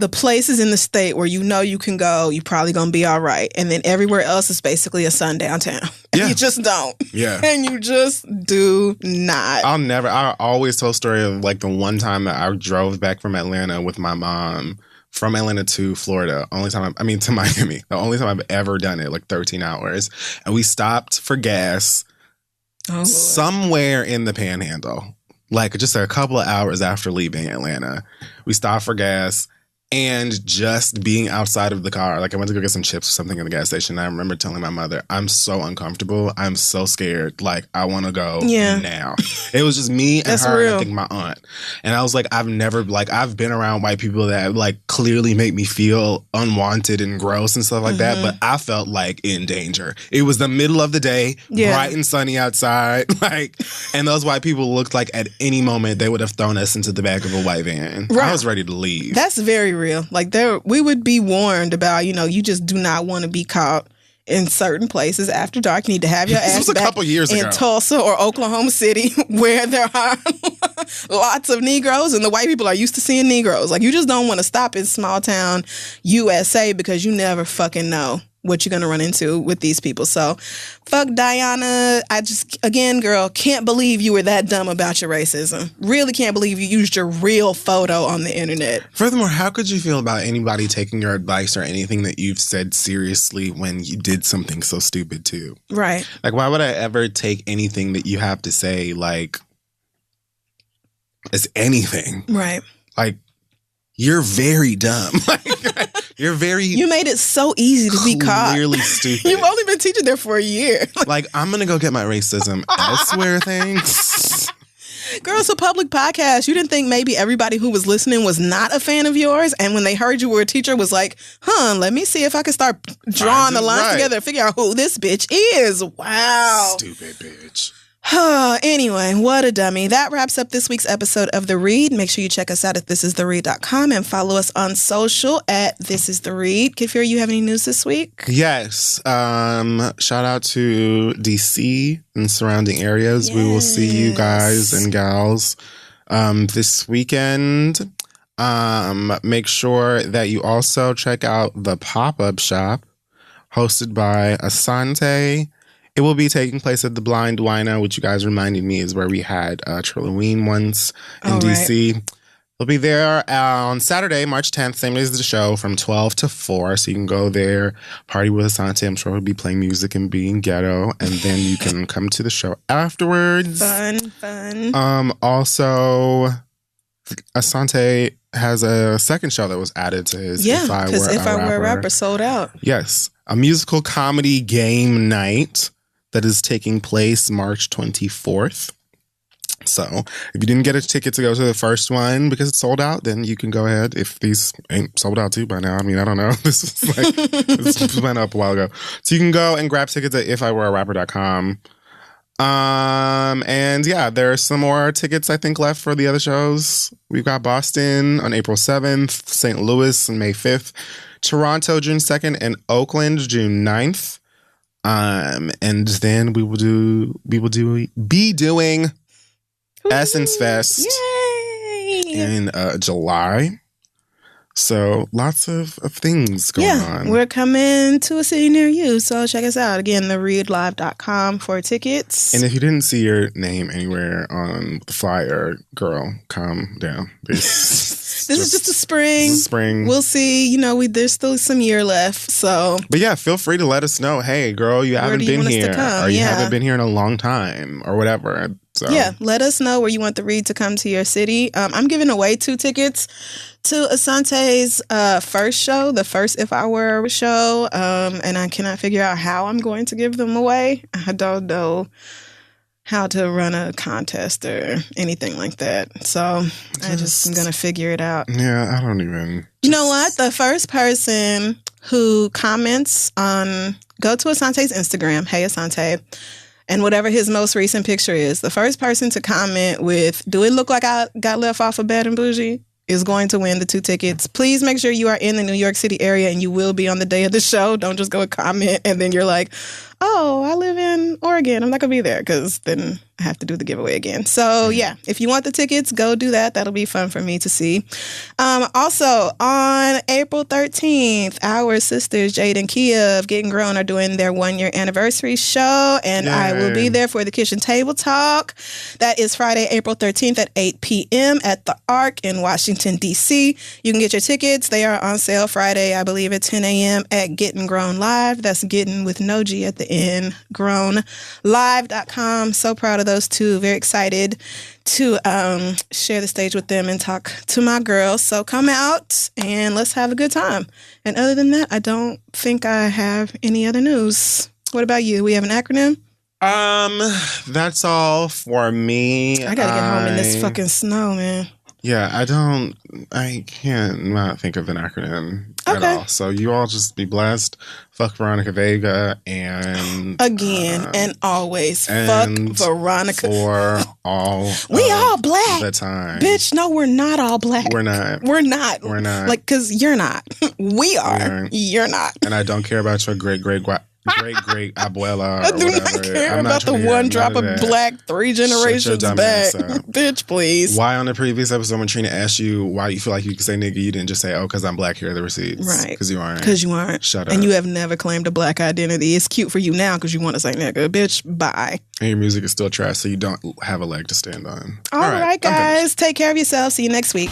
the places in the state where you know you can go, you're probably going to be all right. And then everywhere else is basically a sundown town. And you just don't. Yeah. And you just do not. I always tell a story of like the one time that I drove back from Atlanta with my mom from Atlanta to Florida. To Miami. The only time I've ever done it, like 13 hours. And we stopped for gas somewhere in the Panhandle. Like just a couple of hours after leaving Atlanta. We stopped for gas. And just being outside of the car, like I went to go get some chips or something in the gas station. And I remember telling my mother, I'm so uncomfortable. I'm so scared. Like, I want to go now. It was just me and her and I think my aunt. And I was like, I've been around white people that like clearly make me feel unwanted and gross and stuff like that. But I felt like in danger. It was the middle of the day, bright and sunny outside. And those white people looked like at any moment they would have thrown us into the back of a white van. Right. I was ready to leave. That's very real. Like we would be warned about, you just do not want to be caught in certain places after dark. You need to have your ass back couple years in ago. Tulsa or Oklahoma City where there are lots of Negroes and the white people are used to seeing Negroes. Like you just don't want to stop in small town USA because you never fucking know what you're going to run into with these people. So, fuck Diana. Again, girl, can't believe you were that dumb about your racism. Really can't believe you used your real photo on the internet. Furthermore, how could you feel about anybody taking your advice or anything that you've said seriously when you did something so stupid too? Right. Like, why would I ever take anything that you have to say, like, as anything? Right. Like, you're very dumb. You made it so easy to be caught. Clearly stupid. You've only been teaching there for a year. Like, I'm going to go get my racism elsewhere things. Girl, it's a public podcast. You didn't think maybe everybody who was listening was not a fan of yours? And when they heard you were a teacher was like, let me see if I can start drawing the lines together and figure out who this bitch is. Wow. Stupid bitch. Anyway, what a dummy. That wraps up this week's episode of The Read. Make sure you check us out at thisistheread.com and follow us on social at thisistheread. Kefir, you have any news this week? Yes. Shout out to DC and surrounding areas. Yes. We will see you guys and gals this weekend. Make sure that you also check out the pop-up shop hosted by Asante. It will be taking place at the Blind Wino, which you guys reminded me is where we had Trilloween once in DC. Right. We'll be there on Saturday, March 10th, same day as the show, from 12 to 4. So you can go there, party with Asante. I'm sure we'll be playing music and being ghetto. And then you can come to the show afterwards. Fun. Also, Asante has a second show that was added to his If I Were a Rapper sold out. Yes. A musical comedy game night that is taking place March 24th. So if you didn't get a ticket to go to the first one because it's sold out, then you can go ahead. If these ain't sold out too by now, I mean, I don't know. This went up a while ago. So you can go and grab tickets at ifiwerearapper.com. And yeah, there are some more tickets I think left for the other shows. We've got Boston on April 7th, St. Louis on May 5th, Toronto June 2nd, and Oakland June 9th. And then we will be doing Essence Fest in July. So lots of things going on. We're coming to a city near you, so check us out. Again, thereadlive.com for tickets. And if you didn't see your name anywhere on the flyer, girl, calm down. This is just a spring. We'll see. There's still some year left. So, but yeah, feel free to let us know. Hey, girl, you haven't been here, or you haven't been here in a long time, or whatever. So. Yeah, let us know where you want the read to come to your city. I'm giving away 2 tickets to Asante's first show, the first If I Were a show, and I cannot figure out how I'm going to give them away. I don't know how to run a contest or anything like that. So I'm going to figure it out. Yeah, I don't even. You know what? The first person who comments go to Asante's Instagram, Hey Asante, and whatever his most recent picture is, the first person to comment with, do it look like I got left off of Bad and Bougie, is going to win the 2 tickets. Please make sure you are in the New York City area and you will be on the day of the show. Don't just go and comment and then you're like, oh, I live in Oregon. I'm not going to be there because then I have to do the giveaway again. So, yeah, if you want the tickets, go do that. That'll be fun for me to see. Also, on April 13th, our sisters, Jade and Kia of Getting Grown, are doing their 1-year anniversary show, and Yay. I will be there for the Kitchen Table Talk. That is Friday, April 13th at 8 p.m. at the Arc in Washington, D.C. You can get your tickets. They are on sale Friday, I believe, at 10 a.m. at Getting Grown Live. That's Getting with no G at the end, grownlive.com. So proud of those two. Very excited to share the stage with them and talk to my girls. So come out and let's have a good time. And other than that, I don't think I have any other news. What about you? We have an acronym? That's all for me. I gotta get home in this fucking snow, man. Yeah, I can't not think of an acronym at all. So you all just be blessed. Fuck Veronica Vega and... Again and always. Fuck Veronica. For all we all black. The time. Bitch, no, we're not all black. We're not. We're not. We're not. Like, because you're not. We are. You're not. And I don't care about your great abuela. I do not care about the one drop of black 3 generations back. Bitch, please. Why on the previous episode when Trina asked you why you feel like you could say nigga, you didn't just say, oh, because I'm black, here are the receipts. Right. Because you aren't. Because you aren't. Shut up. And you have never claimed a black identity. It's cute for you now because you want to say nigga. Bitch, bye. And your music is still trash, so you don't have a leg to stand on. All right, guys. Take care of yourselves. See you next week.